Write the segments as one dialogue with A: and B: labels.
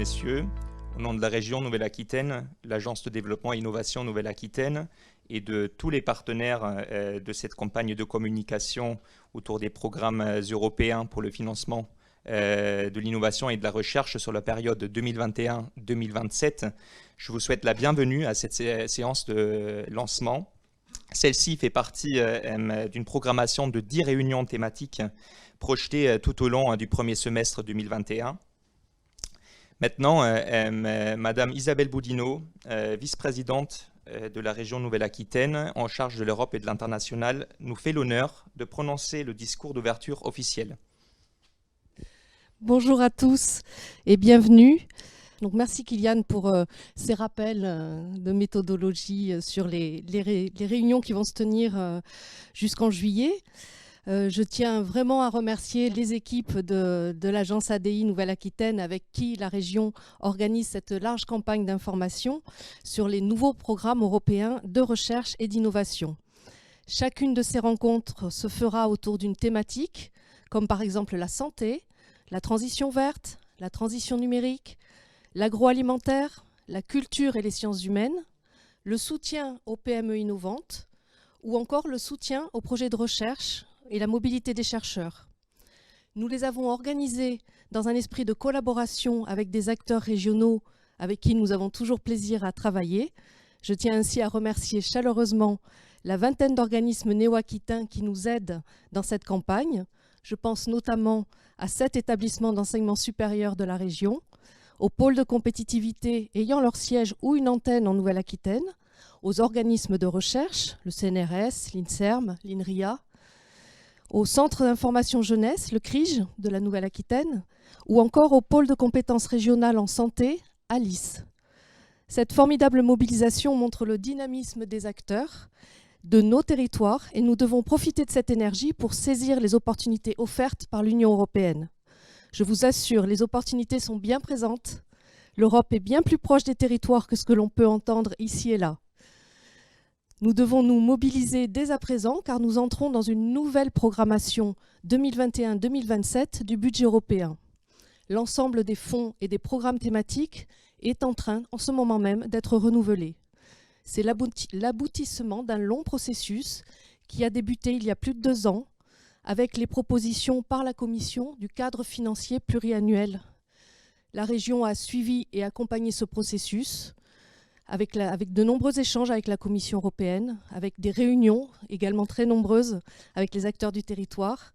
A: messieurs, au nom de la région Nouvelle-Aquitaine, l'Agence de développement et innovation Nouvelle-Aquitaine et de tous les partenaires de cette campagne de communication autour des programmes européens pour le financement de l'innovation et de la recherche sur la période 2021-2027, je vous souhaite la bienvenue à cette séance de lancement. Celle-ci fait partie d'une programmation de 10 réunions thématiques projetées tout au long du premier semestre 2021. Maintenant, Madame Isabelle Boudinot, vice-présidente de la région Nouvelle-Aquitaine en charge de l'Europe et de l'international, nous fait l'honneur de prononcer le discours d'ouverture officiel.
B: Bonjour à tous et bienvenue. Donc merci Kylian pour ces rappels de méthodologie sur les réunions qui vont se tenir jusqu'en juillet. Je tiens vraiment à remercier les équipes de l'agence ADI Nouvelle-Aquitaine avec qui la région organise cette large campagne d'information sur les nouveaux programmes européens de recherche et d'innovation. Chacune de ces rencontres se fera autour d'une thématique, comme par exemple la santé, la transition verte, la transition numérique, l'agroalimentaire, la culture et les sciences humaines, le soutien aux PME innovantes ou encore le soutien aux projets de recherche et la mobilité des chercheurs. Nous les avons organisés dans un esprit de collaboration avec des acteurs régionaux avec qui nous avons toujours plaisir à travailler. Je tiens ainsi à remercier chaleureusement la vingtaine d'organismes néo-aquitains qui nous aident dans cette campagne. Je pense notamment à 7 établissements d'enseignement supérieur de la région, aux pôles de compétitivité ayant leur siège ou une antenne en Nouvelle-Aquitaine, aux organismes de recherche, le CNRS, l'INSERM, l'INRIA, au Centre d'information jeunesse, le CRIJ de la Nouvelle-Aquitaine, ou encore au pôle de compétences régionales en santé, ALICE. Cette formidable mobilisation montre le dynamisme des acteurs de nos territoires et nous devons profiter de cette énergie pour saisir les opportunités offertes par l'Union européenne. Je vous assure, les opportunités sont bien présentes. L'Europe est bien plus proche des territoires que ce que l'on peut entendre ici et là. Nous devons nous mobiliser dès à présent car nous entrons dans une nouvelle programmation 2021-2027 du budget européen. L'ensemble des fonds et des programmes thématiques est en train, en ce moment même, d'être renouvelé. C'est l'aboutissement d'un long processus qui a débuté il y a plus de 2 ans avec les propositions par la Commission du cadre financier pluriannuel. La région a suivi et accompagné ce processus avec de nombreux échanges avec la Commission européenne, avec des réunions également très nombreuses avec les acteurs du territoire,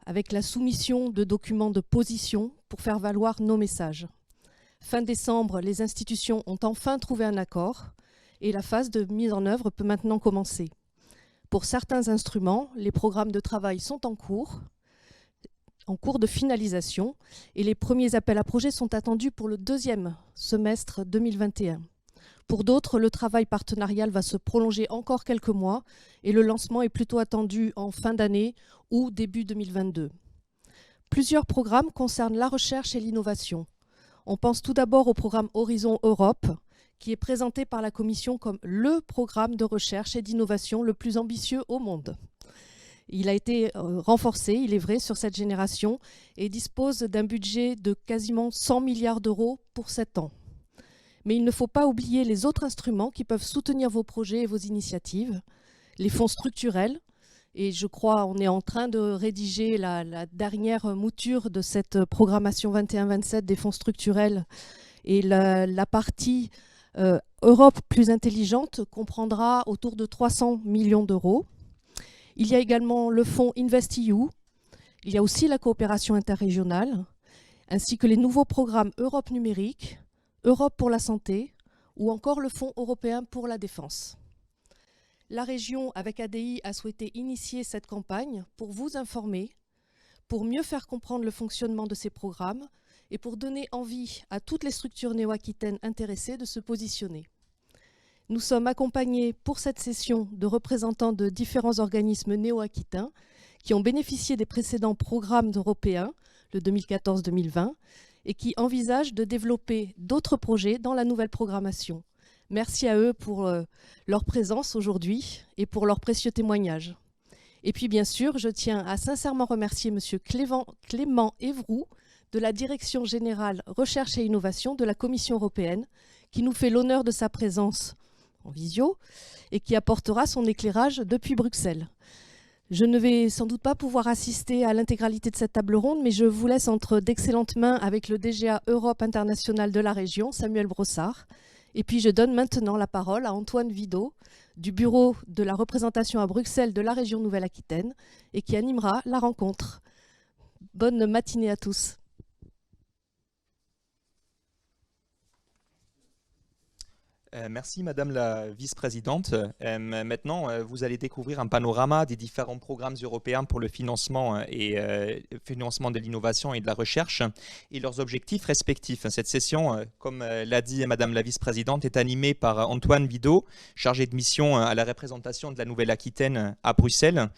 B: avec la soumission de documents de position pour faire valoir nos messages. Fin décembre, les institutions ont enfin trouvé un accord et la phase de mise en œuvre peut maintenant commencer. Pour certains instruments, les programmes de travail sont en cours de finalisation et les premiers appels à projets sont attendus pour le 2e semestre 2021. Pour d'autres, le travail partenarial va se prolonger encore quelques mois et le lancement est plutôt attendu en fin d'année ou début 2022. Plusieurs programmes concernent la recherche et l'innovation. On pense tout d'abord au programme Horizon Europe, qui est présenté par la Commission comme le programme de recherche et d'innovation le plus ambitieux au monde. Il a été renforcé, il est vrai, sur cette génération et dispose d'un budget de quasiment 100 milliards d'euros pour 7 ans. Mais il ne faut pas oublier les autres instruments qui peuvent soutenir vos projets et vos initiatives, les fonds structurels, et je crois qu'on est en train de rédiger la dernière mouture de cette programmation 21-27 des fonds structurels, et la partie Europe plus intelligente comprendra autour de 300 millions d'euros. Il y a également le fonds InvestEU, il y a aussi la coopération interrégionale, ainsi que les nouveaux programmes Europe numérique, Europe pour la santé ou encore le Fonds européen pour la défense. La région, avec ADI, a souhaité initier cette campagne pour vous informer, pour mieux faire comprendre le fonctionnement de ces programmes et pour donner envie à toutes les structures néo-aquitaines intéressées de se positionner. Nous sommes accompagnés pour cette session de représentants de différents organismes néo-aquitains qui ont bénéficié des précédents programmes européens, le 2014-2020, et qui envisagent de développer d'autres projets dans la nouvelle programmation. Merci à eux pour leur présence aujourd'hui et pour leurs précieux témoignages. Et puis bien sûr, je tiens à sincèrement remercier M. Clément Évroux de la Direction générale Recherche et Innovation de la Commission européenne, qui nous fait l'honneur de sa présence en visio et qui apportera son éclairage depuis Bruxelles. Je ne vais sans doute pas pouvoir assister à l'intégralité de cette table ronde, mais je vous laisse entre d'excellentes mains avec le DGA Europe Internationale de la région, Samuel Brossard. Et puis je donne maintenant la parole à Antoine Vidot, du bureau de la représentation à Bruxelles de la région Nouvelle-Aquitaine, et qui animera la rencontre. Bonne matinée à tous.
A: Merci Madame la Vice-Présidente. Maintenant, vous allez découvrir un panorama des différents programmes européens pour le financement financement de l'innovation et de la recherche et leurs objectifs respectifs. Cette session, comme l'a dit Madame la Vice-Présidente, est animée par Antoine Vidot, chargé de mission à la représentation de la Nouvelle-Aquitaine à Bruxelles.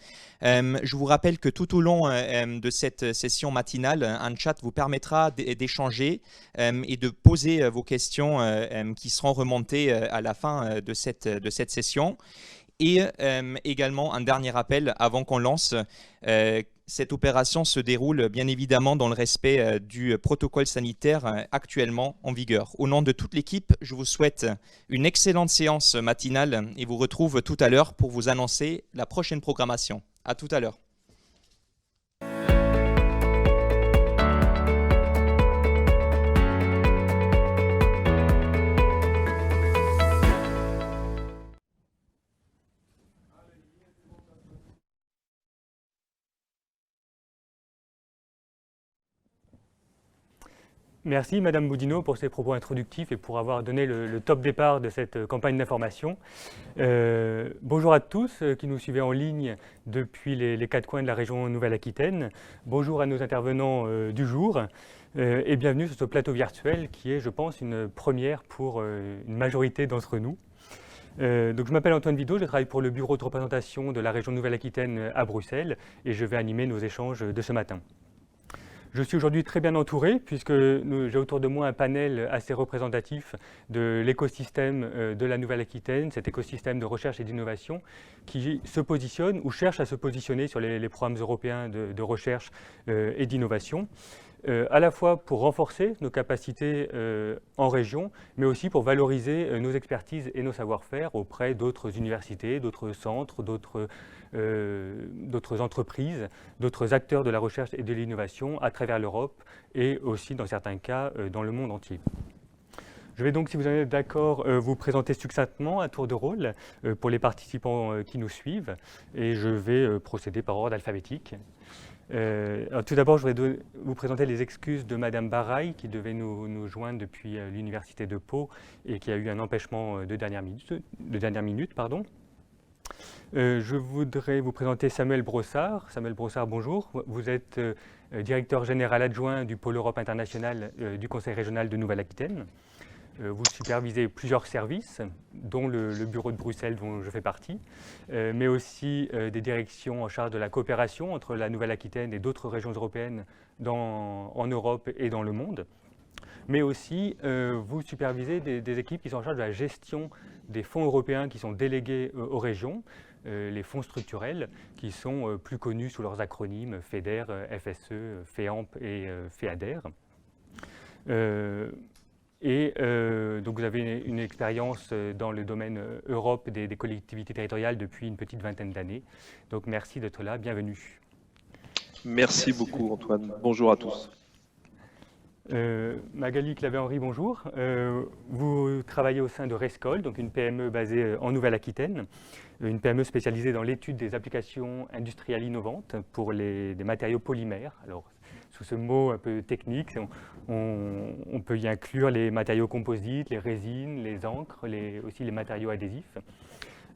A: Je vous rappelle que tout au long de cette session matinale, un chat vous permettra d'échanger et de poser vos questions qui seront remontées à la fin de cette session. Et également un dernier rappel avant qu'on lance. Cette opération se déroule bien évidemment dans le respect du protocole sanitaire actuellement en vigueur. Au nom de toute l'équipe, je vous souhaite une excellente séance matinale et vous retrouve tout à l'heure pour vous annoncer la prochaine programmation. À tout à l'heure.
C: Merci Madame Boudinot pour ces propos introductifs et pour avoir donné le top départ de cette campagne d'information. Bonjour à tous qui nous suivez en ligne depuis les quatre coins de la région Nouvelle-Aquitaine. Bonjour à nos intervenants du jour et bienvenue sur ce plateau virtuel qui est, je pense, une première pour une majorité d'entre nous. Donc je m'appelle Antoine Vidot, je travaille pour le bureau de représentation de la région Nouvelle-Aquitaine à Bruxelles et je vais animer nos échanges de ce matin. Je suis aujourd'hui très bien entouré puisque j'ai autour de moi un panel assez représentatif de l'écosystème de la Nouvelle-Aquitaine, cet écosystème de recherche et d'innovation qui se positionne ou cherche à se positionner sur les programmes européens de recherche et d'innovation. À la fois pour renforcer nos capacités en région, mais aussi pour valoriser nos expertises et nos savoir-faire auprès d'autres universités, d'autres centres, d'autres entreprises, d'autres acteurs de la recherche et de l'innovation à travers l'Europe et aussi, dans certains cas, dans le monde entier. Je vais donc, si vous en êtes d'accord, vous présenter succinctement à tour de rôle pour les participants qui nous suivent et je vais procéder par ordre alphabétique. Tout d'abord, je voudrais vous présenter les excuses de Madame Baraille qui devait nous joindre depuis l'Université de Pau et qui a eu un empêchement de dernière minute. Je voudrais vous présenter Samuel Brossard. Samuel Brossard, bonjour. Vous êtes directeur général adjoint du pôle Europe international du Conseil régional de Nouvelle-Aquitaine. Vous supervisez plusieurs services, dont le bureau de Bruxelles dont je fais partie, mais aussi des directions en charge de la coopération entre la Nouvelle-Aquitaine et d'autres régions européennes en Europe et dans le monde. Mais aussi, vous supervisez des équipes qui sont en charge de la gestion des fonds européens qui sont délégués aux régions, les fonds structurels, qui sont plus connus sous leurs acronymes FEDER, FSE, FEAMP et FEADER. Donc vous avez une expérience dans le domaine Europe des collectivités territoriales depuis une petite vingtaine d'années. Donc merci d'être là, bienvenue.
D: Merci beaucoup Antoine, bonjour à tous.
C: Magali Clavé-Henry, bonjour. Vous travaillez au sein de Rescol, donc une PME basée en Nouvelle-Aquitaine, une PME spécialisée dans l'étude des applications industrielles innovantes pour des matériaux polymères. Alors, sous ce mot un peu technique, on peut y inclure les matériaux composites, les résines, les encres, aussi les matériaux adhésifs.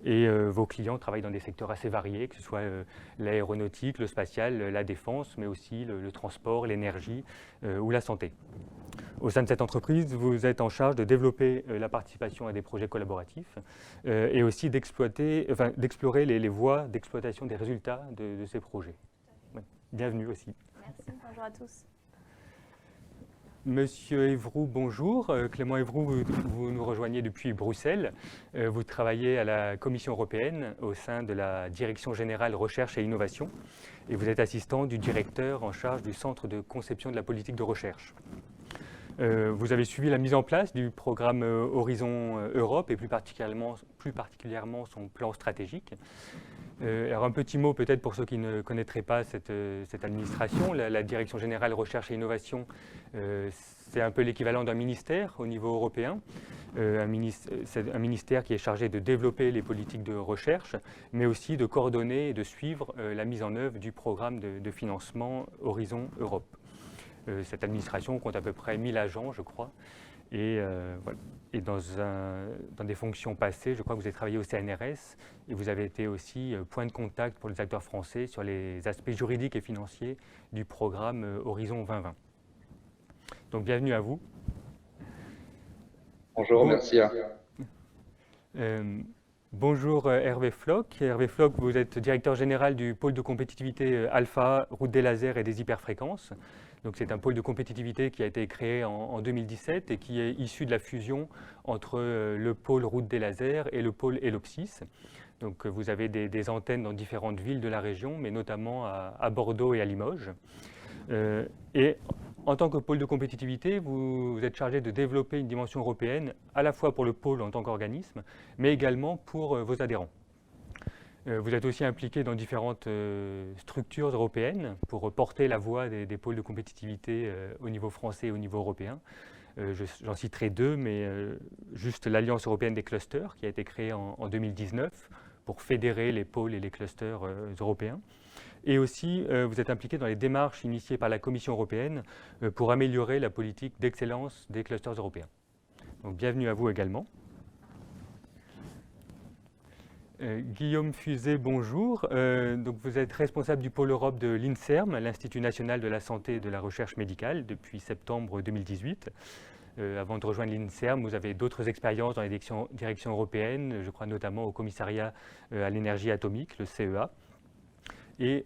C: Et vos clients travaillent dans des secteurs assez variés, que ce soit l'aéronautique, le spatial, la défense, mais aussi le transport, l'énergie ou la santé. Au sein de cette entreprise, vous êtes en charge de développer la participation à des projets collaboratifs et aussi d'explorer les voies d'exploitation des résultats de ces projets. Bienvenue aussi.
E: Merci, bonjour à tous.
C: Monsieur Evroux, bonjour. Clément Evroux, vous nous rejoignez depuis Bruxelles. Vous travaillez à la Commission européenne au sein de la Direction générale recherche et innovation. Et vous êtes assistant du directeur en charge du Centre de conception de la politique de recherche. Vous avez suivi la mise en place du programme Horizon Europe et plus particulièrement son plan stratégique. Alors un petit mot peut-être pour ceux qui ne connaîtraient pas cette administration. La Direction générale recherche et innovation, c'est un peu l'équivalent d'un ministère au niveau européen. C'est un ministère qui est chargé de développer les politiques de recherche, mais aussi de coordonner et de suivre la mise en œuvre du programme de financement Horizon Europe. Cette administration compte à peu près 1000 agents, je crois. Et, voilà. Et dans des fonctions passées, je crois que vous avez travaillé au CNRS et vous avez été aussi point de contact pour les acteurs français sur les aspects juridiques et financiers du programme Horizon 2020. Donc bienvenue à vous.
E: Bonjour, merci.
C: Bonjour Hervé Floch. Hervé Floch, vous êtes directeur général du pôle de compétitivité Alpha, route des lasers et des hyperfréquences. Donc c'est un pôle de compétitivité qui a été créé en 2017 et qui est issu de la fusion entre le pôle route des lasers et le pôle Elopsis. Donc vous avez des antennes dans différentes villes de la région, mais notamment à Bordeaux et à Limoges. Et en tant que pôle de compétitivité, vous êtes chargé de développer une dimension européenne, à la fois pour le pôle en tant qu'organisme, mais également pour vos adhérents. Vous êtes aussi impliqué dans différentes structures européennes pour porter la voix des pôles de compétitivité au niveau français et au niveau européen. J'en citerai deux, mais juste l'Alliance européenne des clusters qui a été créée en 2019 pour fédérer les pôles et les clusters européens. Et aussi, vous êtes impliqué dans les démarches initiées par la Commission européenne pour améliorer la politique d'excellence des clusters européens. Donc bienvenue à vous également. Guillaume Fuzet, bonjour. Donc vous êtes responsable du pôle Europe de l'INSERM, l'Institut national de la santé et de la recherche médicale, depuis septembre 2018. Avant de rejoindre l'INSERM, vous avez d'autres expériences dans les directions européennes, je crois notamment au commissariat à l'énergie atomique, le CEA. Et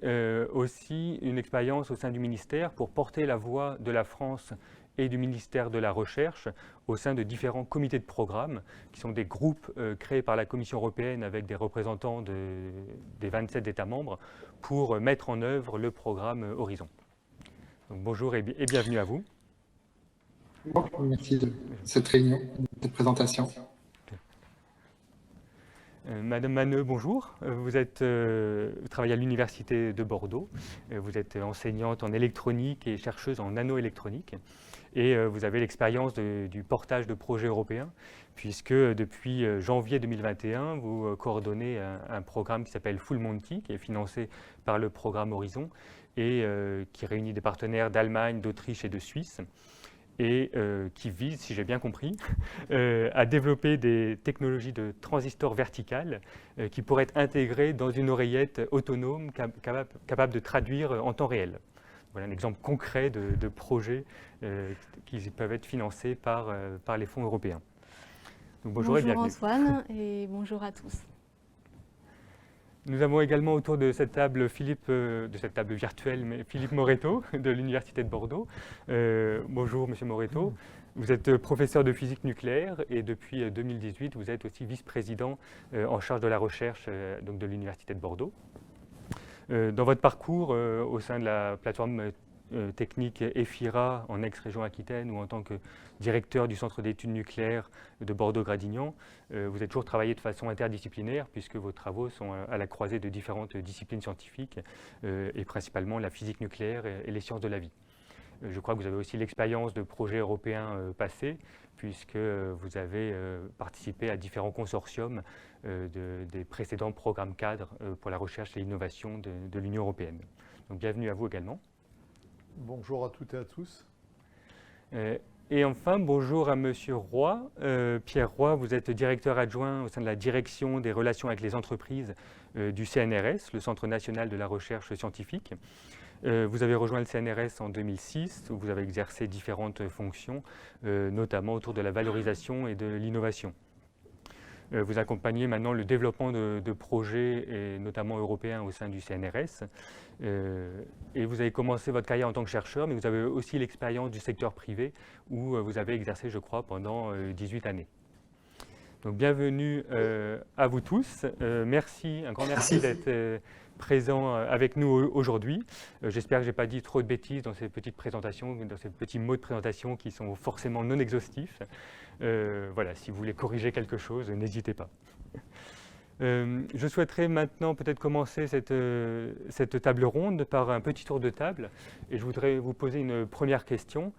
C: aussi une expérience au sein du ministère pour porter la voix de la France et du ministère de la Recherche au sein de différents comités de programme, qui sont des groupes créés par la Commission européenne avec des représentants des 27 États membres pour mettre en œuvre le programme Horizon. Donc, bonjour et bienvenue à vous.
E: Merci de cette réunion, de présentation.
C: Madame Maneux, bonjour. Vous travaillez à l'Université de Bordeaux. Vous êtes enseignante en électronique et chercheuse en nanoélectronique. Et vous avez l'expérience du portage de projets européens, puisque depuis janvier 2021, vous coordonnez un programme qui s'appelle Full Monty, qui est financé par le programme Horizon et qui réunit des partenaires d'Allemagne, d'Autriche et de Suisse, et qui vise, si j'ai bien compris, à développer des technologies de transistors verticales qui pourraient être intégrées dans une oreillette autonome capable de traduire en temps réel. Voilà un exemple concret de projets qui peuvent être financés par les fonds européens. Donc, bonjour et bienvenue.
F: Antoine et bonjour à tous.
C: Nous avons également autour de cette table de cette table virtuelle, mais Philippe Moreto de l'Université de Bordeaux. Bonjour Monsieur Moreto. Vous êtes professeur de physique nucléaire et depuis 2018, vous êtes aussi vice-président en charge de la recherche donc de l'Université de Bordeaux. Dans votre parcours au sein de la plateforme technique EFIRA en ex-région Aquitaine ou en tant que directeur du centre d'études nucléaires de Bordeaux-Gradignan, vous avez toujours travaillé de façon interdisciplinaire puisque vos travaux sont à la croisée de différentes disciplines scientifiques et principalement la physique nucléaire et les sciences de la vie. Je crois que vous avez aussi l'expérience de projets européens passés puisque vous avez participé à différents consortiums des précédents programmes cadres pour la recherche et l'innovation de l'Union européenne. Donc bienvenue à vous également.
G: Bonjour à toutes et à tous.
C: Et enfin, bonjour à Monsieur Roy. Pierre Roy, vous êtes directeur adjoint au sein de la direction des relations avec les entreprises du CNRS, le Centre national de la recherche scientifique. Vous avez rejoint le CNRS en 2006, où vous avez exercé différentes fonctions, notamment autour de la valorisation et de l'innovation. Vous accompagnez maintenant le développement de projets, et notamment européens, au sein du CNRS. Et vous avez commencé votre carrière en tant que chercheur, mais vous avez aussi l'expérience du secteur privé, où vous avez exercé, je crois, pendant 18 années. Donc bienvenue à vous tous. Merci, un grand merci d'être présent avec nous aujourd'hui. J'espère que je n'ai pas dit trop de bêtises dans ces petites présentations, dans ces petits mots de présentation qui sont forcément non exhaustifs. Voilà, si vous voulez corriger quelque chose, n'hésitez pas. Je souhaiterais maintenant peut-être commencer cette table ronde par un petit tour de table. Et je voudrais vous poser une première question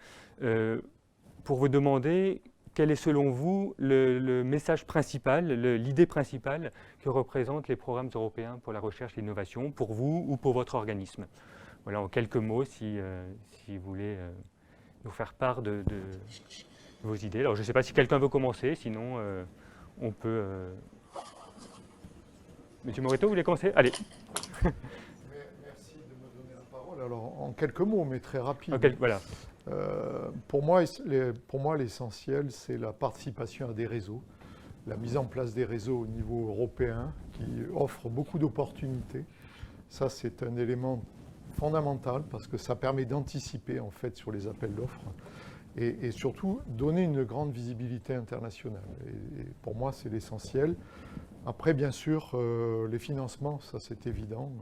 C: pour vous demander quel est selon vous le message principal, l'idée principale que représentent les programmes européens pour la recherche et l'innovation pour vous ou pour votre organisme. Voilà, en quelques mots, si vous voulez nous faire part de vos idées. Alors, je ne sais pas si quelqu'un veut commencer, sinon on peut... Monsieur Moreto, vous voulez commencer? Allez.
G: Merci de me donner la parole. Alors, en quelques mots, mais très rapide.
C: Voilà.
G: Pour moi, l'essentiel, c'est la participation à des réseaux, la mise en place des réseaux au niveau européen qui offre beaucoup d'opportunités. Ça, c'est un élément fondamental parce que ça permet d'anticiper en fait sur les appels d'offres et surtout donner une grande visibilité internationale. Et pour moi, c'est l'essentiel. Après, bien sûr, les financements, ça c'est évident.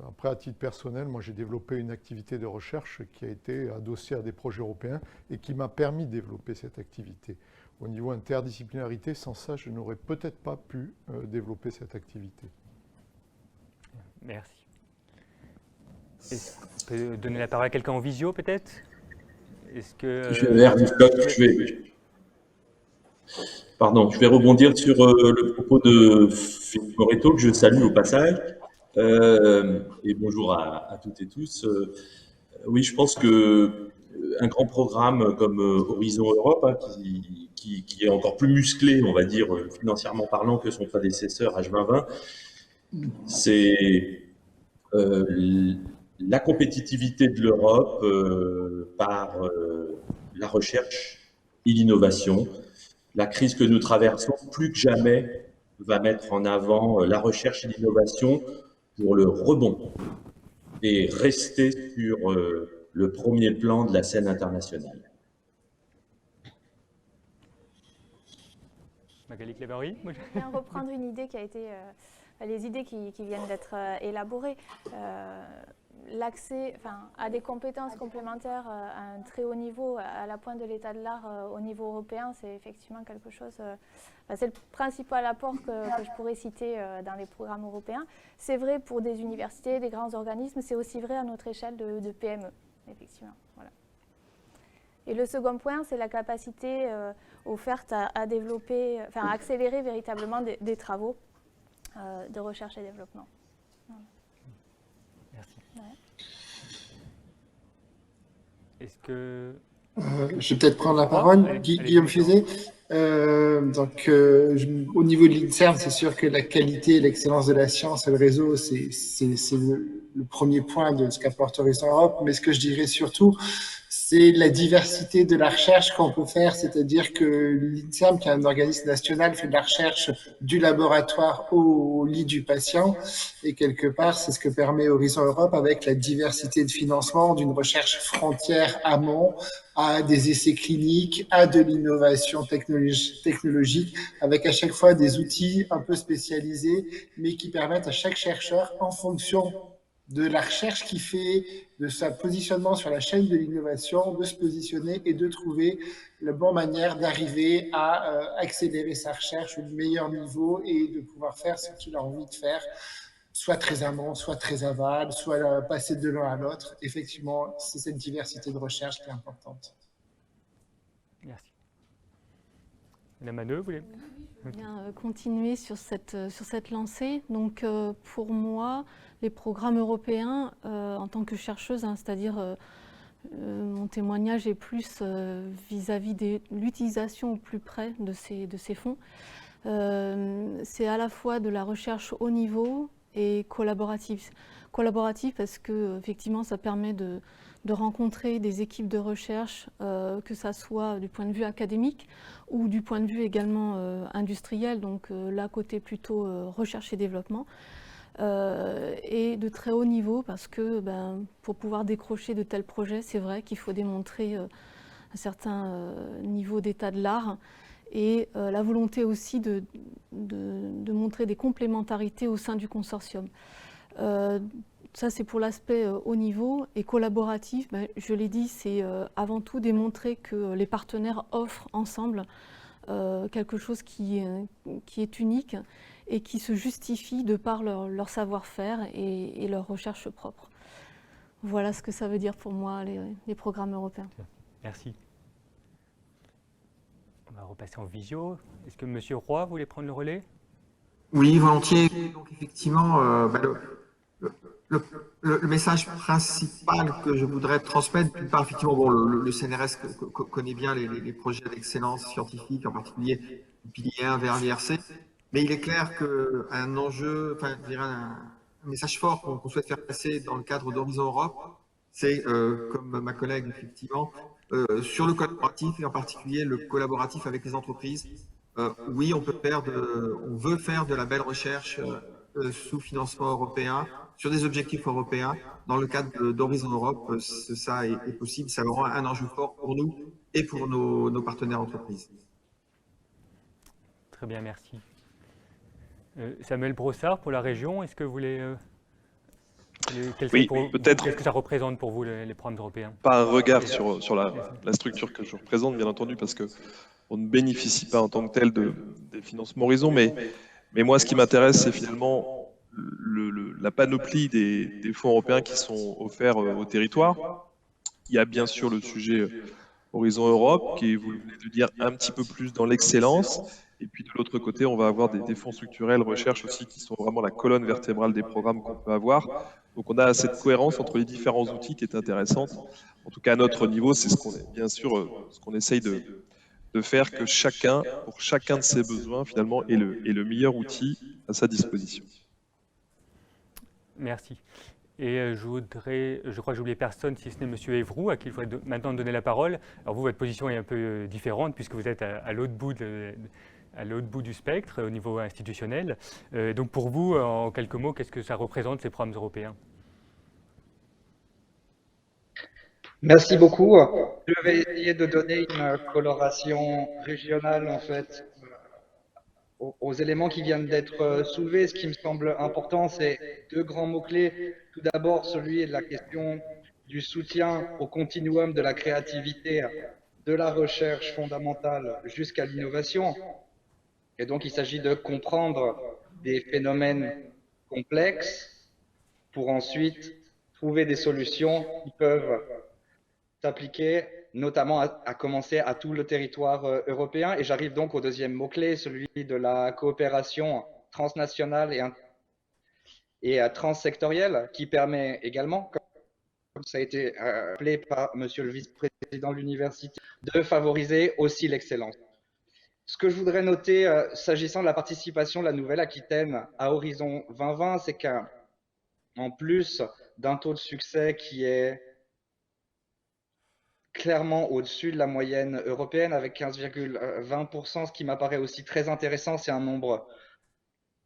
G: Après, à titre personnel, moi j'ai développé une activité de recherche qui a été adossée à des projets européens et qui m'a permis de développer cette activité. Au niveau interdisciplinarité, sans ça, je n'aurais peut-être pas pu développer cette activité.
C: Merci. Est-ce qu'on peut donner la parole à quelqu'un en visio, peut-être? Est-ce que...
H: Pardon, je vais rebondir sur le propos de Philippe Moreto, que je salue au passage. Et bonjour à toutes et tous. Oui, je pense que un grand programme comme Horizon Europe, hein, qui est encore plus musclé, on va dire, financièrement parlant, que son prédécesseur H2020, c'est la compétitivité de l'Europe par la recherche et l'innovation. La crise que nous traversons, plus que jamais, va mettre en avant la recherche et l'innovation pour le rebond et rester sur le premier plan de la scène internationale.
C: Magali Clévary.
F: Je viens reprendre une idée qui a été, les idées qui viennent d'être élaborées. L'accès à des compétences complémentaires à un très haut niveau, à la pointe de l'état de l'art au niveau européen, c'est effectivement quelque chose, c'est le principal apport que je pourrais citer dans les programmes européens. C'est vrai pour des universités, des grands organismes, c'est aussi vrai à notre échelle de PME, effectivement. Voilà. Et le second point, c'est la capacité offerte à développer, à accélérer véritablement des travaux de recherche et développement. Voilà.
C: Merci. Ouais. Est-ce que...
E: je vais peut-être prendre la parole. Guillaume Fusé. Au niveau de l'INSERM, c'est sûr que la qualité et l'excellence de la science et le réseau, c'est le premier point de ce qu'apporte Horizon Europe. Mais ce que je dirais surtout, c'est la diversité de la recherche qu'on peut faire, c'est-à-dire que l'INSERM, qui est un organisme national, fait de la recherche du laboratoire au lit du patient. Et quelque part, c'est ce que permet Horizon Europe avec la diversité de financement d'une recherche frontière amont à des essais cliniques, à de l'innovation technologique, avec à chaque fois des outils un peu spécialisés, mais qui permettent à chaque chercheur, en fonction de la recherche qu'il fait, de sa positionnement sur la chaîne de l'innovation, de se positionner et de trouver la bonne manière d'arriver à accélérer sa recherche au meilleur niveau et de pouvoir faire ce qu'il a envie de faire, soit très amont, soit très aval, soit passer de l'un à l'autre. Effectivement, c'est cette diversité de recherche qui est importante.
C: Merci. Madame Maneux, vous voulez
B: bien continuer sur cette lancée. Donc, pour moi, les programmes européens, en tant que chercheuse, c'est-à-dire mon témoignage est plus vis-à-vis de l'utilisation au plus près de ces fonds. C'est à la fois de la recherche haut niveau et collaborative. Collaborative parce que effectivement, ça permet de
I: de rencontrer des équipes de recherche, que ça soit du point de vue académique ou du point de vue également industriel, donc là côté plutôt recherche et développement, et de très haut niveau, parce que pour pouvoir décrocher de tels projets, c'est vrai qu'il faut démontrer un certain niveau d'état de l'art, et la volonté aussi de montrer des complémentarités au sein du consortium. Ça, c'est pour l'aspect haut niveau et collaboratif. Je l'ai dit, c'est avant tout démontrer que les partenaires offrent ensemble quelque chose qui est unique et qui se justifie de par leur savoir-faire et leur recherche propre. Voilà ce que ça veut dire pour moi, les programmes européens.
C: Merci. On va repasser en visio. Est-ce que M. Roy voulait prendre le relais?
J: Oui, volontiers. Donc effectivement, le message principal que je voudrais transmettre, d'une part, effectivement, bon, le CNRS connaît bien les projets d'excellence scientifique, en particulier le pilier 1 vers l'IRC, mais il est clair qu'un enjeu, enfin, je dirais un message fort qu'on souhaite faire passer dans le cadre d'Horizon Europe, c'est, comme ma collègue, effectivement, sur le collaboratif et en particulier le collaboratif avec les entreprises. Oui, on veut faire de la belle recherche sous financement européen, sur des objectifs européens. Dans le cadre d'Horizon Europe, ça est possible. Ça aura un enjeu fort pour nous et pour nos partenaires entreprises.
C: Très bien, merci. Samuel Brossard, pour la région, est-ce que vous voulez...
D: Oui, peut-être.
C: Qu'est-ce que ça représente pour vous, les programmes européens?
D: Pas un regard sur la structure que je représente, bien entendu, parce qu'on ne bénéficie pas en tant que tel des financements Horizon, mais moi, ce qui m'intéresse, c'est finalement la panoplie des fonds européens qui sont offerts au territoire. Il y a bien sûr le sujet Horizon Europe, qui est, vous venez de dire, un petit peu plus dans l'excellence. Et puis de l'autre côté, on va avoir des fonds structurels, recherche aussi, qui sont vraiment la colonne vertébrale des programmes qu'on peut avoir. Donc on a cette cohérence entre les différents outils qui est intéressante. En tout cas, à notre niveau, c'est bien sûr ce qu'on essaye de faire, que chacun, pour chacun de ses besoins, finalement, ait le meilleur outil à sa disposition.
C: Merci. Et je crois que j'ai oublié personne, si ce n'est M. Evroux, à qui il faut maintenant donner la parole. Alors vous, votre position est un peu différente, puisque vous êtes à l'autre bout du spectre, au niveau institutionnel. Donc pour vous, en quelques mots, qu'est-ce que ça représente, ces programmes européens?
K: Merci beaucoup. Je vais essayer de donner une coloration régionale, en fait, aux éléments qui viennent d'être soulevés. Ce qui me semble important, c'est deux grands mots-clés. Tout d'abord, celui de la question du soutien au continuum de la créativité, de la recherche fondamentale jusqu'à l'innovation. Et donc, il s'agit de comprendre des phénomènes complexes pour ensuite trouver des solutions qui peuvent s'appliquer, notamment à commencer à tout le territoire européen. Et j'arrive donc au deuxième mot-clé, celui de la coopération transnationale et transsectorielle, qui permet également, comme ça a été appelé par Monsieur le vice-président de l'université, de favoriser aussi l'excellence. Ce que je voudrais noter, s'agissant de la participation de la Nouvelle-Aquitaine à Horizon 2020, c'est qu'en plus d'un taux de succès qui est clairement au-dessus de la moyenne européenne, avec 15,20%, ce qui m'apparaît aussi très intéressant, c'est un nombre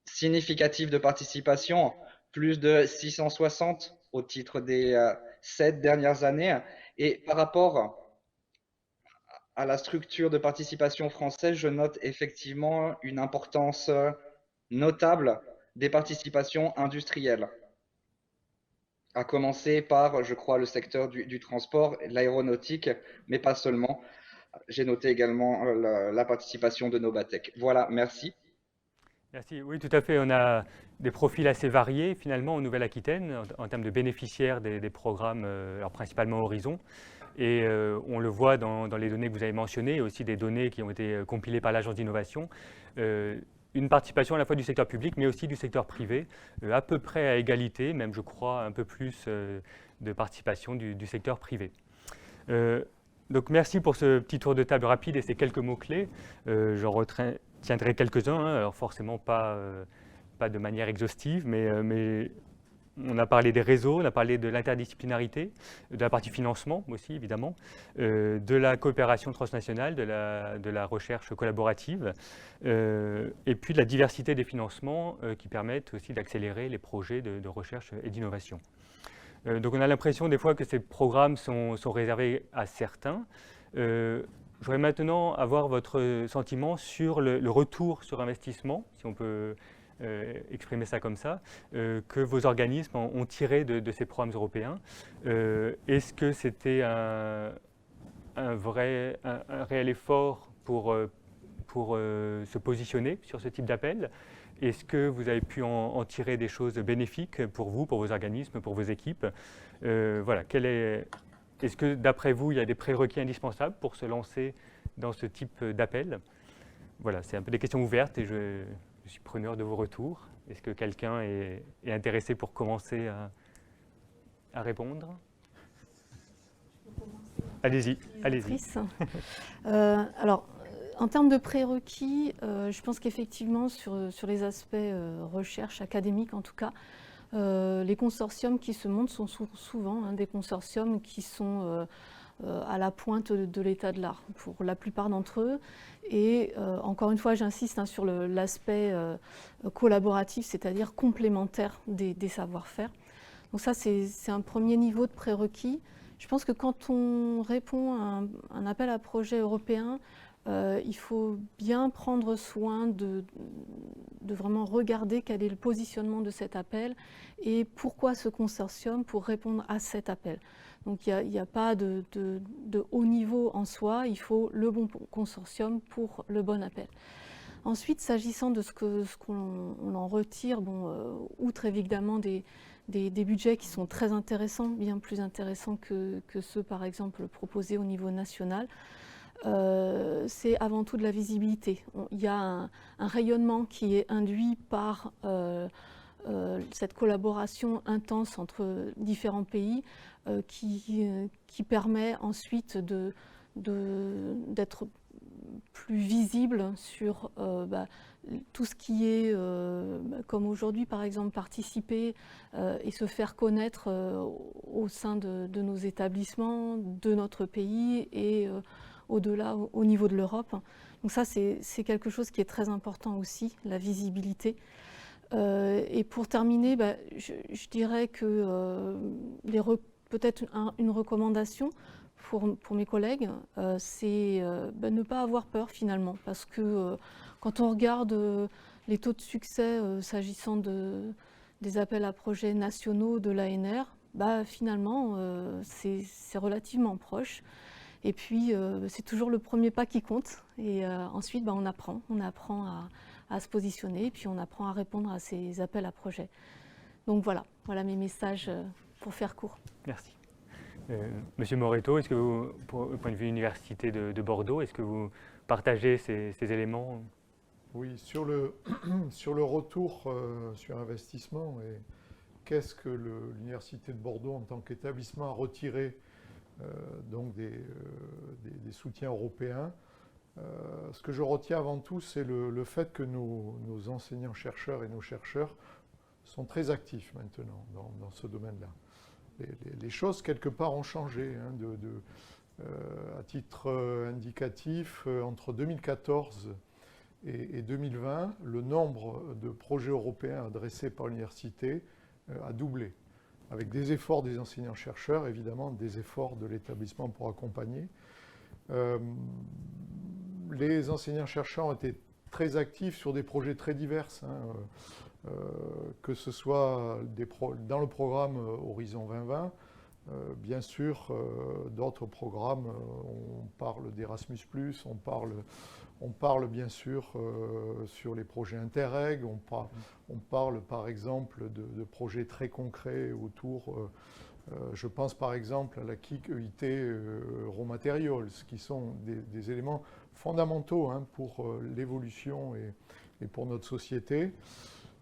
K: significatif de participation, plus de 660 au titre des 7 dernières années. Et par rapport à la structure de participation française, je note effectivement une importance notable des participations industrielles, à commencer par, je crois, le secteur du transport, l'aéronautique, mais pas seulement. J'ai noté également la participation de Novatec. Voilà, merci.
C: Merci. Oui, tout à fait. On a des profils assez variés, finalement, en Nouvelle-Aquitaine, en termes de bénéficiaires des programmes, alors principalement Horizon. Et on le voit dans les données que vous avez mentionnées, et aussi des données qui ont été compilées par l'Agence d'innovation. Une participation à la fois du secteur public, mais aussi du secteur privé, à peu près à égalité, même je crois un peu plus de participation du secteur privé. Donc merci pour ce petit tour de table rapide et ces quelques mots-clés. J'en retiendrai quelques-uns, alors forcément pas de manière exhaustive, mais on a parlé des réseaux, on a parlé de l'interdisciplinarité, de la partie financement aussi évidemment, de la coopération transnationale, de la recherche collaborative, et puis de la diversité des financements qui permettent aussi d'accélérer les projets de recherche et d'innovation. Donc on a l'impression des fois que ces programmes sont réservés à certains. Je voudrais maintenant avoir votre sentiment sur le retour sur investissement, si on peut exprimer ça comme ça, que vos organismes ont tiré de ces programmes européens. Est-ce que c'était un réel effort pour se positionner sur ce type d'appel? Est-ce que vous avez pu en tirer des choses bénéfiques pour vous, pour vos organismes, pour vos équipes? Voilà, est-ce que d'après vous, il y a des prérequis indispensables pour se lancer dans ce type d'appel? Voilà, c'est un peu des questions ouvertes et je suis preneur de vos retours. Est-ce que quelqu'un est intéressé pour commencer à répondre? Allez-y, allez-y.
I: Alors, en termes de prérequis, je pense qu'effectivement, sur les aspects recherche académique en tout cas, les consortiums qui se montent sont souvent des consortiums qui sont à la pointe de l'état de l'art, pour la plupart d'entre eux. Et encore une fois, j'insiste sur l'aspect collaboratif, c'est-à-dire complémentaire des savoir-faire. Donc ça, c'est un premier niveau de prérequis. Je pense que quand on répond à un appel à projet européen, il faut bien prendre soin de vraiment regarder quel est le positionnement de cet appel et pourquoi ce consortium pour répondre à cet appel. Donc il n'y a pas de haut niveau en soi, il faut le bon consortium pour le bon appel. Ensuite, s'agissant de ce qu'on en retire, outre évidemment des budgets qui sont très intéressants, bien plus intéressants que ceux par exemple proposés au niveau national, c'est avant tout de la visibilité. Il y a un rayonnement qui est induit par cette collaboration intense entre différents pays qui permet ensuite d'être plus visible sur tout ce qui est, comme aujourd'hui par exemple, participer et se faire connaître au sein de nos établissements, de notre pays et au-delà, au niveau de l'Europe. Donc ça, c'est quelque chose qui est très important aussi, la visibilité. Et pour terminer, je dirais que peut-être une recommandation pour mes collègues, c'est ne pas avoir peur finalement, parce que quand on regarde les taux de succès s'agissant des appels à projets nationaux de l'ANR, finalement c'est relativement proche. Et puis c'est toujours le premier pas qui compte, et ensuite on apprend à se positionner, et puis on apprend à répondre à ces appels à projets. Donc voilà mes messages pour faire court.
C: Merci. Monsieur Moreto, est-ce que vous, au point de vue université de Bordeaux, est-ce que vous partagez ces éléments?
G: Oui, sur le retour sur investissement, et qu'est-ce que l'université de Bordeaux en tant qu'établissement a retiré donc des soutiens européens. Ce que je retiens avant tout, c'est le fait que nos enseignants-chercheurs et nos chercheurs sont très actifs maintenant dans ce domaine-là. Les choses, quelque part, ont changé. À titre indicatif, entre 2014 et 2020, le nombre de projets européens adressés par l'université a doublé, avec des efforts des enseignants-chercheurs, évidemment, des efforts de l'établissement pour accompagner. Les enseignants-chercheurs ont été très actifs sur des projets très divers, que ce soit dans le programme Horizon 2020, bien sûr, d'autres programmes, on parle d'Erasmus+, on parle bien sûr sur les projets Interreg, on parle par exemple de projets très concrets autour, je pense par exemple à la KIC EIT Raw Materials, qui sont des éléments fondamentaux pour l'évolution et pour notre société.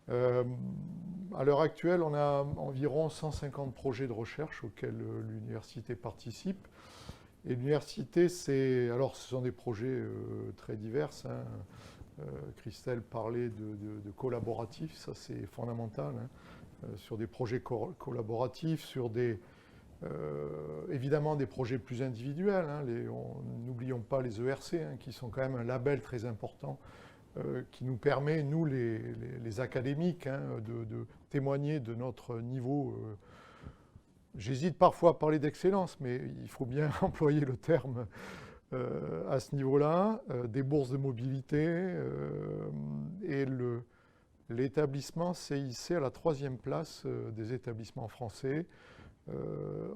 G: À l'heure actuelle, on a environ 150 projets de recherche auxquels l'université participe. Et l'université, ce sont des projets très divers. Christelle parlait de collaboratif, ça c'est fondamental, hein, sur des projets collaboratifs, sur évidemment des projets plus individuels. Hein, n'oublions pas les ERC, hein, qui sont quand même un label très important qui nous permet, nous les académiques, hein, de témoigner de notre niveau. J'hésite parfois à parler d'excellence, mais il faut bien employer le terme à ce niveau-là, des bourses de mobilité, et l'établissement s'est hissé à la 3e place des établissements français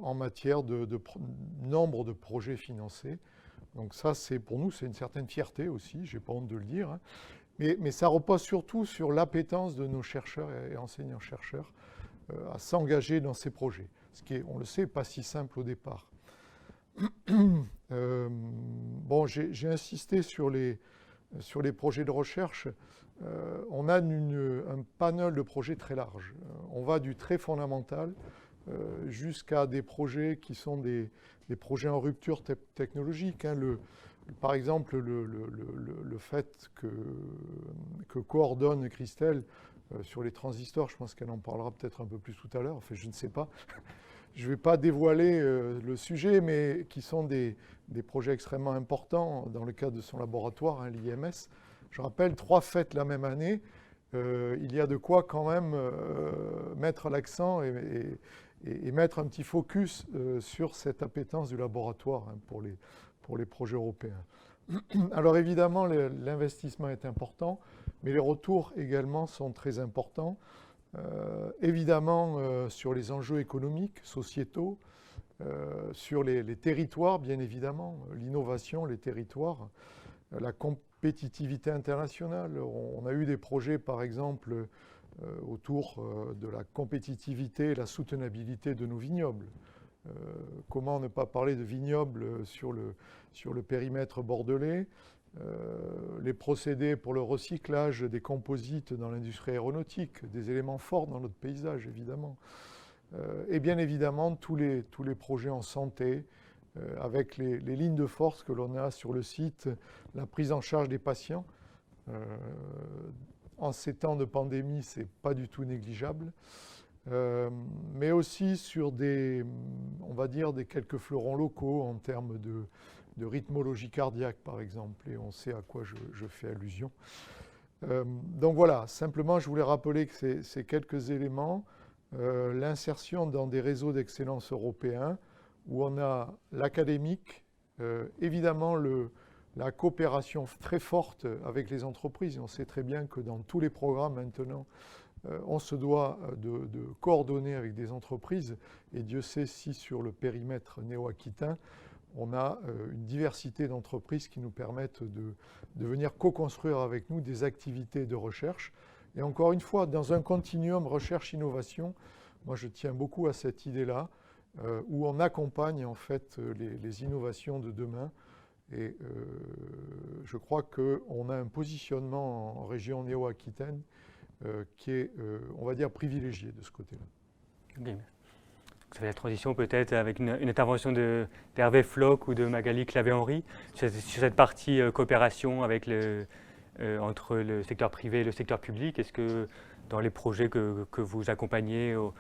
G: en matière de nombre de projets financés. Donc ça, pour nous, c'est une certaine fierté aussi, je n'ai pas honte de le dire, hein. Mais ça repose surtout sur l'appétence de nos chercheurs et enseignants-chercheurs à s'engager dans ces projets, ce qui est, on le sait, pas si simple au départ. Bon, j'ai insisté sur les projets de recherche. On a un panel de projets très large. On va du très fondamental jusqu'à des projets qui sont des projets en rupture technologique. Hein. Par exemple, le fait que coordonne Christelle sur les transistors, je pense qu'elle en parlera peut-être un peu plus tout à l'heure, enfin je ne sais pas. Je ne vais pas dévoiler le sujet, mais qui sont des projets extrêmement importants dans le cadre de son laboratoire, hein, l'IMS. Je rappelle, 3 fêtes la même année, il y a de quoi quand même mettre l'accent et mettre un petit focus sur cette appétence du laboratoire, hein, pour les projets européens. Alors évidemment, l'investissement est important, mais les retours également sont très importants. Évidemment sur les enjeux économiques, sociétaux, sur les territoires, bien évidemment, l'innovation, les territoires, la compétitivité internationale. On a eu des projets, par exemple, autour de la compétitivité et la soutenabilité de nos vignobles. Comment ne pas parler de vignobles sur le périmètre bordelais, les procédés pour le recyclage des composites dans l'industrie aéronautique, des éléments forts dans notre paysage, évidemment. Et bien évidemment, tous les projets en santé, avec les lignes de force que l'on a sur le site, la prise en charge des patients. En ces temps de pandémie, ce n'est pas du tout négligeable. Mais aussi sur on va dire, quelques fleurons locaux en termes de rythmologie cardiaque, par exemple, et on sait à quoi je fais allusion. Donc voilà, simplement, je voulais rappeler que ces quelques éléments, l'insertion dans des réseaux d'excellence européens, où on a l'académique, évidemment la coopération très forte avec les entreprises. On sait très bien que dans tous les programmes maintenant, on se doit de coordonner avec des entreprises, et Dieu sait si sur le périmètre néo-aquitain, on a une diversité d'entreprises qui nous permettent de venir co-construire avec nous des activités de recherche. Et encore une fois, dans un continuum recherche-innovation, moi je tiens beaucoup à cette idée-là, où on accompagne en fait les innovations de demain. Et je crois qu'on a un positionnement en région néo-aquitaine qui est, on va dire, privilégié de ce côté-là.
C: Okay. Ça fait la transition peut-être avec une intervention d'Hervé Floch ou de Magali Clavé-Henry sur cette partie coopération avec entre le secteur privé et le secteur public. Est-ce que dans les projets que vous accompagnez au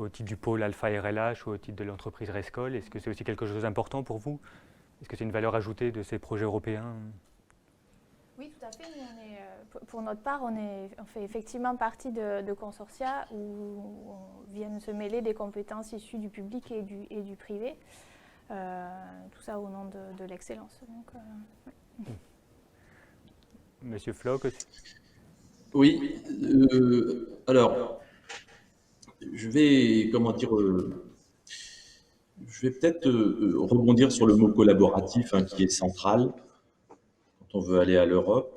C: titre du pôle Alpha RLH ou au titre de l'entreprise Rescol, est-ce que c'est aussi quelque chose d'important pour vous? Est-ce que c'est une valeur ajoutée de ces projets européens?
F: Oui, tout à fait. Nous, pour notre part, on fait effectivement partie de consortia où viennent se mêler des compétences issues du public et du privé. Tout ça au nom de l'excellence.
C: Monsieur Floch aussi.
H: Oui, alors, je vais, je vais peut-être rebondir sur le mot collaboratif, hein, qui est central quand on veut aller à l'Europe.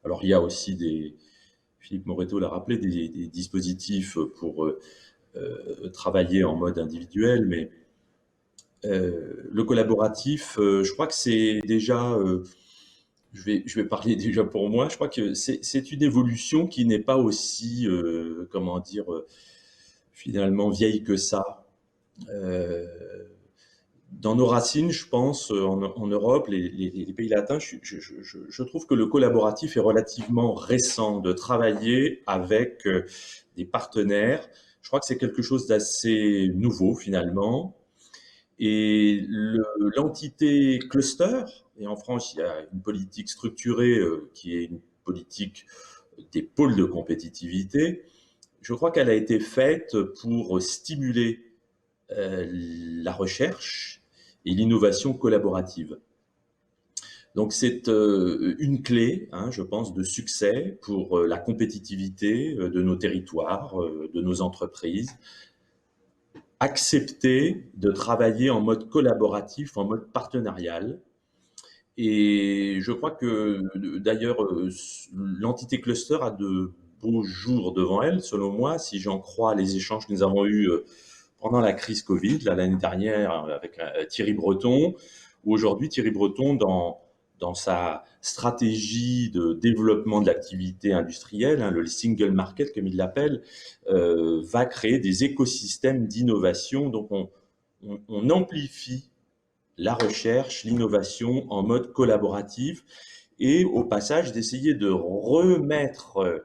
H: Alors, il y a aussi Philippe Moreto l'a rappelé, des dispositifs pour travailler en mode individuel, mais le collaboratif, je crois que c'est déjà, je vais parler déjà pour moi, je crois que c'est une évolution qui n'est pas aussi, finalement vieille que ça. dans nos racines, je pense, en Europe, les pays latins, je trouve que le collaboratif est relativement récent, de travailler avec des partenaires. Je crois que c'est quelque chose d'assez nouveau finalement. Et l'entité cluster, et en France, il y a une politique structurée qui est une politique des pôles de compétitivité. Je crois qu'elle a été faite pour stimuler la recherche et l'innovation collaborative. Donc c'est une clé, je pense, de succès pour la compétitivité de nos territoires, de nos entreprises. Accepter de travailler en mode collaboratif, en mode partenarial. Et je crois que d'ailleurs, l'entité cluster a de beaux jours devant elle, selon moi, si j'en crois les échanges que nous avons eus pendant la crise Covid, l'année dernière, avec Thierry Breton, où aujourd'hui Thierry Breton, dans sa stratégie de développement de l'activité industrielle, le single market comme il l'appelle, va créer des écosystèmes d'innovation. Donc on amplifie la recherche, l'innovation en mode collaboratif et au passage d'essayer de remettre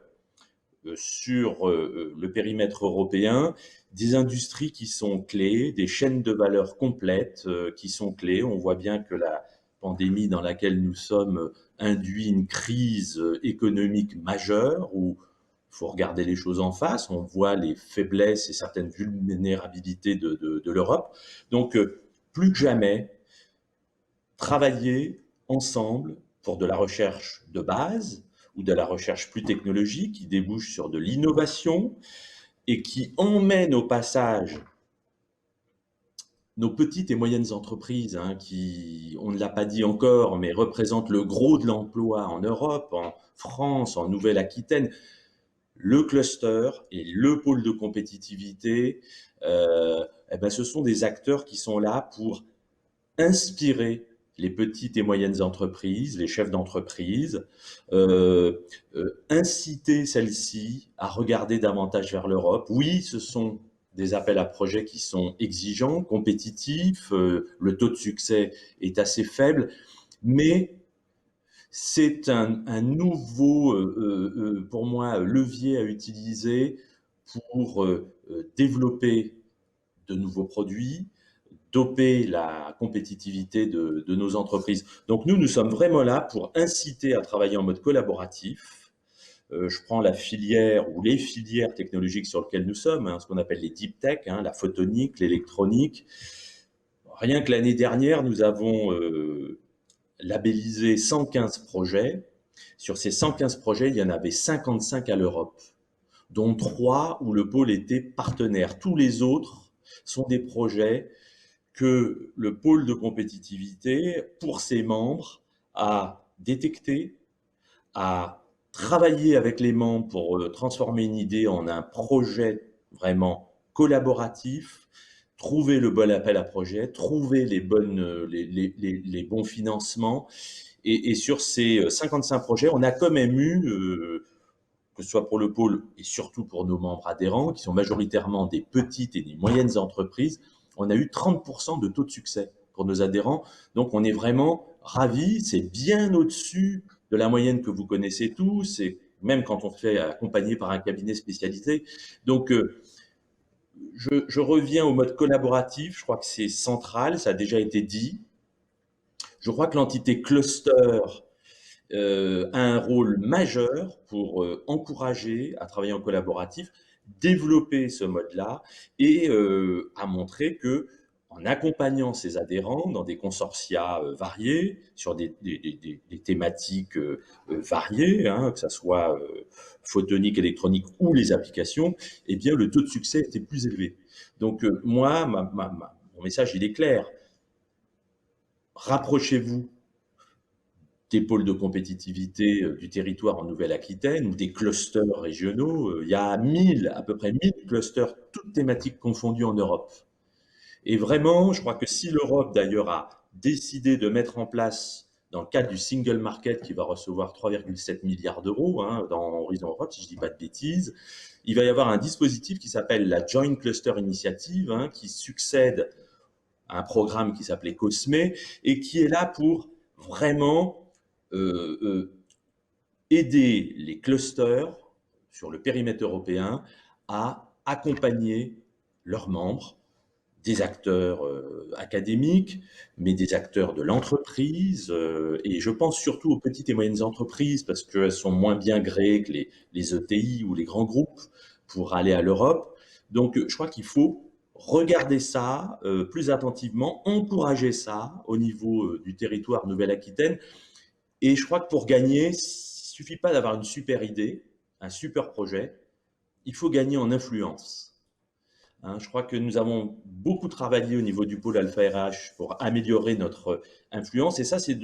H: sur le périmètre européen des industries qui sont clés, des chaînes de valeur complètes qui sont clés. On voit bien que la pandémie dans laquelle nous sommes induit une crise économique majeure où il faut regarder les choses en face. On voit les faiblesses et certaines vulnérabilités de l'Europe. Donc, plus que jamais, travailler ensemble pour de la recherche de base ou de la recherche plus technologique qui débouche sur de l'innovation et qui emmène au passage nos petites et moyennes entreprises, qui, on ne l'a pas dit encore, mais représentent le gros de l'emploi en Europe, en France, en Nouvelle-Aquitaine. Le cluster et le pôle de compétitivité, ce sont des acteurs qui sont là pour inspirer les petites et moyennes entreprises, les chefs d'entreprise, inciter celles-ci à regarder davantage vers l'Europe. Oui, ce sont des appels à projets qui sont exigeants, compétitifs, le taux de succès est assez faible, mais c'est un nouveau, pour moi, levier à utiliser pour développer de nouveaux produits, doper la compétitivité de nos entreprises. Donc nous sommes vraiment là pour inciter à travailler en mode collaboratif. Je prends la filière ou les filières technologiques sur lesquelles nous sommes, ce qu'on appelle les deep tech, la photonique, l'électronique. Rien que l'année dernière, nous avons labellisé 115 projets. Sur ces 115 projets, il y en avait 55 à l'Europe, dont 3 où le pôle était partenaire. Tous les autres sont des projets que le pôle de compétitivité, pour ses membres, a détecté, a travaillé avec les membres pour transformer une idée en un projet vraiment collaboratif, trouver le bon appel à projet, trouver les bons financements. Et sur ces 55 projets, on a quand même eu, que ce soit pour le pôle et surtout pour nos membres adhérents, qui sont majoritairement des petites et des moyennes entreprises, on a eu 30% de taux de succès pour nos adhérents. Donc, on est vraiment ravis. C'est bien au-dessus de la moyenne que vous connaissez tous, et même quand on fait accompagner par un cabinet spécialisé. Donc, je reviens au mode collaboratif. Je crois que c'est central, ça a déjà été dit. Je crois que l'entité cluster a un rôle majeur pour encourager à travailler en collaboratif, développer ce mode-là et à montrer que en accompagnant ses adhérents dans des consortia variés, sur des thématiques variées, que ce soit photonique, électronique ou les applications, eh bien, le taux de succès était plus élevé. Donc, moi, mon message, il est clair. Rapprochez-vous des pôles de compétitivité du territoire en Nouvelle-Aquitaine ou des clusters régionaux. Il y a à peu près 1000 clusters, toutes thématiques confondues en Europe. Et vraiment, je crois que si l'Europe, d'ailleurs, a décidé de mettre en place, dans le cadre du Single Market, qui va recevoir 3,7 milliards d'euros dans Horizon Europe, si je ne dis pas de bêtises, il va y avoir un dispositif qui s'appelle la Joint Cluster Initiative, qui succède un programme qui s'appelait COSME et qui est là pour vraiment aider les clusters sur le périmètre européen à accompagner leurs membres, des acteurs académiques, mais des acteurs de l'entreprise, et je pense surtout aux petites et moyennes entreprises parce qu'elles sont moins bien gréées que les ETI ou les grands groupes pour aller à l'Europe. Donc je crois qu'il faut regarder ça plus attentivement, encourager ça au niveau du territoire Nouvelle-Aquitaine. Et je crois que pour gagner, il ne suffit pas d'avoir une super idée, un super projet, il faut gagner en influence. Je crois que nous avons beaucoup travaillé au niveau du pôle Alpha RH pour améliorer notre influence, et ça, c'est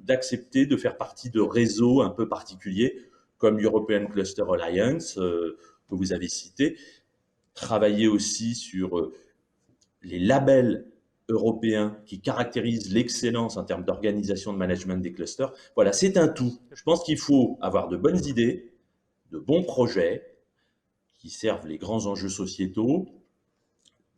H: d'accepter de faire partie de réseaux un peu particuliers, comme l'European Cluster Alliance, que vous avez cité, travailler aussi sur les labels européens qui caractérisent l'excellence en termes d'organisation de management des clusters. Voilà, c'est un tout. Je pense qu'il faut avoir de bonnes idées, de bons projets qui servent les grands enjeux sociétaux,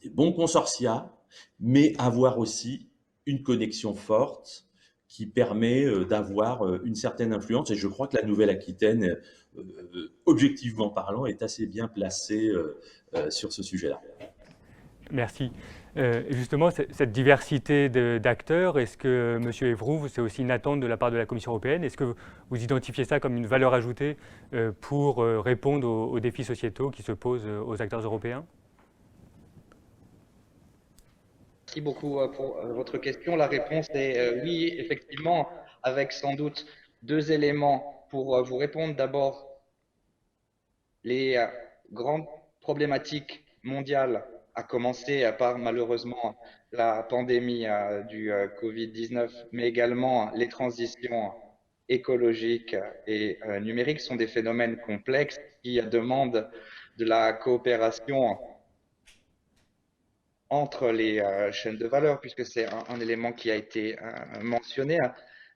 H: des bons consortia, mais avoir aussi une connexion forte qui permet d'avoir une certaine influence. Et je crois que la Nouvelle-Aquitaine, objectivement parlant, est assez bien placée sur ce sujet-là.
C: Merci. Justement, cette diversité d'acteurs, est-ce que, M. Evroux, c'est aussi une attente de la part de la Commission européenne? Est-ce que vous identifiez ça comme une valeur ajoutée pour répondre aux défis sociétaux qui se posent aux acteurs européens?
K: Merci beaucoup pour votre question. La réponse est oui, effectivement, avec sans doute deux éléments pour vous répondre. D'abord, les grandes problématiques mondiales, à commencer par malheureusement la pandémie du Covid-19, mais également les transitions écologiques et numériques, sont des phénomènes complexes qui demandent de la coopération entre les chaînes de valeur, puisque c'est un élément qui a été mentionné,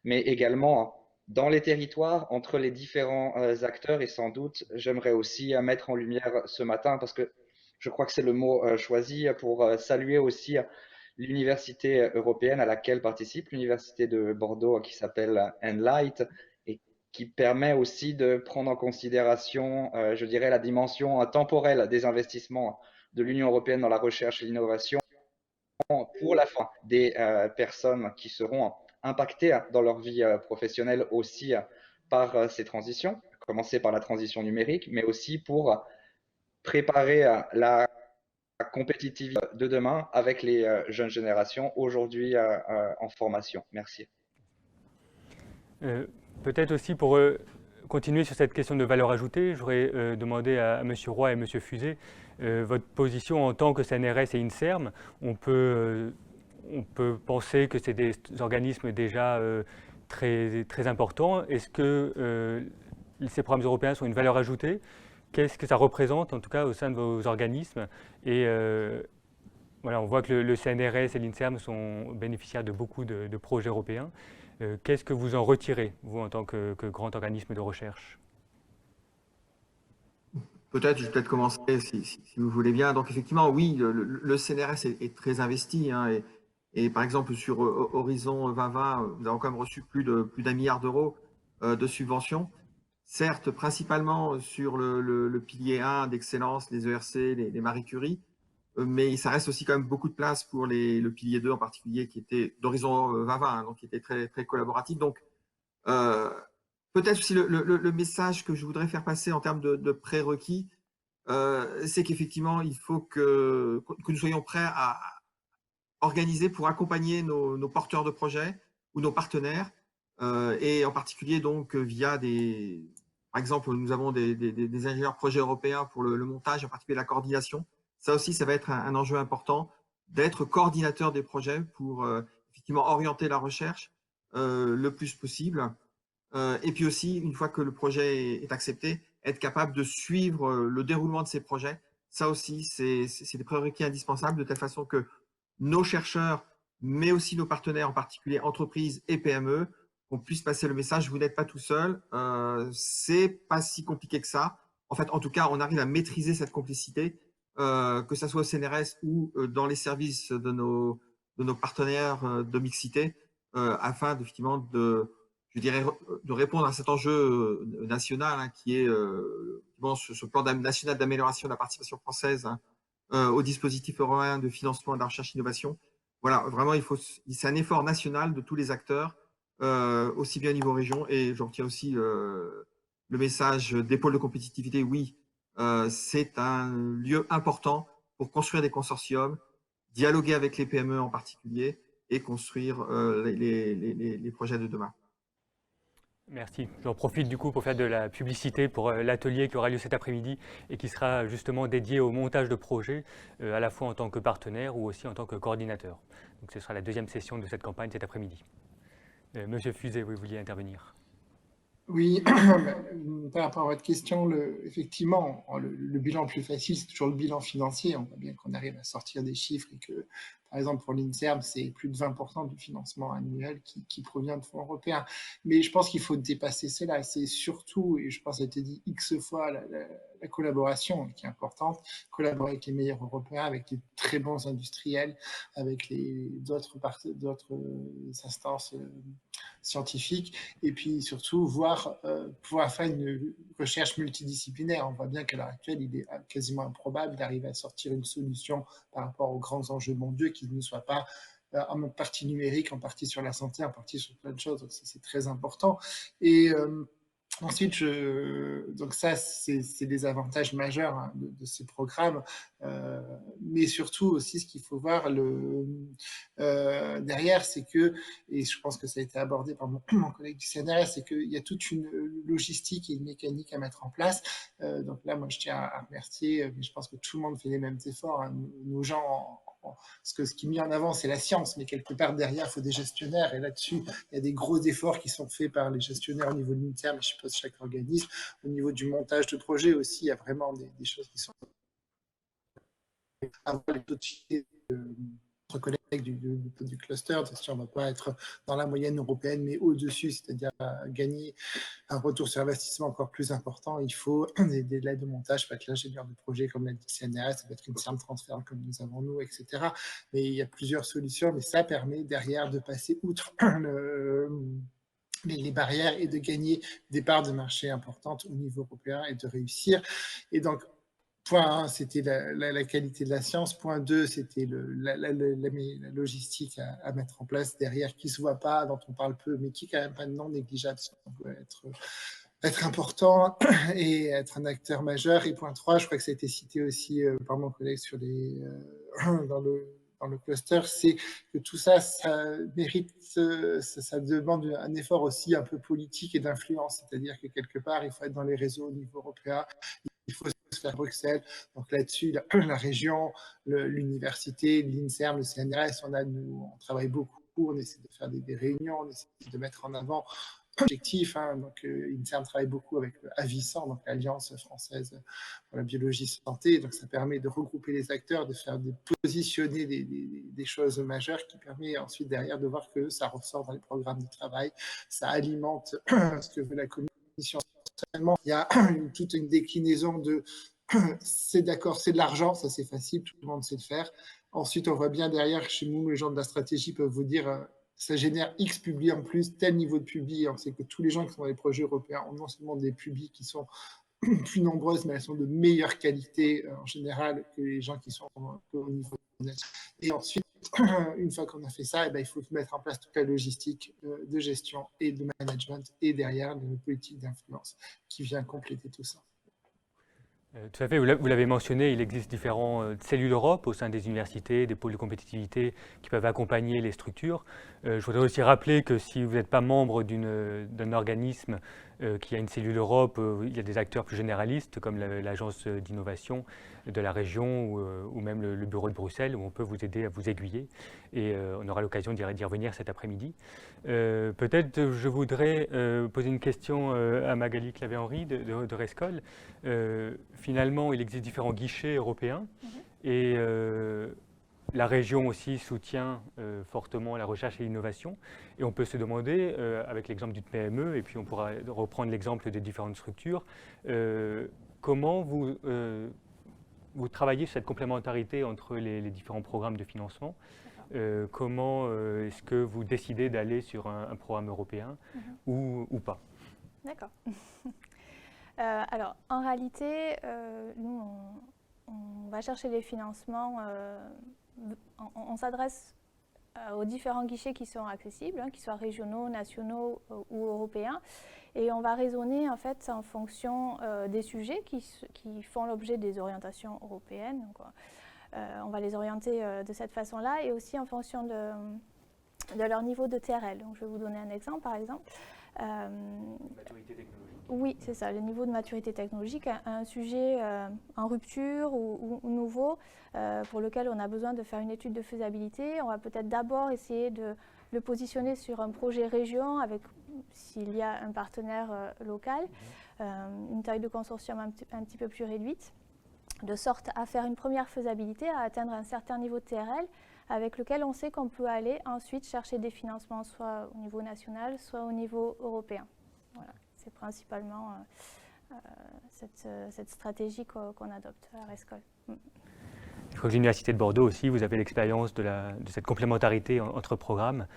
K: mais également dans les territoires, entre les différents acteurs. Et sans doute, j'aimerais aussi mettre en lumière ce matin, parce que je crois que c'est le mot choisi, pour saluer aussi l'université européenne à laquelle participe l'université de Bordeaux, qui s'appelle Enlight, et qui permet aussi de prendre en considération, je dirais, la dimension temporelle des investissements de l'Union européenne dans la recherche et l'innovation pour la fin des personnes qui seront impactées dans leur vie professionnelle aussi par ces transitions, à commencer par la transition numérique, mais aussi pour préparer la compétitivité de demain avec les jeunes générations aujourd'hui en formation. Merci.
C: Peut-être aussi pour continuer sur cette question de valeur ajoutée, j'aurais demandé à M. Roy et M. Fusé votre position en tant que CNRS et INSERM. On peut penser que c'est des organismes déjà très importants. Est-ce que ces programmes européens sont une valeur ajoutée? Qu'est-ce que ça représente, en tout cas, au sein de vos organismes? Et voilà, on voit que le CNRS et l'INSERM sont bénéficiaires de beaucoup de projets européens. Qu'est-ce que vous en retirez, vous, en tant que grand organisme de recherche?
J: Peut-être, je vais peut-être commencer, si vous voulez bien. Donc, effectivement, oui, le CNRS est très investi. Et par exemple, sur Horizon 2020, nous avons quand même reçu plus d'1 milliard d'euros de subventions. Certes, principalement sur le pilier 1 d'excellence, les ERC, les Marie Curie, mais ça reste aussi quand même beaucoup de place pour le pilier 2 en particulier, qui était d'Horizon 2020, donc qui était très, très collaboratif. Donc, peut-être aussi le message que je voudrais faire passer en termes de prérequis, c'est qu'effectivement, il faut que nous soyons prêts à organiser pour accompagner nos porteurs de projets ou nos partenaires, et en particulier donc via par exemple, nous avons des ingénieurs projets européens pour le montage, en particulier la coordination. Ça aussi, ça va être un enjeu important d'être coordinateur des projets pour effectivement orienter la recherche le plus possible. Et puis aussi, une fois que le projet est accepté, être capable de suivre le déroulement de ces projets. Ça aussi, c'est des prérequis indispensables, de telle façon que nos chercheurs, mais aussi nos partenaires, en particulier entreprises et PME, qu'on puisse passer le message, vous n'êtes pas tout seul, c'est pas si compliqué que ça. En fait, en tout cas, on arrive à maîtriser cette complicité, que ce soit au CNRS ou dans les services de nos nos partenaires de mixité afin effectivement de répondre à cet enjeu national hein, qui est ce plan national d'amélioration de la participation française hein, au dispositif européen de financement de la recherche et innovation. Voilà, vraiment, c'est un effort national de tous les acteurs, aussi bien au niveau région, et j'en retiens aussi le message des pôles de compétitivité. Oui, c'est un lieu important pour construire des consortiums, dialoguer avec les PME en particulier, et construire les projets de demain.
C: Merci. J'en profite du coup pour faire de la publicité pour l'atelier qui aura lieu cet après-midi et qui sera justement dédié au montage de projets, à la fois en tant que partenaire ou aussi en tant que coordinateur. Donc ce sera la deuxième session de cette campagne cet après-midi. Monsieur Fuzet, vous vouliez intervenir?
E: Oui, par rapport à votre question, effectivement, le bilan le plus facile, c'est toujours le bilan financier. On voit bien qu'on arrive à sortir des chiffres et que, par exemple, pour l'INSERM, c'est plus de 20% du financement annuel qui provient de fonds européens. Mais je pense qu'il faut dépasser cela. C'est surtout, et je pense que ça a été dit X fois, la collaboration qui est importante. Collaborer avec les meilleurs Européens, avec les très bons industriels, avec d'autres instances scientifiques, et puis surtout pouvoir faire une recherche multidisciplinaire. On voit bien qu'à l'heure actuelle, il est quasiment improbable d'arriver à sortir une solution par rapport aux grands enjeux mondiaux qui ne soit pas en partie numérique, en partie sur la santé, en partie sur plein de choses. Donc ça, c'est très important. Et ensuite, donc ça, c'est des avantages majeurs hein, de ces programmes, mais surtout aussi ce qu'il faut voir derrière, c'est que, et je pense que ça a été abordé par mon collègue du CNRS, c'est qu'il y a toute une logistique et une mécanique à mettre en place. Donc là, moi, je tiens à remercier, mais je pense que tout le monde fait les mêmes efforts. Hein, nos gens, ce qui est mis en avant, c'est la science, mais quelque part derrière, il faut des gestionnaires. Et là-dessus, il y a des gros efforts qui sont faits par les gestionnaires au niveau de l'INSERM, je suppose chaque organisme. Au niveau du montage de projet aussi, il y a vraiment des choses qui sont... Avoir les taux de notre collègue du cluster, on ne va pas être dans la moyenne européenne, mais au-dessus, c'est-à-dire gagner un retour sur investissement encore plus important. Il faut des délais de montage, ça peut être l'ingénieur de projet comme l'a dit CNRS, ça peut être une CERN transfert comme nous avons nous, etc. Mais il y a plusieurs solutions, mais ça permet derrière de passer outre les barrières et de gagner des parts de marché importantes au niveau européen et de réussir. Et donc, point 1, c'était la qualité de la science. Point 2, c'était la logistique à mettre en place derrière, qui ne se voit pas, dont on parle peu, mais qui est quand même pas non négligeable, si on peut être important et être un acteur majeur. Et point 3, je crois que ça a été cité aussi par mon collègue sur dans le cluster, c'est que tout ça, ça mérite, ça demande un effort aussi un peu politique et d'influence. C'est-à-dire que quelque part, il faut être dans les réseaux au niveau européen, il faut se faire Bruxelles. Donc là-dessus, la région, l'université, l'INSERM, le CNRS, on travaille beaucoup, on essaie de faire des réunions, on essaie de mettre en avant objectif. Hein, donc, INSERM travaille beaucoup avec Avisan, donc l'Alliance française pour la biologie santé. Donc, ça permet de regrouper les acteurs, de positionner des choses majeures qui permet ensuite derrière de voir que ça ressort dans les programmes de travail. Ça alimente ce que veut la Commission. Il y a toute une déclinaison de c'est d'accord, c'est de l'argent, ça c'est facile, tout le monde sait le faire. Ensuite, on voit bien derrière, chez nous, les gens de la stratégie peuvent vous dire ça génère X publis en plus, tel niveau de publis. On sait que tous les gens qui sont dans les projets européens ont non seulement des publis qui sont plus nombreuses, mais elles sont de meilleure qualité en général que les gens qui sont au niveau national. Et ensuite, une fois qu'on a fait ça, il faut mettre en place toute la logistique de gestion et de management et derrière une politique d'influence qui vient compléter tout ça.
C: Tout à fait, vous l'avez mentionné, il existe différentes cellules Europe au sein des universités, des pôles de compétitivité qui peuvent accompagner les structures. Je voudrais aussi rappeler que si vous n'êtes pas membre d'un organisme qui a une cellule Europe, il y a des acteurs plus généralistes comme l'agence d'innovation de la région ou même le bureau de Bruxelles où on peut vous aider à vous aiguiller et on aura l'occasion d'y revenir cet après-midi. Peut-être je voudrais poser une question à Magali Clavé-Henry de Rescol. Finalement, il existe différents guichets européens et la région aussi soutient fortement la recherche et l'innovation. Et on peut se demander, avec l'exemple d'une PME, et puis on pourra reprendre l'exemple des différentes structures, comment vous travaillez sur cette complémentarité entre les différents programmes de financement comment est-ce que vous décidez d'aller sur un programme européen ou pas?
F: D'accord. Alors, en réalité, nous, on va chercher les financements, on s'adresse aux différents guichets qui sont accessibles, qu'ils soient régionaux, nationaux ou européens, et on va raisonner en fait en fonction des sujets qui font l'objet des orientations européennes. Donc, on va les orienter de cette façon-là, et aussi en fonction de leur niveau de TRL. Donc, je vais vous donner un exemple, par exemple.
C: Maturité technologique.
F: Oui, c'est ça, le niveau de maturité technologique, un sujet en rupture ou nouveau pour lequel on a besoin de faire une étude de faisabilité. On va peut-être d'abord essayer de le positionner sur un projet région avec, s'il y a un partenaire local, une taille de consortium un petit peu plus réduite, de sorte à faire une première faisabilité, à atteindre un certain niveau de TRL avec lequel on sait qu'on peut aller ensuite chercher des financements soit au niveau national, soit au niveau européen. Voilà. C'est principalement cette stratégie qu'on adopte à RESCOL.
C: Je crois que l'Université de Bordeaux aussi, vous avez l'expérience de cette complémentarité entre programmes.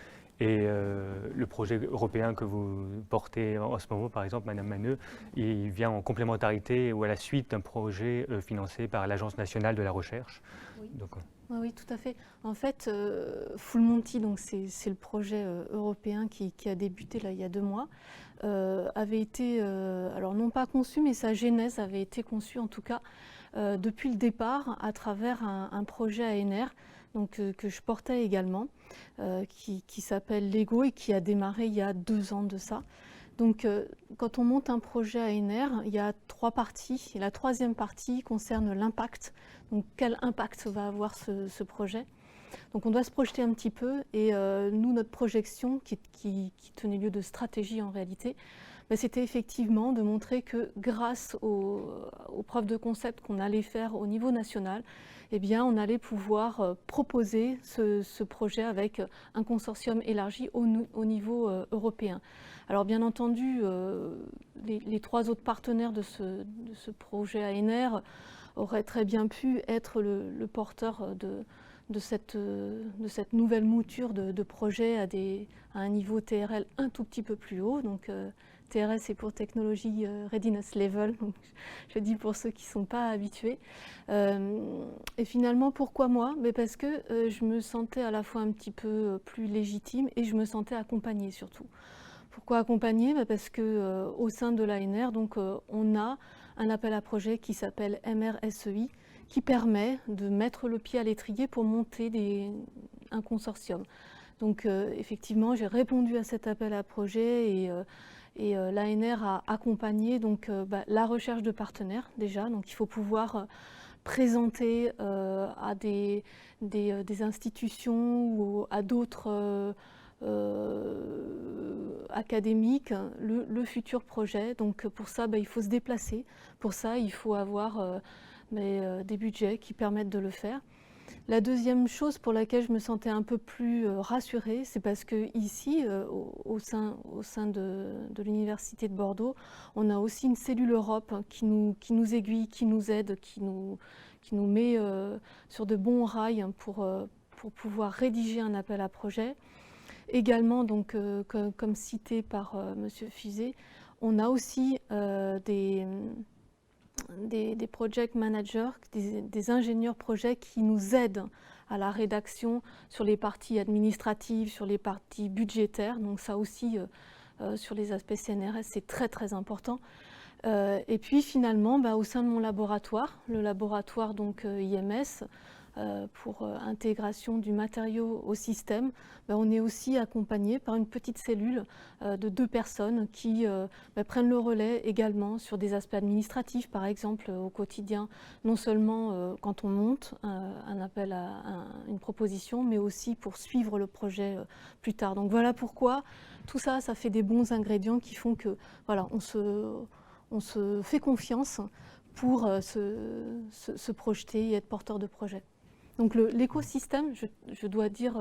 C: Et le projet européen que vous portez en ce moment, par exemple, Madame Maneux, il vient en complémentarité ou à la suite d'un projet financé par l'Agence nationale de la recherche.
I: Oui.
C: Donc,
I: oui, tout à fait. En fait, Full Monty, c'est le projet européen qui a débuté là, il y a 2 mois, avait été, alors non pas conçu, mais sa genèse avait été conçue en tout cas depuis le départ à travers un projet ANR donc, que je portais également, qui s'appelle Lego et qui a démarré il y a 2 ans de ça. Donc, quand on monte un projet ANR, il y a 3 parties. Et la 3e partie concerne l'impact. Donc, quel impact va avoir ce projet? Donc, on doit se projeter un petit peu. Et nous, notre projection, qui tenait lieu de stratégie en réalité, c'était effectivement de montrer que grâce aux preuves de concept qu'on allait faire au niveau national, eh bien, on allait pouvoir proposer ce projet avec un consortium élargi au niveau européen. Alors bien entendu, les 3 autres partenaires de ce projet ANR auraient très bien pu être le porteur de cette nouvelle mouture de projet à un niveau TRL un tout petit peu plus haut. Donc, TRS, c'est pour Technology Readiness Level, donc je dis pour ceux qui ne sont pas habitués. Et finalement, pourquoi moi? Parce que je me sentais à la fois un petit peu plus légitime et je me sentais accompagnée surtout. Pourquoi accompagnée? Parce qu'au sein de l'ANR, on a un appel à projet qui s'appelle MRSEI, qui permet de mettre le pied à l'étrier pour monter un consortium. Donc effectivement, j'ai répondu à cet appel à projet et l'ANR a accompagné la recherche de partenaires déjà. Donc il faut pouvoir présenter à des institutions ou à d'autres académiques le futur projet. Donc pour ça, il faut se déplacer. Pour ça, il faut avoir des budgets qui permettent de le faire. La deuxième chose pour laquelle je me sentais un peu plus rassurée, c'est parce que ici, au sein de l'Université de Bordeaux, on a aussi une cellule Europe qui nous aiguille, qui nous aide, qui nous met sur de bons rails pour pouvoir rédiger un appel à projet. Également, donc, comme cité par M. Fusé, on a aussi des project managers, des ingénieurs projets qui nous aident à la rédaction sur les parties administratives, sur les parties budgétaires. Donc ça aussi, sur les aspects CNRS, c'est très très important. Et puis finalement, au sein de mon laboratoire, le laboratoire donc, IMS, pour intégration du matériau au système, on est aussi accompagné par une petite cellule de 2 personnes qui prennent le relais également sur des aspects administratifs, par exemple au quotidien, non seulement quand on monte un appel à une proposition, mais aussi pour suivre le projet plus tard. Donc voilà pourquoi tout ça, ça fait des bons ingrédients qui font que voilà, on se fait confiance pour se projeter et être porteur de projet. Donc l'écosystème, je dois dire,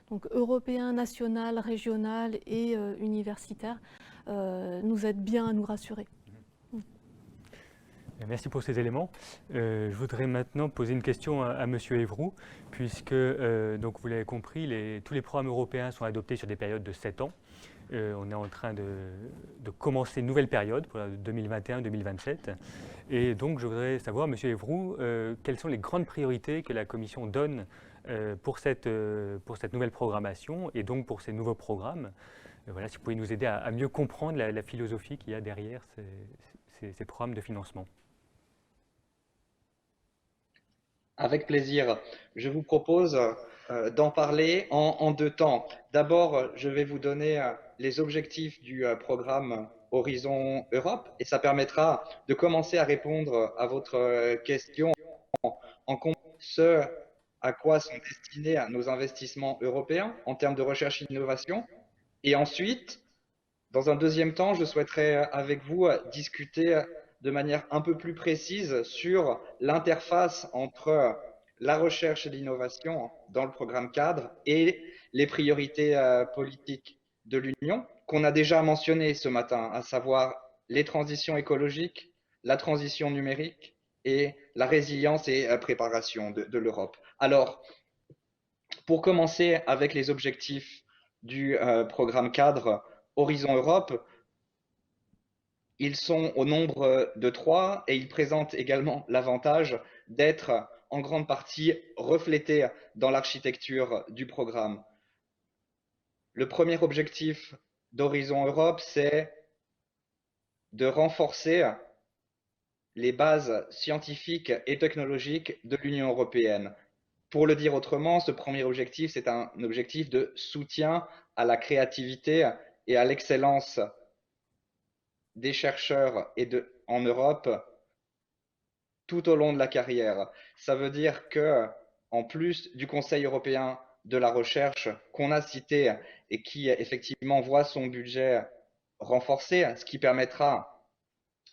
I: donc européen, national, régional et universitaire, nous aide bien à nous rassurer.
C: Merci pour ces éléments. Je voudrais maintenant poser une question à Monsieur Évroult, puisque, donc vous l'avez compris, tous les programmes européens sont adoptés sur des périodes de 7 ans. On est en train de commencer une nouvelle période pour 2021-2027. Et donc je voudrais savoir, Monsieur Évroult, quelles sont les grandes priorités que la Commission donne pour cette nouvelle programmation et donc pour ces nouveaux programmes. Voilà, si vous pouvez nous aider à mieux comprendre la philosophie qu'il y a derrière ces programmes de financement.
K: Avec plaisir. Je vous propose d'en parler en 2 temps. D'abord, je vais vous donner les objectifs du programme Horizon Europe et ça permettra de commencer à répondre à votre question en compte ce à quoi sont destinés nos investissements européens en termes de recherche et d'innovation. Et ensuite, dans un deuxième temps, je souhaiterais avec vous discuter de manière un peu plus précise sur l'interface entre la recherche et l'innovation dans le programme cadre et les priorités politiques de l'Union qu'on a déjà mentionnées ce matin, à savoir les transitions écologiques, la transition numérique et la résilience et préparation de l'Europe. Alors, pour commencer avec les objectifs du programme cadre Horizon Europe, ils sont au nombre de 3 et ils présentent également l'avantage d'être en grande partie reflétés dans l'architecture du programme. Le premier objectif d'Horizon Europe, c'est de renforcer les bases scientifiques et technologiques de l'Union européenne. Pour le dire autrement, ce premier objectif, c'est un objectif de soutien à la créativité et à l'excellence des chercheurs en Europe tout au long de la carrière. Ça veut dire que, en plus du Conseil européen de la recherche qu'on a cité et qui effectivement voit son budget renforcé, ce qui permettra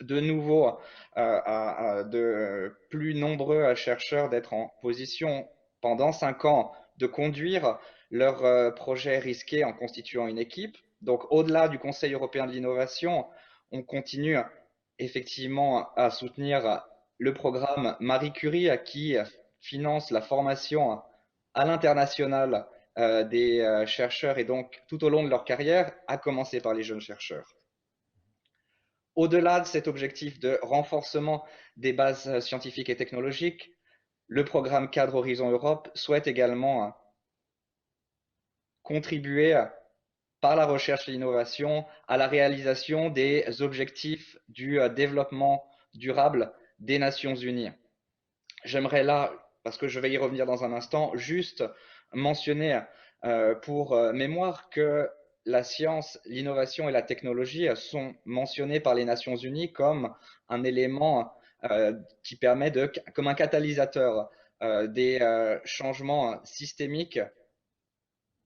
K: de nouveau à de plus nombreux chercheurs d'être en position pendant 5 ans de conduire leurs projets risqués en constituant une équipe. Donc au-delà du Conseil européen de l'innovation, on continue effectivement à soutenir le programme Marie Curie qui finance la formation à l'international des chercheurs et donc tout au long de leur carrière, à commencer par les jeunes chercheurs. Au-delà de cet objectif de renforcement des bases scientifiques et technologiques, le programme cadre Horizon Europe souhaite également contribuer par la recherche et l'innovation à la réalisation des objectifs du développement durable des Nations Unies. J'aimerais là, parce que je vais y revenir dans un instant, juste mentionner pour mémoire que la science, l'innovation et la technologie sont mentionnées par les Nations Unies comme un élément qui permet comme un catalyseur des changements systémiques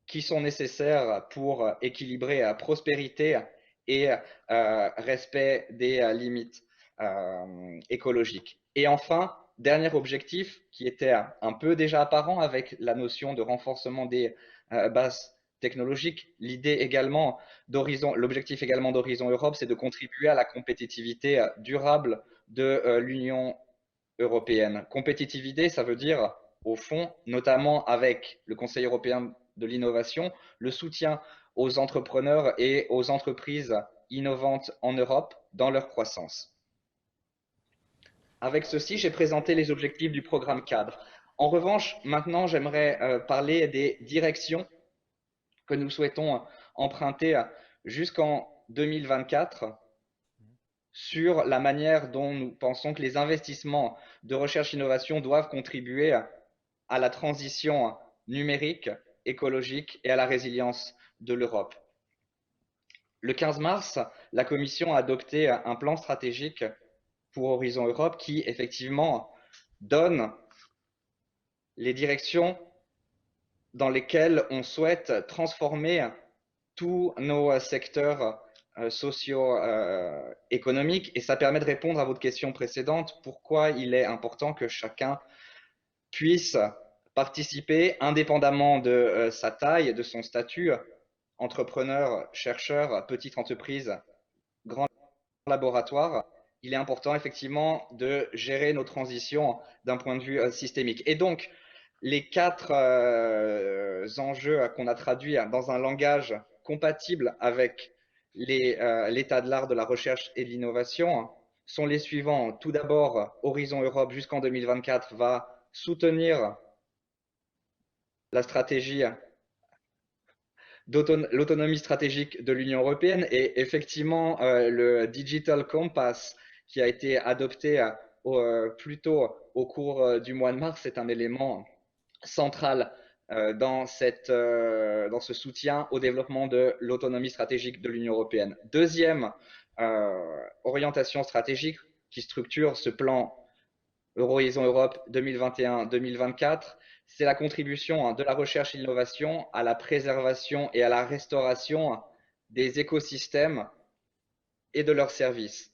K: qui sont nécessaires pour équilibrer prospérité et respect des limites écologiques. Et enfin, dernier objectif qui était un peu déjà apparent avec la notion de renforcement des bases technologiques, l'objectif également d'Horizon Europe, c'est de contribuer à la compétitivité durable de l'Union européenne. Compétitivité, ça veut dire, au fond, notamment avec le Conseil européen de l'innovation, le soutien aux entrepreneurs et aux entreprises innovantes en Europe dans leur croissance. Avec ceci, j'ai présenté les objectifs du programme cadre. En revanche, maintenant, j'aimerais parler des directions que nous souhaitons emprunter jusqu'en 2024 sur la manière dont nous pensons que les investissements de recherche-innovation doivent contribuer à la transition numérique, écologique et à la résilience de l'Europe. Le 15 mars, la Commission a adopté un plan stratégique pour Horizon Europe qui, effectivement, donne les directions dans lesquelles on souhaite transformer tous nos secteurs socio-économiques. Et ça permet de répondre à votre question précédente, pourquoi il est important que chacun puisse participer indépendamment de sa taille, de son statut, entrepreneur, chercheur, petite entreprise, grand laboratoire, il est important effectivement de gérer nos transitions d'un point de vue systémique. Et donc, les 4 enjeux qu'on a traduits dans un langage compatible avec l'état de l'art de la recherche et de l'innovation sont les suivants. Tout d'abord, Horizon Europe jusqu'en 2024 va soutenir la stratégie l'autonomie stratégique de l'Union européenne, et effectivement le Digital Compass qui a été adopté plus tôt au cours du mois de mars est un élément central dans ce soutien au développement de l'autonomie stratégique de l'Union européenne. Deuxième orientation stratégique qui structure ce plan Horizon Europe 2021-2024, c'est la contribution de la recherche et l'innovation à la préservation et à la restauration des écosystèmes et de leurs services.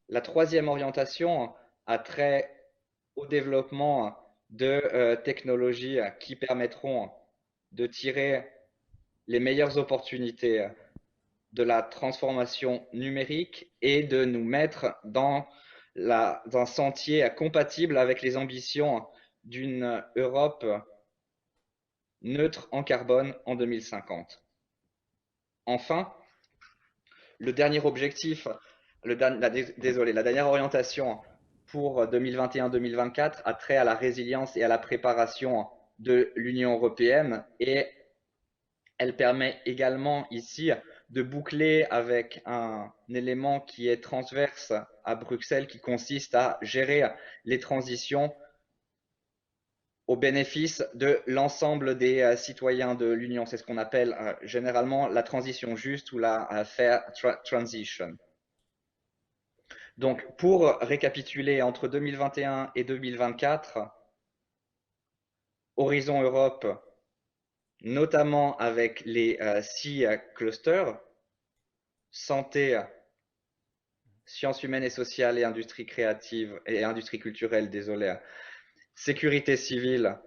K: La troisième orientation a trait au développement de technologies qui permettront de tirer les meilleures opportunités de la transformation numérique et de nous mettre dans un sentier compatible avec les ambitions d'une Europe neutre en carbone en 2050. Enfin, le dernier objectif, la dernière orientation pour 2021-2024 a trait à la résilience et à la préparation de l'Union européenne, et elle permet également ici de boucler avec un élément qui est transverse à Bruxelles, qui consiste à gérer les transitions au bénéfice de l'ensemble des citoyens de l'Union. C'est ce qu'on appelle généralement la transition juste ou la fair transition. Donc, pour récapituler, entre 2021 et 2024, Horizon Europe, notamment avec les 6 clusters, santé, sciences humaines et sociales et industrie créative et industrie culturelle, désolé, sécurité civile,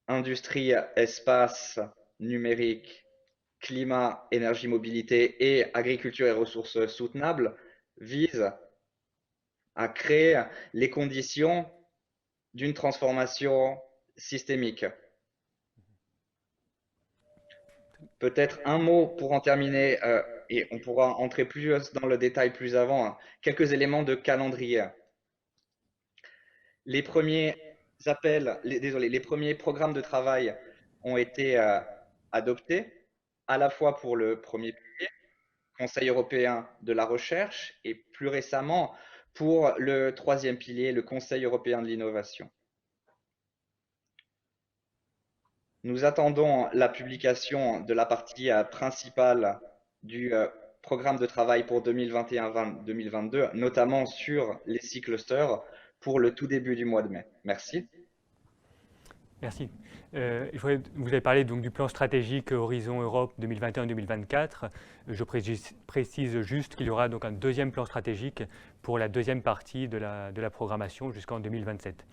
K: industrie, espace, numérique, climat, énergie, mobilité et agriculture et ressources soutenables, vise à créer les conditions d'une transformation systémique. Peut-être un mot pour en terminer, et on pourra entrer plus dans le détail plus avant, quelques éléments de calendrier. Les premiers les premiers programmes de travail ont été adoptés, à la fois pour le premier pilier, Conseil européen de la recherche, et plus récemment pour le troisième pilier, le Conseil européen de l'innovation. Nous attendons la publication de la partie principale du programme de travail pour 2021-2022, notamment sur les 6 clusters, pour le tout début du mois de mai. Merci.
C: Merci. Vous avez parlé donc du plan stratégique Horizon Europe 2021-2024. Je précise juste qu'il y aura donc un deuxième plan stratégique pour la deuxième partie de la programmation jusqu'en 2027.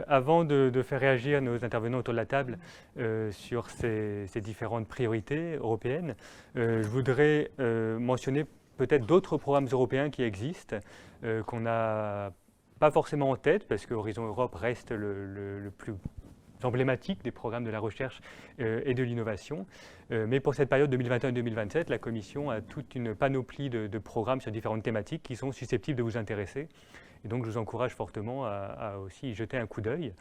C: Avant de faire réagir nos intervenants autour de la table sur ces différentes priorités européennes, je voudrais mentionner peut-être d'autres programmes européens qui existent, qu'on n'a pas forcément en tête, parce que Horizon Europe reste le plus emblématique des programmes de la recherche et de l'innovation. Mais pour cette période 2021-2027, la Commission a toute une panoplie de programmes sur différentes thématiques qui sont susceptibles de vous intéresser. Et donc, je vous encourage fortement à aussi y jeter un coup d'œil.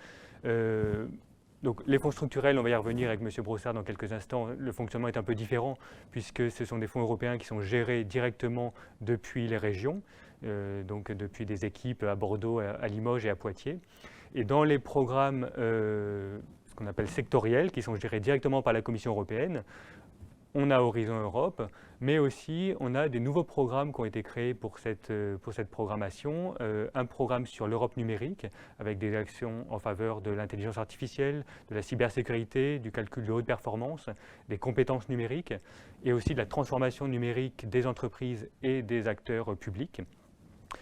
C: Donc, les fonds structurels, on va y revenir avec M. Brossard dans quelques instants. Le fonctionnement est un peu différent puisque ce sont des fonds européens qui sont gérés directement depuis les régions, donc depuis des équipes à Bordeaux, à Limoges et à Poitiers. Et dans les programmes, ce qu'on appelle sectoriels, qui sont gérés directement par la Commission européenne, on a Horizon Europe, mais aussi on a des nouveaux programmes qui ont été créés pour cette programmation. Un programme sur l'Europe numérique, avec des actions en faveur de l'intelligence artificielle, de la cybersécurité, du calcul de haute performance, des compétences numériques, et aussi de la transformation numérique des entreprises et des acteurs publics.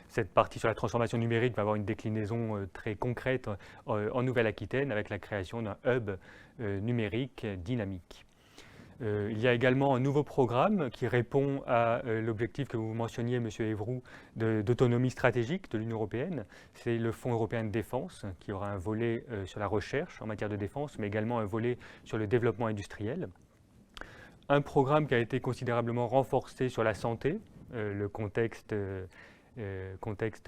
C: Cette partie sur la transformation numérique va avoir une déclinaison très concrète en Nouvelle-Aquitaine avec la création d'un hub numérique dynamique. Il y a également un nouveau programme qui répond à l'objectif que vous mentionniez, M. Evroux, d'autonomie stratégique de l'Union européenne. C'est le Fonds européen de défense qui aura un volet sur la recherche en matière de défense, mais également un volet sur le développement industriel. Un programme qui a été considérablement renforcé sur la santé, le contexte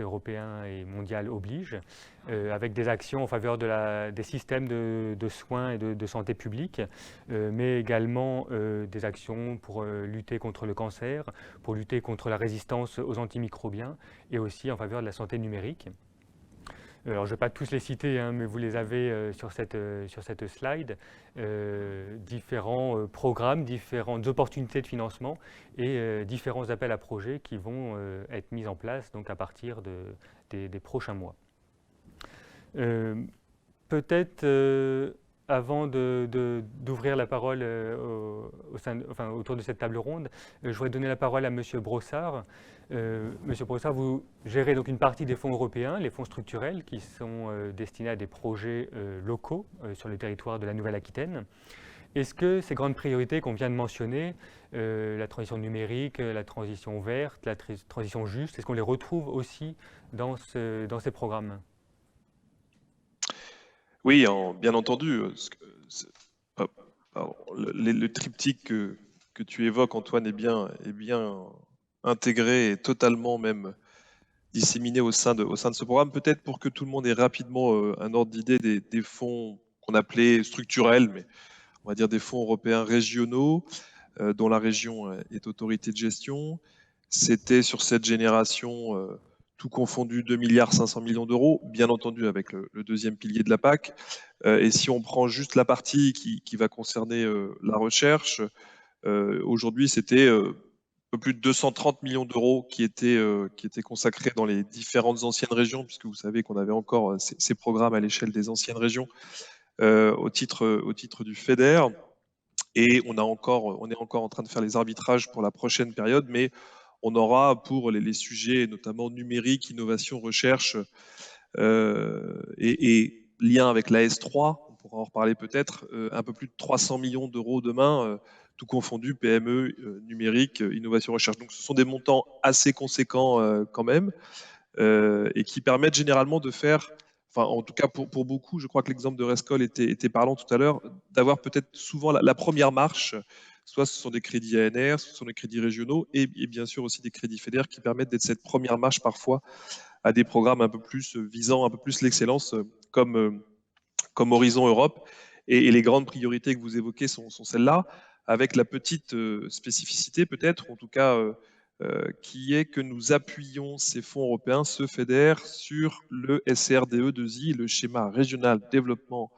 C: européen et mondial oblige, avec des actions en faveur des systèmes de soins et de santé publique, mais également des actions pour lutter contre le cancer, pour lutter contre la résistance aux antimicrobiens et aussi en faveur de la santé numérique. Alors, je ne vais pas tous les citer, hein, mais vous les avez sur cette slide. Différents programmes, différentes opportunités de financement et différents appels à projets qui vont être mis en place donc, à partir des prochains mois. Peut-être, avant d'ouvrir la parole autour de cette table ronde, je voudrais donner la parole à M. Brossard. Monsieur Brossard, vous gérez donc une partie des fonds européens, les fonds structurels, qui sont destinés à des projets locaux sur le territoire de la Nouvelle-Aquitaine. Est-ce que ces grandes priorités qu'on vient de mentionner, la transition numérique, la transition verte, la transition juste, est-ce qu'on les retrouve aussi dans ces programmes?
D: Oui, bien entendu. Le triptyque que tu évoques, Antoine, est bien intégré et totalement même disséminé au sein de ce programme. Peut-être pour que tout le monde ait rapidement un ordre d'idée des fonds qu'on appelait structurels, mais on va dire des fonds européens régionaux, dont la région est autorité de gestion. C'était sur cette génération, tout confondu, 2,5 milliards d'euros, bien entendu avec le deuxième pilier de la PAC. Et si on prend juste la partie qui va concerner la recherche, aujourd'hui c'était peu plus de 230 millions d'euros qui étaient consacrés dans les différentes anciennes régions, puisque vous savez qu'on avait encore ces programmes à l'échelle des anciennes régions au titre du FEDER. Et on est encore en train de faire les arbitrages pour la prochaine période, mais on aura pour les sujets notamment numérique, innovation, recherche et lien avec la S3, on pourra en reparler peut-être, un peu plus de 300 millions d'euros demain, tout confondu, PME, numérique, innovation, recherche. Donc ce sont des montants assez conséquents quand même et qui permettent généralement de faire, enfin en tout cas pour beaucoup, je crois que l'exemple de Rescol était parlant tout à l'heure, d'avoir peut-être souvent la première marche. Soit ce sont des crédits ANR, soit ce sont des crédits régionaux et bien sûr aussi des crédits FEDER qui permettent d'être cette première marche parfois à des programmes un peu plus visant un peu plus l'excellence comme Horizon Europe. Et les grandes priorités que vous évoquez sont celles-là, avec la petite spécificité peut-être, en tout cas qui est que nous appuyons ces fonds européens, ce FEDER, sur le SRDE2I, le schéma régional de développement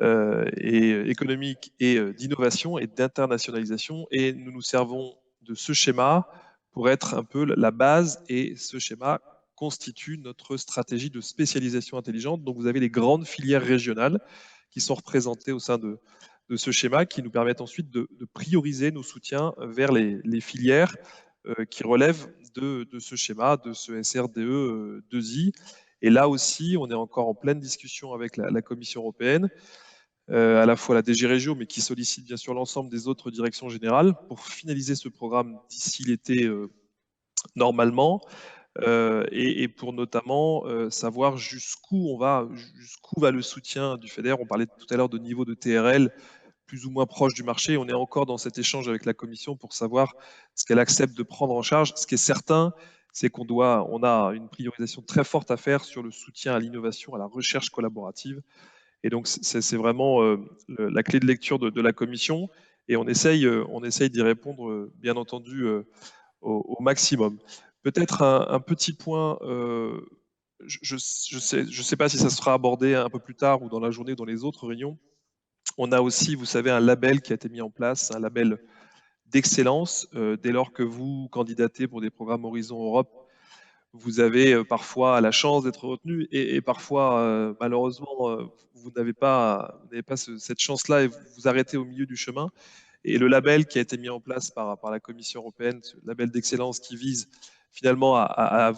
D: et économique et d'innovation et d'internationalisation. Et nous nous servons de ce schéma pour être un peu la base, et ce schéma constitue notre stratégie de spécialisation intelligente. Donc vous avez les grandes filières régionales qui sont représentées au sein de ce schéma, qui nous permettent ensuite de prioriser nos soutiens vers les filières qui relèvent de ce schéma, de ce SRDE2I. Et là aussi, on est encore en pleine discussion avec la Commission européenne, à la fois la DG Régio, mais qui sollicite bien sûr l'ensemble des autres directions générales pour finaliser ce programme d'ici l'été normalement, et pour notamment savoir jusqu'où va le soutien du FEDER. On parlait tout à l'heure de niveau de TRL plus ou moins proche du marché. On est encore dans cet échange avec la Commission pour savoir ce qu'elle accepte de prendre en charge. Ce qui est certain, c'est qu'on a une priorisation très forte à faire sur le soutien à l'innovation, à la recherche collaborative. Et donc, c'est vraiment la clé de lecture de la Commission. Et on essaye d'y répondre, bien entendu, au maximum. Peut-être un petit point, je ne sais pas si ça sera abordé un peu plus tard ou dans la journée ou dans les autres réunions. On a aussi, vous savez, un label qui a été mis en place, un label d'excellence. Dès lors que vous candidatez pour des programmes Horizon Europe, vous avez parfois la chance d'être retenu et parfois, malheureusement, vous n'avez pas cette chance-là et vous vous arrêtez au milieu du chemin. Et le label qui a été mis en place par la Commission européenne, ce label d'excellence qui vise finalement à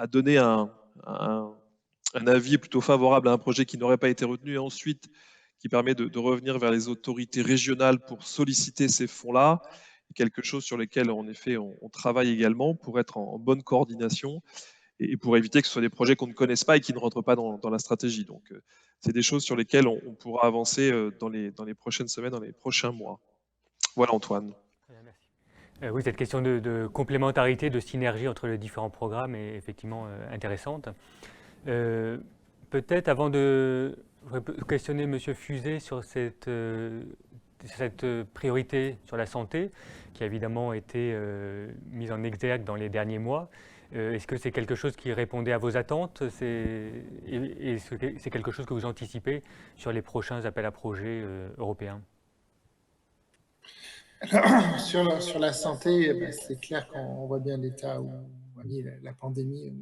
D: donner un avis plutôt favorable à un projet qui n'aurait pas été retenu, et ensuite qui permet de revenir vers les autorités régionales pour solliciter ces fonds-là. Quelque chose sur lequel, en effet, on travaille également pour être en bonne coordination et pour éviter que ce soit des projets qu'on ne connaisse pas et qui ne rentrent pas dans la stratégie. Donc, c'est des choses sur lesquelles on pourra avancer dans les prochaines semaines, dans les prochains mois. Voilà, Antoine.
C: Oui, cette question de complémentarité, de synergie entre les différents programmes est effectivement intéressante. Peut-être avant de questionner M. Fusé sur cette priorité sur la santé, qui a évidemment été mise en exergue dans les derniers mois, est-ce que c'est quelque chose qui répondait à vos attentes? Est-ce que c'est quelque chose que vous anticipez sur les prochains appels à projets européens?
E: Alors, sur la santé, c'est clair qu'on voit bien l'état où a mis la pandémie,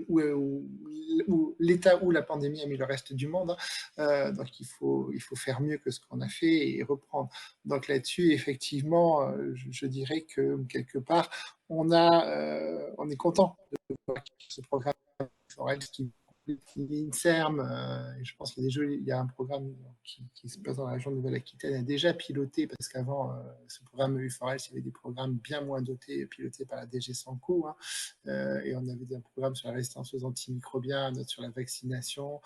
E: où l'état où la pandémie a mis le reste du monde. Donc il faut faire mieux que ce qu'on a fait et reprendre. Donc là-dessus, effectivement, je dirais que quelque part, on est content de voir ce programme qui l'INSERM, je pense qu'il y a un programme qui se passe dans la région de Nouvelle-Aquitaine, a déjà piloté, parce qu'avant ce programme U4Health, il y avait des programmes bien moins dotés, pilotés par la DG Sanco, et on avait des programmes sur la résistance aux antimicrobiens, un autre sur la vaccination,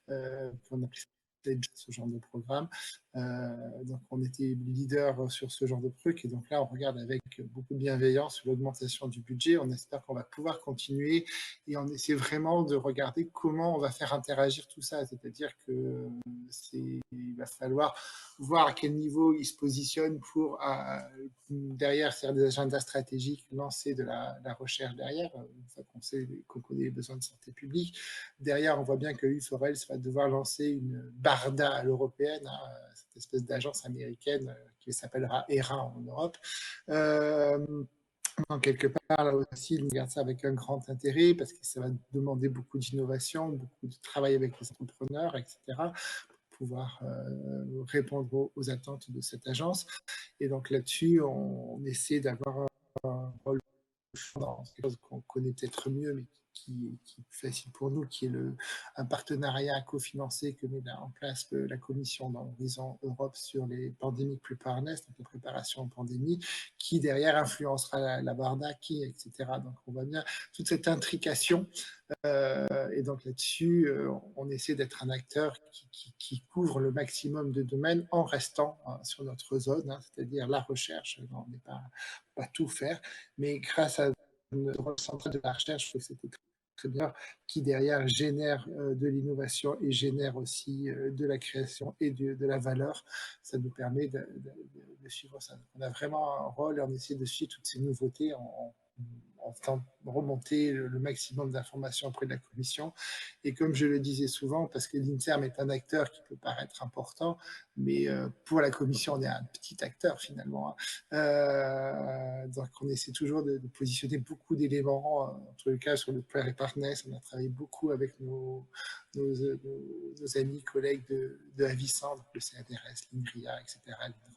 E: qu'on appelait ce genre de programme. Donc on était leader sur ce genre de truc, et donc là on regarde avec beaucoup de bienveillance l'augmentation du budget. On espère qu'on va pouvoir continuer, et on essaie vraiment de regarder comment on va faire interagir tout ça, c'est-à-dire que il va falloir voir à quel niveau il se positionne pour derrière faire des agendas stratégiques, lancer de la recherche derrière, une fois qu'on connaît les besoins de santé publique. Derrière, on voit bien que U4Health va devoir lancer une BARDA à l'européenne, cette espèce d'agence américaine qui s'appellera ERA en Europe. Donc, quelque part, là aussi, on regarde ça avec un grand intérêt, parce que ça va demander beaucoup d'innovation, beaucoup de travail avec les entrepreneurs, etc., pour pouvoir répondre aux attentes de cette agence. Et donc là-dessus, on essaie d'avoir un rôle dans quelque chose qu'on connaît peut-être mieux, mais qui est facile pour nous, qui est un partenariat cofinancé que met en place la Commission dans l'Horizon Europe sur les pandémies plus parnesses, donc la préparation aux pandémies, qui derrière influencera la BARDA, etc. Donc on voit bien toute cette intrication, et donc là-dessus, on essaie d'être un acteur qui couvre le maximum de domaines en restant sur notre zone, c'est-à-dire la recherche. On n'est pas tout faire, mais grâce à notre rôle central de la recherche, c'était très bien, qui derrière génère de l'innovation et génère aussi de la création et de la valeur. Ça nous permet de suivre ça. Donc, on a vraiment un rôle, et on essaie de suivre toutes ces nouveautés en faisant remonter le maximum d'informations auprès de la Commission. Et comme je le disais souvent, parce que l'INSERM est un acteur qui peut paraître important, mais pour la Commission, on est un petit acteur finalement. Donc on essaie toujours de positionner beaucoup d'éléments, en tout cas sur le preparedness. On a travaillé beaucoup avec nos amis, collègues de Avicent, donc le CNRS, l'INRIA, etc.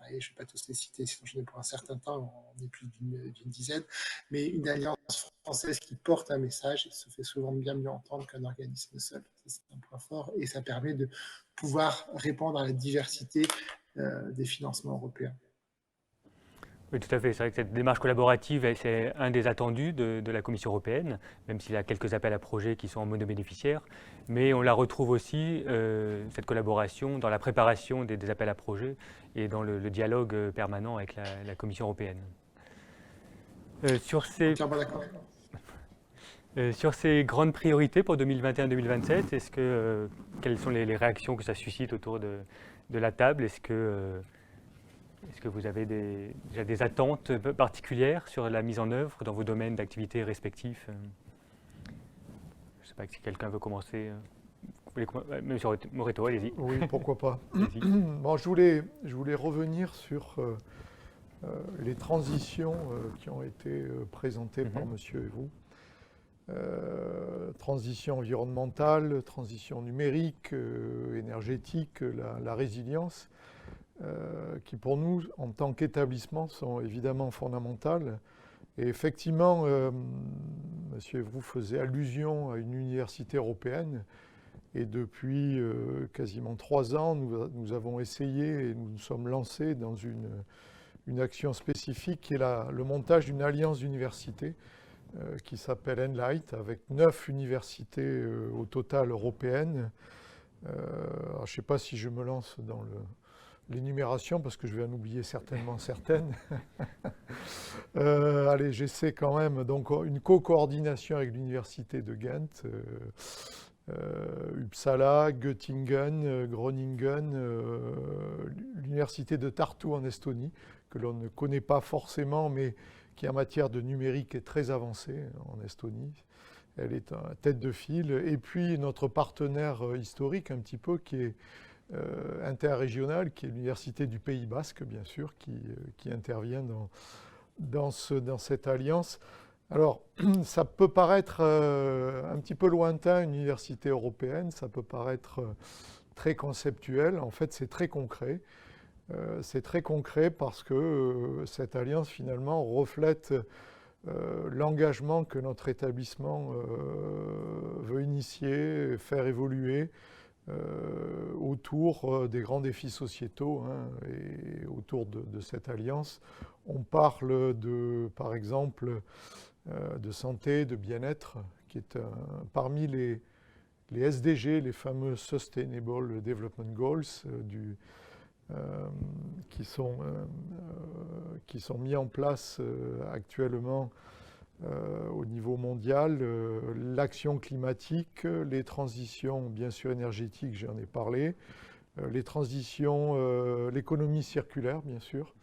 E: Je ne vais pas tous les citer, sinon j'en ai pour un certain temps, on est plus d'une dizaine, mais une alliance française qui porte un message, et se fait souvent bien mieux entendre qu'un organisme seul. C'est un point fort, et ça permet de pouvoir répondre à la diversité des financements européens.
C: Oui, tout à fait. C'est vrai que cette démarche collaborative, c'est un des attendus de la Commission européenne, même s'il y a quelques appels à projets qui sont en monobénéficiaire. Mais on la retrouve aussi, cette collaboration, dans la préparation des appels à projets et dans le dialogue permanent avec la Commission européenne. Sur ces grandes priorités pour 2021-2027, quelles sont les réactions que ça suscite autour de la table? Est-ce que vous avez déjà des attentes particulières sur la mise en œuvre dans vos domaines d'activité respectifs? Je ne sais pas si quelqu'un veut commencer. Monsieur Moreto, allez-y.
G: Oui, pourquoi pas. Bon, je voulais revenir sur les transitions qui ont été présentées par monsieur et vous. Transition environnementale, transition numérique, énergétique, la résilience, qui pour nous, en tant qu'établissement, sont évidemment fondamentales. Et effectivement, monsieur Evroux faisait allusion à une université européenne, Et depuis quasiment 3 ans, nous avons essayé et nous nous sommes lancés dans une action spécifique qui est le montage d'une alliance d'universités qui s'appelle Enlight, avec 9 universités au total européennes. Je ne sais pas si je me lance dans l'énumération parce que je vais en oublier certainement certaines. Allez, j'essaie quand même. Donc, une co-coordination avec l'université de Ghent, Uppsala, Göttingen, Groningen, l'université de Tartu en Estonie, que l'on ne connaît pas forcément, mais qui en matière de numérique est très avancée en Estonie. Elle est en tête de file. Et puis notre partenaire historique un petit peu qui est interrégional, qui est l'Université du Pays Basque, bien sûr, qui intervient dans cette alliance. Alors, ça peut paraître un petit peu lointain, une université européenne, ça peut paraître très conceptuel. En fait, c'est très concret. C'est très concret parce que cette alliance, finalement, reflète l'engagement que notre établissement veut initier, faire évoluer autour des grands défis sociétaux, hein, et autour de cette alliance. On parle par exemple, de santé, de bien-être, qui est parmi les SDG, les fameux Sustainable Development Goals, qui sont mis en place actuellement au niveau mondial. L'action climatique, les transitions bien sûr énergétiques, j'en ai parlé, les transitions, l'économie circulaire bien sûr,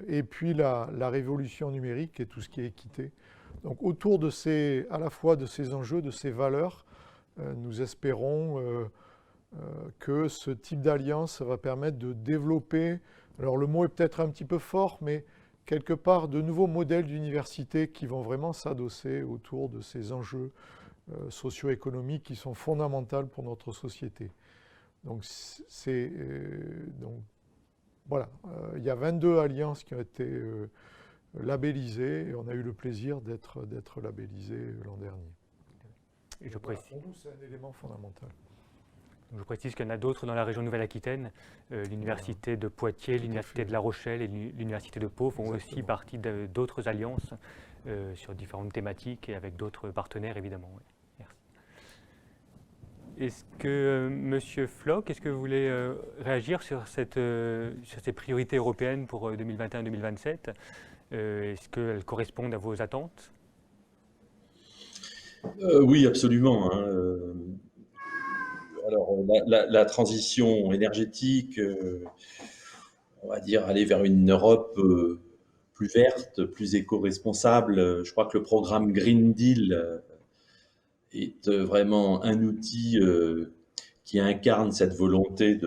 G: et puis la révolution numérique et tout ce qui est équité. Donc autour de à la fois de ces enjeux, de ces valeurs, nous espérons que ce type d'alliance va permettre de développer, alors le mot est peut-être un petit peu fort, mais quelque part de nouveaux modèles d'université qui vont vraiment s'adosser autour de ces enjeux socio-économiques qui sont fondamentaux pour notre société. Donc voilà, il y a 22 alliances qui ont été labellisées et on a eu le plaisir d'être labellisés l'an dernier.
C: Et je précise.
G: Pour nous, c'est un élément fondamental.
C: Je précise qu'il y en a d'autres dans la région Nouvelle-Aquitaine. L'université de Poitiers, l'université de La Rochelle et l'université de Pau font aussi partie d'autres alliances sur différentes thématiques et avec d'autres partenaires évidemment. Oui. Merci. Est-ce que, Monsieur Floch, est-ce que vous voulez réagir sur ces priorités européennes pour 2021-2027 ? Est-ce qu'elles correspondent à vos attentes ?
H: Oui, absolument. Hein. Alors, la transition énergétique, on va dire aller vers une Europe plus verte, plus éco-responsable. Je crois que le programme Green Deal est vraiment un outil qui incarne cette volonté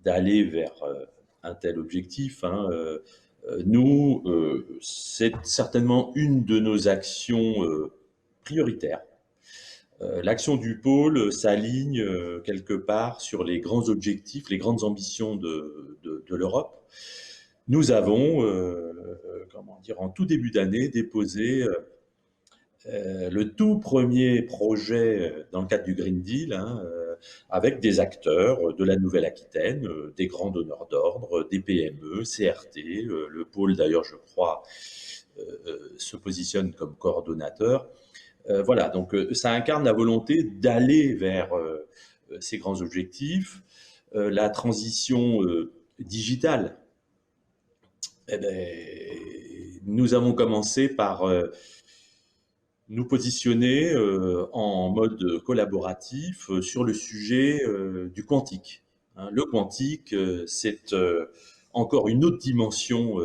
H: d'aller vers un tel objectif. Hein. Nous, c'est certainement une de nos actions prioritaires. L'action du pôle s'aligne quelque part sur les grands objectifs, les grandes ambitions de l'Europe. Nous avons, en tout début d'année, déposé le tout premier projet dans le cadre du Green Deal, hein, avec des acteurs de la Nouvelle-Aquitaine, des grands donneurs d'ordre, des PME, CRT, le pôle d'ailleurs, je crois, se positionne comme coordonnateur. Voilà, donc ça incarne la volonté d'aller vers ces grands objectifs. La transition digitale, nous avons commencé par nous positionner en mode collaboratif sur le sujet du quantique. Hein, le quantique, c'est encore une autre dimension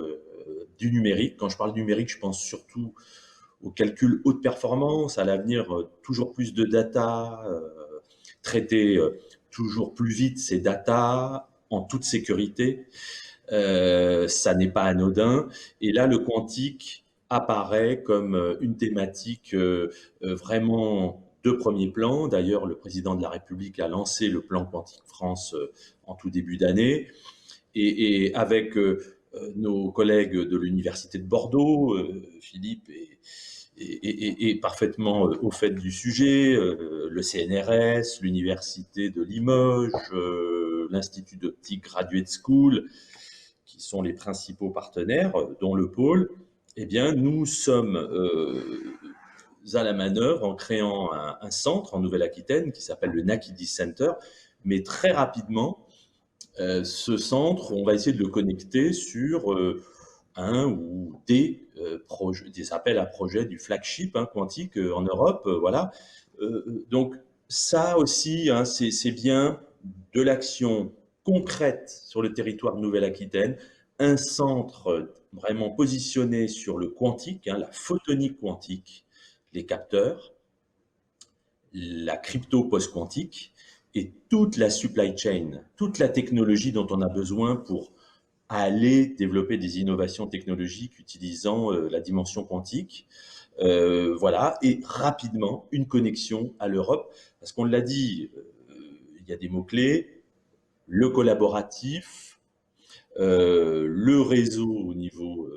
H: du numérique. Quand je parle numérique, je pense surtout au calcul haute performance, à l'avenir, toujours plus de data, traiter toujours plus vite ces data en toute sécurité. Ça n'est pas anodin. Et là, le quantique apparaît comme une thématique vraiment de premier plan. D'ailleurs, le président de la République a lancé le plan Quantique France en tout début d'année. Et avec nos collègues de l'Université de Bordeaux, Philippe est parfaitement au fait du sujet, le CNRS, l'Université de Limoges, l'Institut d'optique Graduate School, qui sont les principaux partenaires, dont le pôle, eh bien, nous sommes à la manœuvre en créant un centre en Nouvelle-Aquitaine qui s'appelle le NACIDIS Center, mais très rapidement, ce centre, on va essayer de le connecter sur un ou des appels à projets du flagship quantique en Europe. Voilà. Donc ça aussi, c'est bien de l'action concrète sur le territoire de Nouvelle-Aquitaine, un centre vraiment positionné sur le quantique, la photonique quantique, les capteurs, la crypto post-quantique et toute la supply chain, toute la technologie dont on a besoin pour aller développer des innovations technologiques utilisant la dimension quantique. Voilà, et rapidement, une connexion à l'Europe, parce qu'on l'a dit, il y a des mots-clés, le collaboratif, le réseau au niveau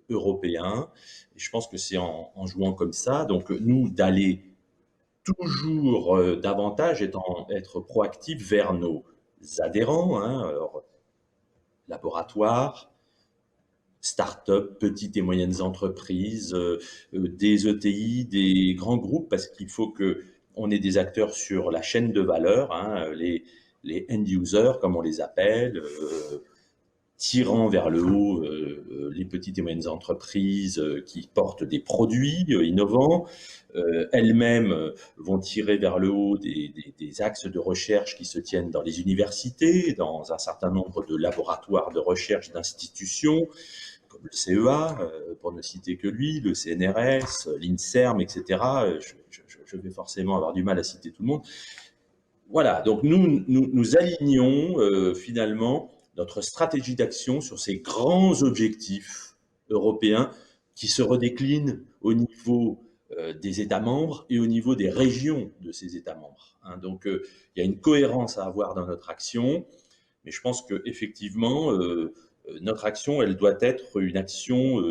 H: européen, et je pense que c'est en jouant comme ça, donc nous, d'aller toujours davantage être proactifs vers nos adhérents, alors, laboratoires, start-up, petites et moyennes entreprises, des ETI, des grands groupes, parce qu'il faut qu'on ait des acteurs sur la chaîne de valeur, les end-users, comme on les appelle, tirant vers le haut les petites et moyennes entreprises qui portent des produits innovants. Elles-mêmes vont tirer vers le haut des axes de recherche qui se tiennent dans les universités, dans un certain nombre de laboratoires de recherche d'institutions, comme le CEA, pour ne citer que lui, le CNRS, l'INSERM, etc. Je vais forcément avoir du mal à citer tout le monde. Voilà, donc nous alignons finalement notre stratégie d'action sur ces grands objectifs européens qui se redéclinent au niveau des États membres et au niveau des régions de ces États membres. Donc, il y a une cohérence à avoir dans notre action, mais je pense qu'effectivement, notre action, elle doit être une action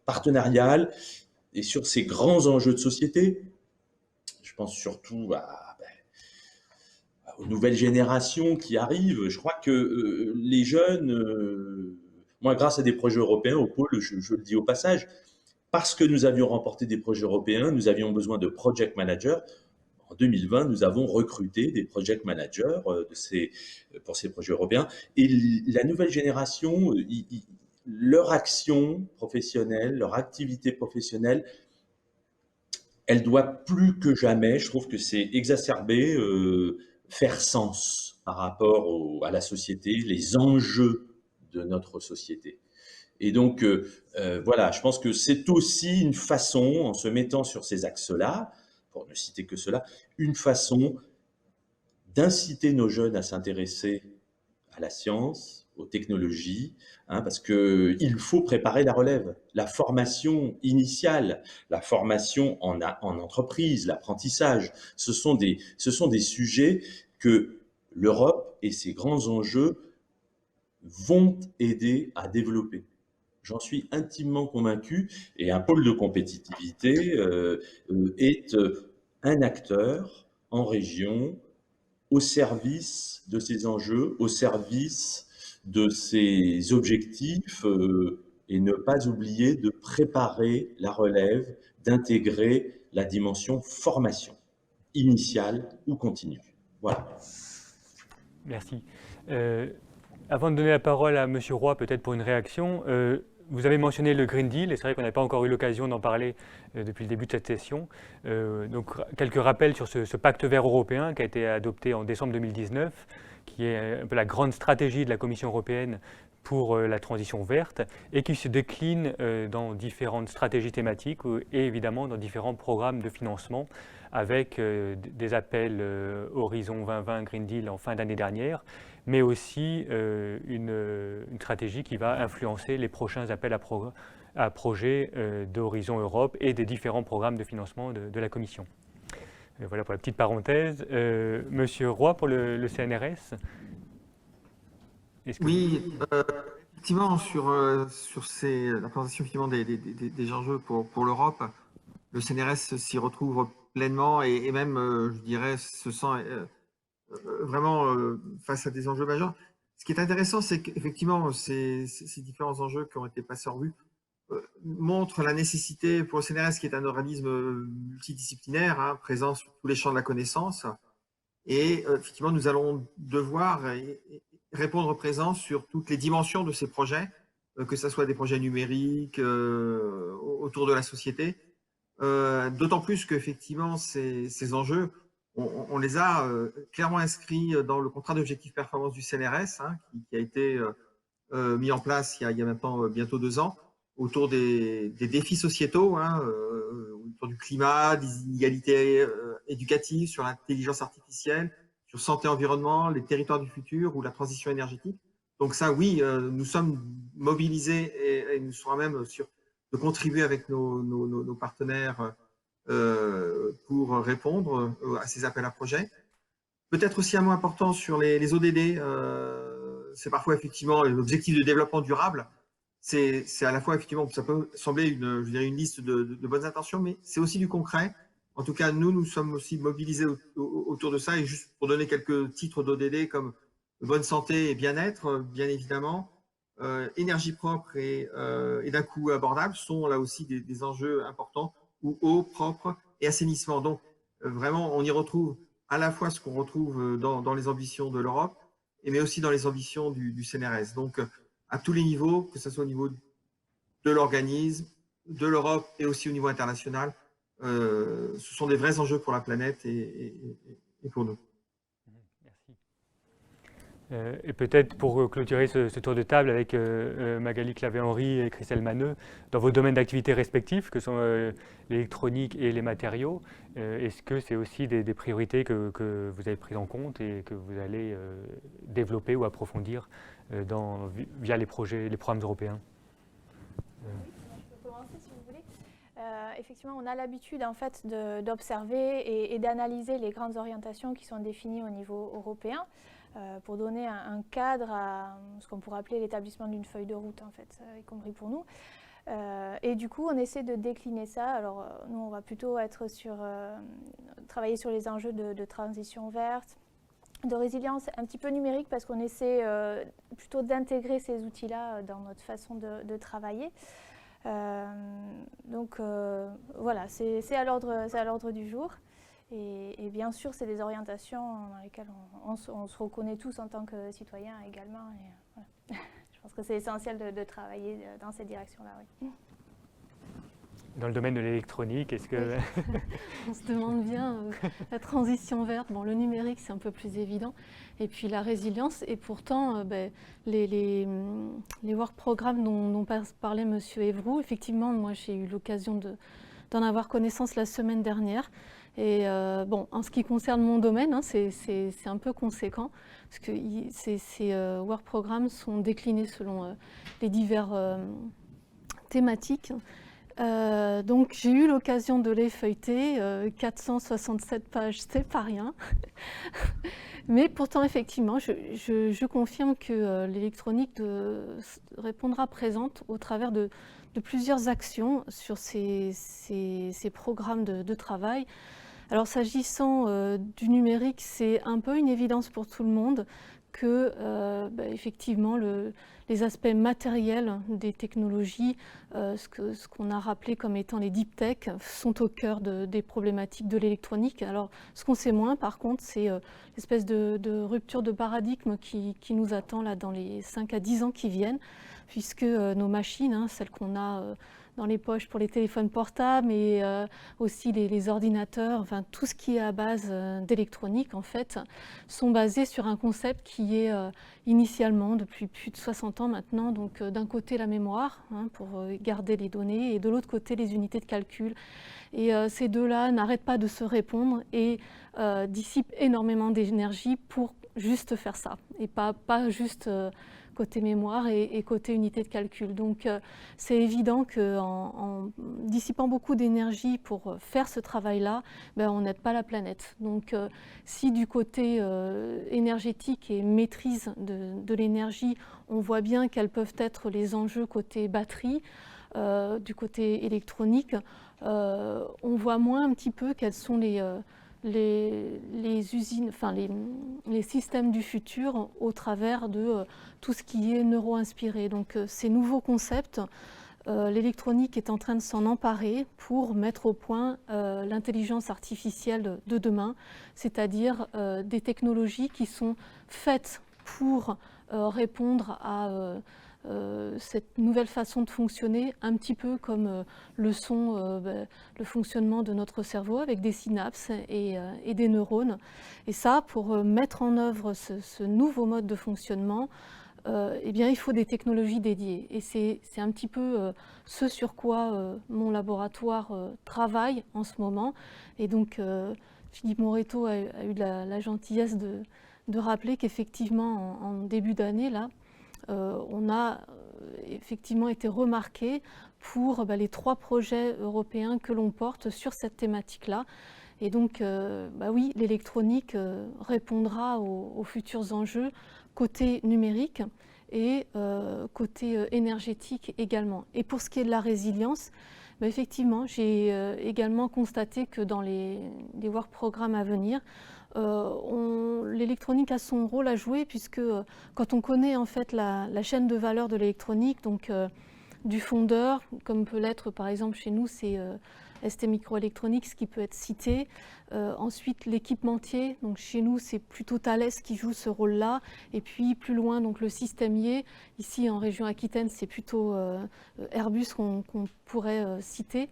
H: partenariale et sur ces grands enjeux de société. Je pense surtout aux nouvelles générations qui arrivent. Je crois que les jeunes, moi, grâce à des projets européens au pôle, je le dis au passage, parce que nous avions remporté des projets européens, nous avions besoin de project managers. En 2020, nous avons recruté des project managers pour ces projets européens. Et la nouvelle génération, leur action professionnelle, leur activité professionnelle, elle doit plus que jamais, je trouve que c'est exacerbé, faire sens par rapport à la société, les enjeux de notre société. Et donc, voilà, je pense que c'est aussi une façon, en se mettant sur ces axes-là, pour ne citer que cela, une façon d'inciter nos jeunes à s'intéresser à la science, aux technologies, parce qu'il faut préparer la relève. La formation initiale, la formation en entreprise, l'apprentissage, ce sont des sujets que l'Europe et ses grands enjeux vont aider à développer. J'en suis intimement convaincu, et un pôle de compétitivité est un acteur en région au service de ces enjeux, au service de ces objectifs, et ne pas oublier de préparer la relève, d'intégrer la dimension formation, initiale ou continue. Voilà.
C: Merci. Avant de donner la parole à M. Roy, peut-être pour une réaction, vous avez mentionné le Green Deal, et c'est vrai qu'on n'a pas encore eu l'occasion d'en parler depuis le début de cette session. Donc, quelques rappels sur ce pacte vert européen qui a été adopté en décembre 2019, qui est un peu la grande stratégie de la Commission européenne pour la transition verte, et qui se décline dans différentes stratégies thématiques et évidemment dans différents programmes de financement, avec des appels Horizon 2020 Green Deal en fin d'année dernière, mais aussi une stratégie qui va influencer les prochains appels à projets d'Horizon Europe et des différents programmes de financement de la Commission. Voilà pour la petite parenthèse. Monsieur Roy, pour le CNRS.
J: Oui, effectivement, sur la présentation effectivement, des enjeux pour l'Europe, le CNRS s'y retrouve pleinement et même, je dirais, se sent vraiment face à des enjeux majeurs. Ce qui est intéressant, c'est qu'effectivement, ces différents enjeux qui ont été passés en revue montrent la nécessité pour le CNRS, qui est un organisme multidisciplinaire, hein, présent sur tous les champs de la connaissance. Et effectivement, nous allons devoir répondre présent sur toutes les dimensions de ces projets, que ce soit des projets numériques autour de la société. D'autant plus qu'effectivement, ces enjeux, on les a clairement inscrits dans le contrat d'objectifs performance du CNRS, hein, qui a été mis en place il y a maintenant bientôt 2 ans, autour des défis sociétaux, hein, autour du climat, des inégalités éducatives, sur l'intelligence artificielle, sur santé-environnement, les territoires du futur ou la transition énergétique. Donc ça, oui, nous sommes mobilisés et nous serons même de contribuer avec nos partenaires pour répondre à ces appels à projets. Peut-être aussi un mot important sur les ODD. C'est parfois effectivement l'objectif de développement durable. C'est à la fois, effectivement, ça peut sembler une liste de bonnes intentions, mais c'est aussi du concret. En tout cas, nous sommes aussi mobilisés autour de ça. Et juste pour donner quelques titres d'ODD comme bonne santé et bien-être, bien évidemment, énergie propre et d'un coût abordable sont là aussi des enjeux importants, ou eau propre et assainissement. Donc, vraiment, on y retrouve à la fois ce qu'on retrouve dans les ambitions de l'Europe, mais aussi dans les ambitions du CNRS. Donc, à tous les niveaux, que ce soit au niveau de l'organisme, de l'Europe et aussi au niveau international, ce sont des vrais enjeux pour la planète et pour nous.
C: Merci. Et peut-être pour clôturer ce tour de table avec Magali Clavé-Henry et Christelle Maneux, dans vos domaines d'activité respectifs, que sont l'électronique et les matériaux, est-ce que c'est aussi des priorités que vous avez prises en compte et que vous allez développer ou approfondir via les programmes européens?
F: Je peux commencer si vous voulez. Effectivement, on a l'habitude en fait d'observer et d'analyser les grandes orientations qui sont définies au niveau européen pour donner un cadre à ce qu'on pourrait appeler l'établissement d'une feuille de route, en fait, y compris pour nous. Et du coup, on essaie de décliner ça. Alors, nous, on va plutôt être travailler sur les enjeux de transition verte, de résilience un petit peu numérique, parce qu'on essaie plutôt d'intégrer ces outils-là dans notre façon de travailler. Donc voilà, c'est à l'ordre du jour. Et bien sûr, c'est des orientations dans lesquelles on se reconnaît tous en tant que citoyens également. Et voilà. Je pense que c'est essentiel de travailler dans cette direction-là. Oui.
C: Dans le domaine de l'électronique, est-ce que...
I: On se demande bien, la transition verte, bon, le numérique c'est un peu plus évident, et puis la résilience, et pourtant les work programmes dont parlait M. Evroux, effectivement, moi j'ai eu l'occasion d'en avoir connaissance la semaine dernière, et bon, en ce qui concerne mon domaine, hein, c'est un peu conséquent, parce que ces work programmes sont déclinés selon les diverses thématiques. Donc j'ai eu l'occasion de les feuilleter, 467 pages, c'est pas rien. Mais pourtant, effectivement, je confirme que l'électronique répondra présente au travers de plusieurs actions sur ces programmes de travail. Alors s'agissant du numérique, c'est un peu une évidence pour tout le monde que effectivement les aspects matériels des technologies, ce qu'on a rappelé comme étant les deep tech, sont au cœur des problématiques de l'électronique. Alors ce qu'on sait moins par contre, c'est l'espèce de rupture de paradigme qui nous attend là dans les 5 à 10 ans qui viennent, puisque nos machines, hein, celles qu'on a dans les poches pour les téléphones portables et aussi les ordinateurs, enfin tout ce qui est à base d'électronique en fait, sont basés sur un concept qui est initialement depuis plus de 60 ans maintenant, donc d'un côté la mémoire hein, pour garder les données et de l'autre côté les unités de calcul. Et ces deux-là n'arrêtent pas de se répondre et dissipent énormément d'énergie pour juste faire ça et pas juste côté mémoire et côté unité de calcul. Donc c'est évident qu'en dissipant beaucoup d'énergie pour faire ce travail-là, on n'aide pas la planète. Donc si du côté énergétique et maîtrise de l'énergie, on voit bien quels peuvent être les enjeux côté batterie, du côté électronique, on voit moins un petit peu quels sont les usines, enfin les systèmes du futur au travers de tout ce qui est neuro-inspiré. Donc ces nouveaux concepts, l'électronique est en train de s'en emparer pour mettre au point l'intelligence artificielle de demain, c'est-à-dire des technologies qui sont faites pour répondre à cette nouvelle façon de fonctionner, un petit peu comme le fonctionnement de notre cerveau avec des synapses et des neurones. Et ça, pour mettre en œuvre ce nouveau mode de fonctionnement, eh bien, il faut des technologies dédiées. Et c'est un petit peu ce sur quoi mon laboratoire travaille en ce moment. Et donc, Philippe Moreto a eu la gentillesse de rappeler qu'effectivement, en début d'année, là, on a effectivement été remarqué pour les 3 projets européens que l'on porte sur cette thématique-là. Et donc, oui, l'électronique répondra aux futurs enjeux côté numérique et côté énergétique également. Et pour ce qui est de la résilience, effectivement, j'ai également constaté que dans les work programmes à venir, l'électronique a son rôle à jouer, puisque quand on connaît en fait la chaîne de valeur de l'électronique, donc du fondeur, comme peut l'être par exemple chez nous, c'est ST Microelectronics qui peut être cité. Ensuite, l'équipementier, donc chez nous, c'est plutôt Thales qui joue ce rôle-là. Et puis plus loin, donc le systémier. Ici, en région Aquitaine, c'est plutôt Airbus qu'on pourrait citer.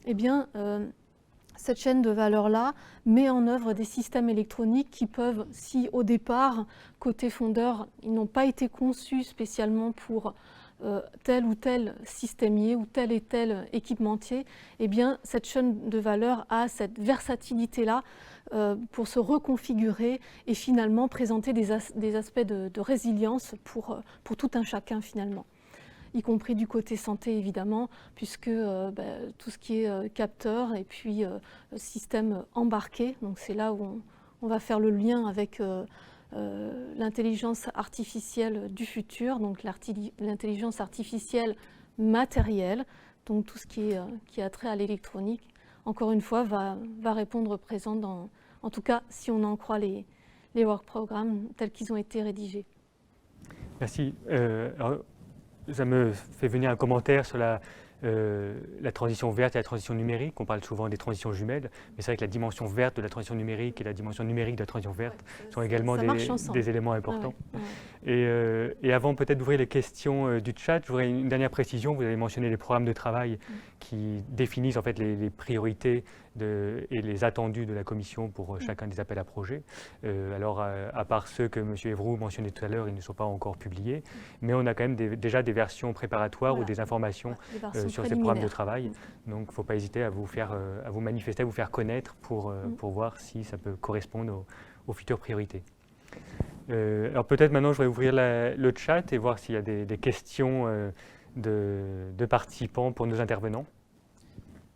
I: Eh bien, cette chaîne de valeur-là met en œuvre des systèmes électroniques qui peuvent, si au départ, côté fondeur, ils n'ont pas été conçus spécialement pour tel ou tel systémier ou tel et tel équipementier, eh bien, cette chaîne de valeur a cette versatilité-là pour se reconfigurer et finalement présenter des aspects de résilience pour tout un chacun finalement, y compris du côté santé évidemment, puisque tout ce qui est capteur et puis système embarqué, donc c'est là où on va faire le lien avec l'intelligence artificielle du futur, donc l'intelligence artificielle matérielle, donc tout ce qui a trait à l'électronique, encore une fois, va répondre présent en tout cas, si on en croit les work programmes tels qu'ils ont été rédigés.
C: Merci. Alors, ça me fait venir un commentaire sur la transition verte et la transition numérique. On parle souvent des transitions jumelles, mais c'est vrai que la dimension verte de la transition numérique et la dimension numérique de la transition verte sont également des éléments importants. Et avant peut-être d'ouvrir les questions du chat, je voudrais une dernière précision. Vous avez mentionné les programmes de travail qui définissent en fait les priorités et les attendus de la Commission pour chacun des appels à projets. Alors, à part ceux que M. Evroux mentionnait tout à l'heure, ils ne sont pas encore publiés, mais on a quand même déjà des versions préparatoires ou des informations sur ces programmes de travail. Donc, il ne faut pas hésiter à vous manifester, à vous faire connaître pour voir si ça peut correspondre aux futures priorités. Alors, peut-être maintenant, je vais ouvrir le chat et voir s'il y a des questions de participants pour nos intervenants.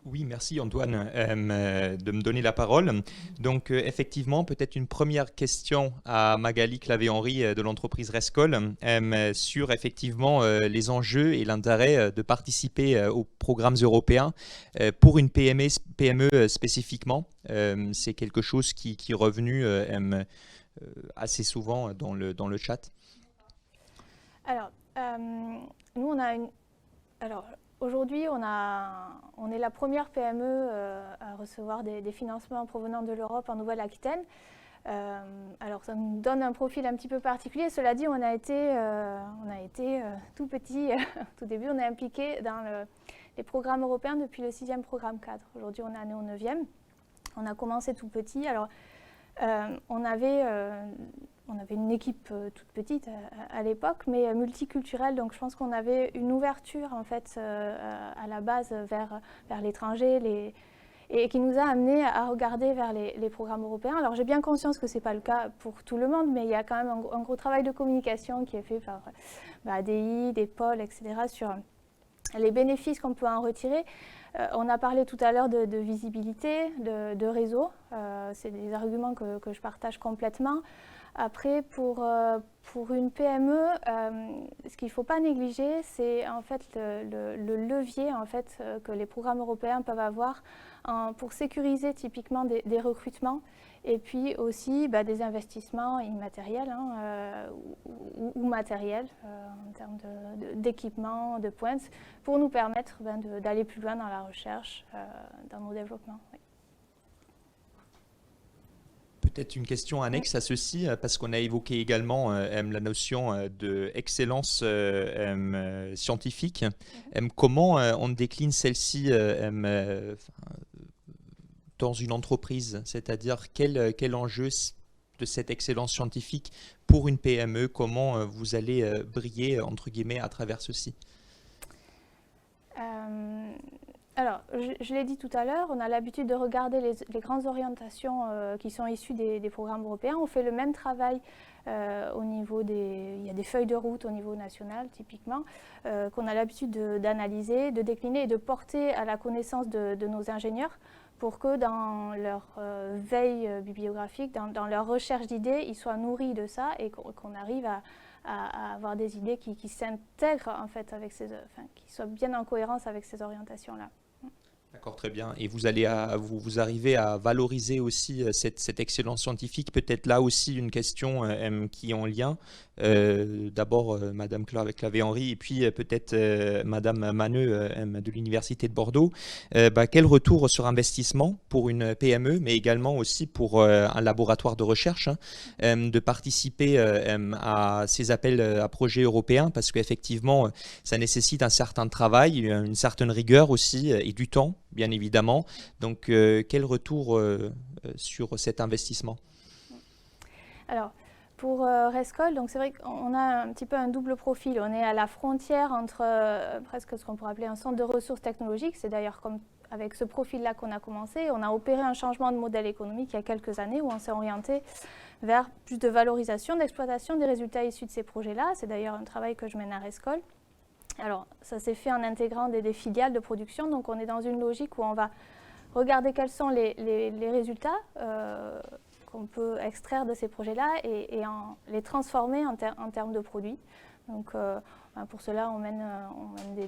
A: Oui, merci Antoine de me donner la parole. Donc effectivement, peut-être une première question à Magali Clavé-Henry de l'entreprise Rescol sur effectivement les enjeux et l'intérêt de participer aux programmes européens pour une PME spécifiquement. C'est quelque chose qui est revenu assez souvent dans le chat.
F: Alors, nous on a une... Alors, aujourd'hui, on est la première PME à recevoir des financements provenant de l'Europe en Nouvelle-Aquitaine. Alors, ça nous donne un profil un petit peu particulier. Cela dit, on a été tout petit, tout début, on est impliqué dans les programmes européens depuis le 6e programme cadre. Aujourd'hui, on est né au 9e. On a commencé tout petit. Alors, on avait une équipe toute petite à l'époque, mais multiculturelle. Donc, je pense qu'on avait une ouverture en fait à la base vers l'étranger, et qui nous a amené à regarder vers les programmes européens. Alors, j'ai bien conscience que c'est pas le cas pour tout le monde, mais il y a quand même un gros travail de communication qui est fait par ADI, des pôles, etc. sur les bénéfices qu'on peut en retirer. On a parlé tout à l'heure de visibilité, de réseau. C'est des arguments que je partage complètement. Après, pour une PME, ce qu'il ne faut pas négliger, c'est en fait le levier en fait, que les programmes européens peuvent avoir pour sécuriser typiquement des recrutements et puis aussi des investissements immatériels ou matériels en termes d'équipement, de pointe, pour nous permettre d'aller plus loin dans la recherche, dans nos développements. Oui.
A: Peut-être une question annexe à ceci, parce qu'on a évoqué également la notion d'excellence scientifique. Comment on décline celle-ci dans une entreprise? C'est-à-dire quel enjeu de cette excellence scientifique pour une PME? Comment vous allez briller, entre guillemets, à travers ceci?
F: Alors, je l'ai dit tout à l'heure, on a l'habitude de regarder les grandes orientations qui sont issues des programmes européens. On fait le même travail au niveau il y a des feuilles de route au niveau national, typiquement, qu'on a l'habitude d'analyser, de décliner et de porter à la connaissance de nos ingénieurs pour que dans leur veille bibliographique, dans leur recherche d'idées, ils soient nourris de ça et qu'on arrive à avoir des idées qui s'intègrent en fait avec qui soient bien en cohérence avec ces orientations-là.
A: D'accord, très bien. Et vous allez vous arrivez à valoriser aussi cette excellence scientifique. Peut-être là aussi une question qui est en lien. D'abord Madame Clavé-Henry et puis peut-être Madame Maneux de l'Université de Bordeaux. Quel retour sur investissement pour une PME, mais également aussi pour un laboratoire de recherche, de participer à ces appels à projets européens, parce qu'effectivement, ça nécessite un certain travail, une certaine rigueur aussi et du temps, bien évidemment. Donc, quel retour sur cet investissement?
F: Alors, pour Rescol, donc c'est vrai qu'on a un petit peu un double profil. On est à la frontière entre presque ce qu'on pourrait appeler un centre de ressources technologiques. C'est d'ailleurs comme avec ce profil-là qu'on a commencé. On a opéré un changement de modèle économique il y a quelques années où on s'est orienté vers plus de valorisation, d'exploitation des résultats issus de ces projets-là. C'est d'ailleurs un travail que je mène à Rescol. Alors, ça s'est fait en intégrant des filiales de production. Donc, on est dans une logique où on va regarder quels sont les résultats qu'on peut extraire de ces projets-là et les transformer en termes de produits. Donc, pour cela, on mène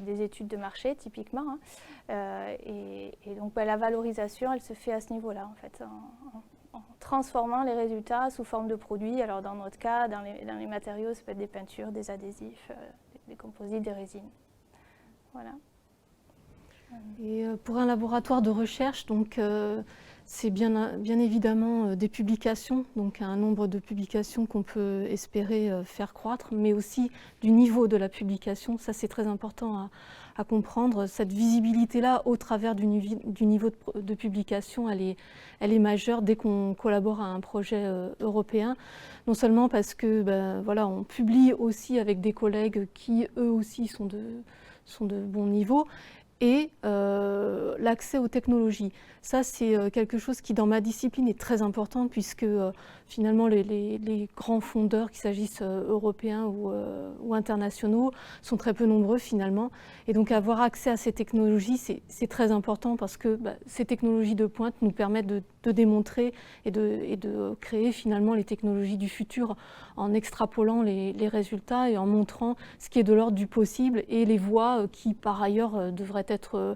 F: des études de marché, typiquement. Et donc, la valorisation, elle se fait à ce niveau-là, en fait, en transformant les résultats sous forme de produits. Alors, dans notre cas, dans les matériaux, ça peut être des peintures, des adhésifs, des composites, des résines. Voilà.
I: Et pour un laboratoire de recherche, donc c'est bien évidemment des publications, donc un nombre de publications qu'on peut espérer faire croître, mais aussi du niveau de la publication. Ça, c'est très important à comprendre. Cette visibilité-là, au travers du niveau de publication, elle est majeure dès qu'on collabore à un projet européen. Non seulement parce que voilà, on publie aussi avec des collègues qui, eux aussi, sont de bon niveau, et l'accès aux technologies. Ça, c'est quelque chose qui, dans ma discipline, est très important puisque finalement, les grands fondeurs, qu'il s'agisse européens ou internationaux, sont très peu nombreux finalement. Et donc, avoir accès à ces technologies, c'est très important parce que ces technologies de pointe nous permettent de démontrer et de créer finalement les technologies du futur en extrapolant les résultats et en montrant ce qui est de l'ordre du possible et les voies qui, par ailleurs, devraient être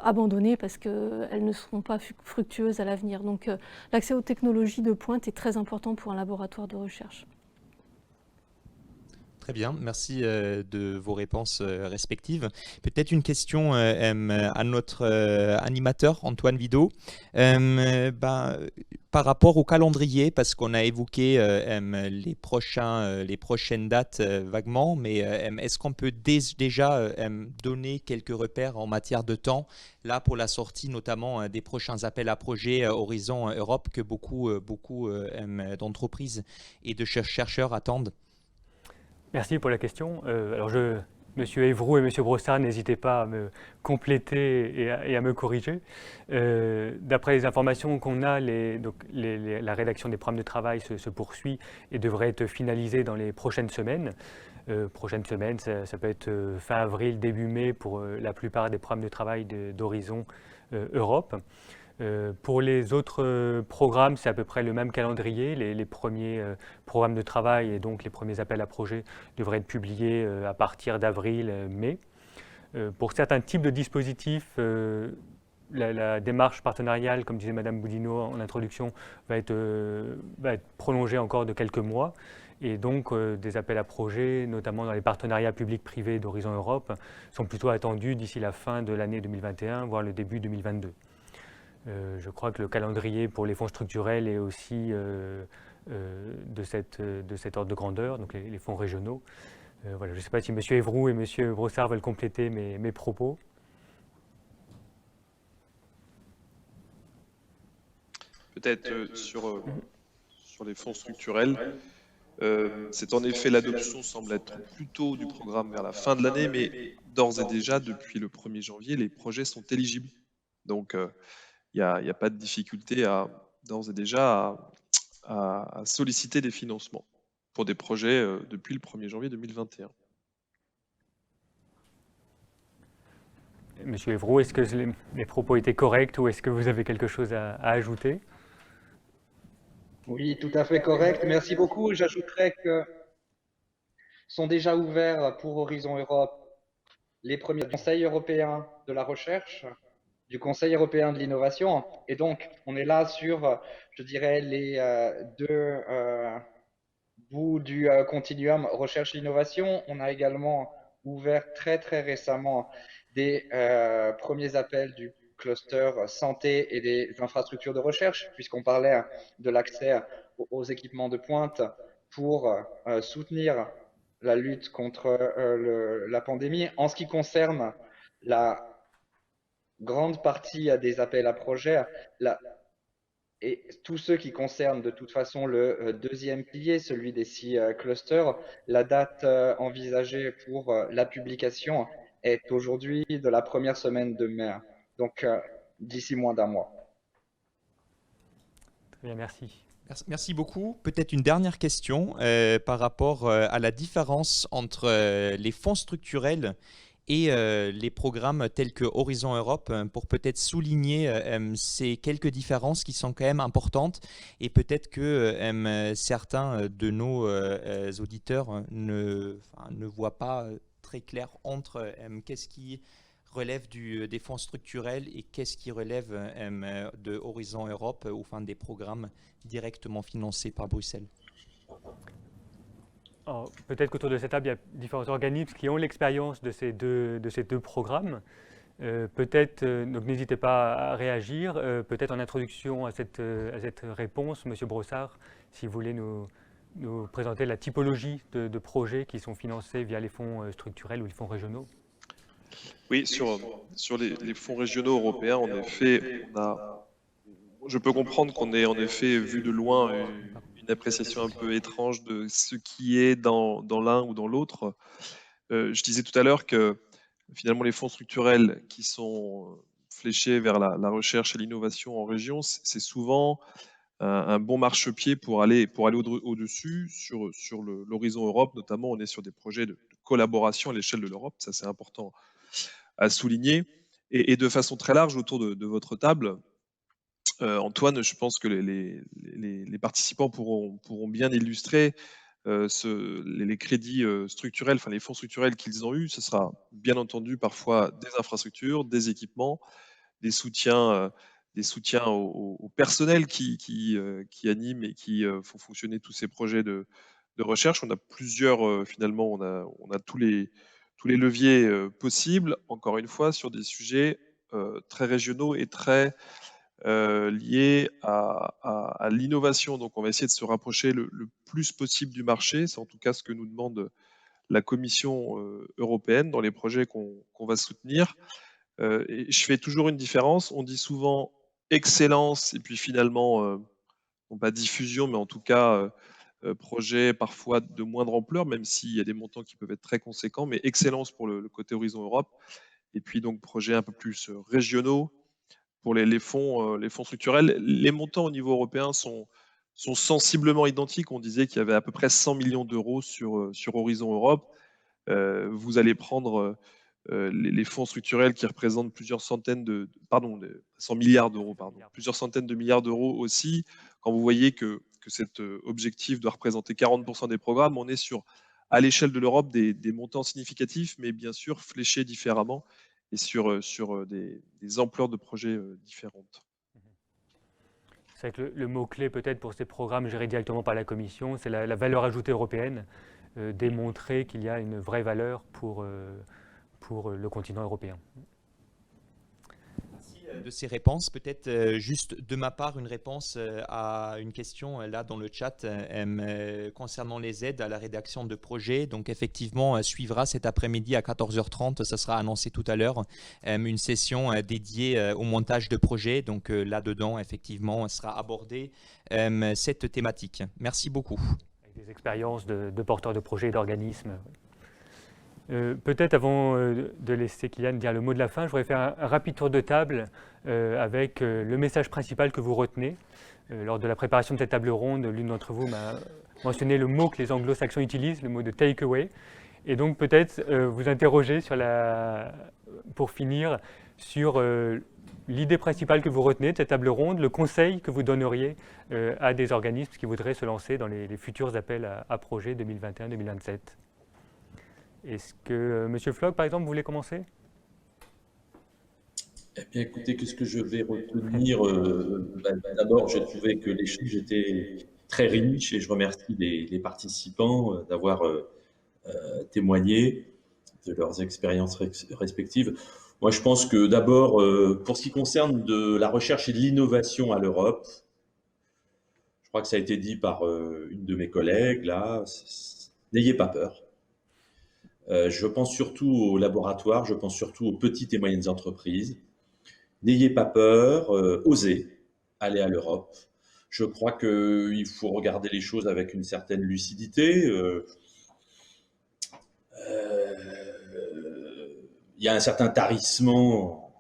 I: abandonnées parce qu'elles ne seront pas fructueuses à l'avenir. Donc l'accès aux technologies de pointe est très important pour un laboratoire de recherche.
A: Très bien, merci de vos réponses respectives. Peut-être une question à notre animateur, Antoine Vidot. Par rapport au calendrier, parce qu'on a évoqué les prochaines dates vaguement, mais est-ce qu'on peut déjà donner quelques repères en matière de temps, là pour la sortie notamment des prochains appels à projets Horizon Europe que beaucoup d'entreprises et de chercheurs attendent?
C: Merci pour la question. Alors je Monsieur Evroux et Monsieur Brossard, n'hésitez pas à me compléter et à me corriger. D'après les informations qu'on a, la rédaction des programmes de travail se poursuit et devrait être finalisée dans les prochaines semaines. Ça peut être fin avril, début mai pour la plupart des programmes de travail d'Horizon Europe. Pour les autres programmes, c'est à peu près le même calendrier. Les premiers programmes de travail et donc les premiers appels à projets devraient être publiés à partir d'avril-mai. Pour certains types de dispositifs, la démarche partenariale, comme disait Madame Boudinot en introduction, va être prolongée encore de quelques mois. Et donc, des appels à projets, notamment dans les partenariats publics-privés d'Horizon Europe, sont plutôt attendus d'ici la fin de l'année 2021, voire le début 2022. Je crois que le calendrier pour les fonds structurels est aussi de cet ordre de grandeur, donc les fonds régionaux. Voilà, je ne sais pas si M. Evroux et M. Brossard veulent compléter mes propos.
D: Peut-être sur les fonds structurels. C'est en effet, l'adoption semble être plutôt du programme vers la fin de l'année, mais d'ores et déjà, depuis le 1er janvier, les projets sont éligibles. Donc, il n'y a pas de difficulté d'ores et déjà à solliciter des financements pour des projets depuis le 1er janvier 2021.
C: Monsieur Evroux, est-ce que mes propos étaient corrects ou est-ce que vous avez quelque chose à ajouter?
K: Oui, tout à fait correct. Merci beaucoup. J'ajouterais que sont déjà ouverts pour Horizon Europe les premiers conseils européens de la recherche, du Conseil européen de l'innovation. Et donc, on est là sur, je dirais, les deux bouts du continuum recherche-innovation. On a également ouvert très récemment des premiers appels du cluster santé et des infrastructures de recherche, puisqu'on parlait de l'accès aux équipements de pointe pour soutenir la lutte contre la pandémie. En ce qui concerne la grande partie des appels à projets, et tous ceux qui concernent de toute façon le deuxième pilier, celui des 6 clusters, la date envisagée pour la publication est aujourd'hui de la première semaine de mai, donc d'ici moins d'un mois.
C: Très bien, merci.
A: Merci beaucoup. Peut-être une dernière question par rapport à la différence entre les fonds structurels et les programmes tels que Horizon Europe, pour peut-être souligner ces quelques différences qui sont quand même importantes, et peut-être que certains de nos auditeurs ne voient pas très clair entre qu'est-ce qui relève des fonds structurels et qu'est-ce qui relève de Horizon Europe, ou enfin des programmes directement financés par Bruxelles.
C: Peut-être qu'autour de cette table, il y a différents organismes qui ont l'expérience de ces deux programmes. Peut-être, donc n'hésitez pas à réagir. Peut-être en introduction à cette réponse, M. Brossard, si vous voulez nous présenter la typologie de projets qui sont financés via les fonds structurels ou les fonds régionaux.
D: Oui, sur les fonds régionaux européens, en effet, je peux comprendre qu'on ait en effet vu de loin une appréciation un peu étrange de ce qui est dans l'un ou dans l'autre. Je disais tout à l'heure que finalement les fonds structurels qui sont fléchés vers la recherche et l'innovation en région, c'est souvent un bon marchepied pour aller au-dessus sur l'horizon Europe. Notamment, on est sur des projets de collaboration à l'échelle de l'Europe, ça c'est important à souligner. Et de façon très large autour de votre table, Antoine, je pense que les participants pourront bien illustrer les crédits structurels, enfin les fonds structurels qu'ils ont eus. Ce sera bien entendu parfois des infrastructures, des équipements, des soutiens au personnel qui animent et qui font fonctionner tous ces projets de recherche. On a plusieurs, finalement, on a tous les leviers possibles, encore une fois, sur des sujets très régionaux et très liés à l'innovation. Donc, on va essayer de se rapprocher le plus possible du marché. C'est en tout cas ce que nous demande la Commission européenne dans les projets qu'on va soutenir. Et je fais toujours une différence. On dit souvent excellence et puis finalement, non pas diffusion, mais en tout cas projets parfois de moindre ampleur, même s'il y a des montants qui peuvent être très conséquents, mais excellence pour le côté Horizon Europe. Et puis donc projets un peu plus régionaux pour les fonds structurels. Les montants au niveau européen sont sensiblement identiques. On disait qu'il y avait à peu près 100 millions d'euros sur Horizon Europe. Vous allez prendre les fonds structurels qui représentent plusieurs centaines 100 milliards d'euros, plusieurs centaines de milliards d'euros aussi. Quand vous voyez que cet objectif doit représenter 40% des programmes, on est sur, à l'échelle de l'Europe, des montants significatifs, mais bien sûr fléchés différemment et sur des ampleurs de projets différentes.
C: C'est vrai que le mot-clé peut-être pour ces programmes gérés directement par la Commission, c'est la valeur ajoutée européenne, démontrer qu'il y a une vraie valeur pour le continent européen.
A: De ces réponses. Peut-être juste de ma part une réponse à une question là dans le chat concernant les aides à la rédaction de projets. Donc effectivement, suivra cet après-midi à 14h30, ça sera annoncé tout à l'heure, une session dédiée au montage de projets. Donc là-dedans, effectivement, sera abordée cette thématique. Merci beaucoup.
C: Avec des expériences de porteurs de projets et d'organismes. Peut-être avant de laisser Kylian dire le mot de la fin, je voudrais faire un rapide tour de table avec le message principal que vous retenez. Lors de la préparation de cette table ronde, l'une d'entre vous m'a mentionné le mot que les anglo-saxons utilisent, le mot de take away. Et donc peut-être vous interroger pour finir sur l'idée principale que vous retenez de cette table ronde, le conseil que vous donneriez à des organismes qui voudraient se lancer dans les futurs appels à projets 2021-2027. Est-ce que M. Floch, par exemple, vous voulez commencer?
H: Eh bien, écoutez, qu'est-ce que je vais retenir? D'abord, j'ai trouvé que l'échange était très riche et je remercie les participants d'avoir témoigné de leurs expériences respectives. Moi, je pense que d'abord, pour ce qui concerne de la recherche et de l'innovation à l'Europe, je crois que ça a été dit par une de mes collègues, là, n'ayez pas peur. Je pense surtout aux laboratoires, je pense surtout aux petites et moyennes entreprises. N'ayez pas peur, osez aller à l'Europe. Je crois qu'il faut regarder les choses avec une certaine lucidité. Il y a un certain tarissement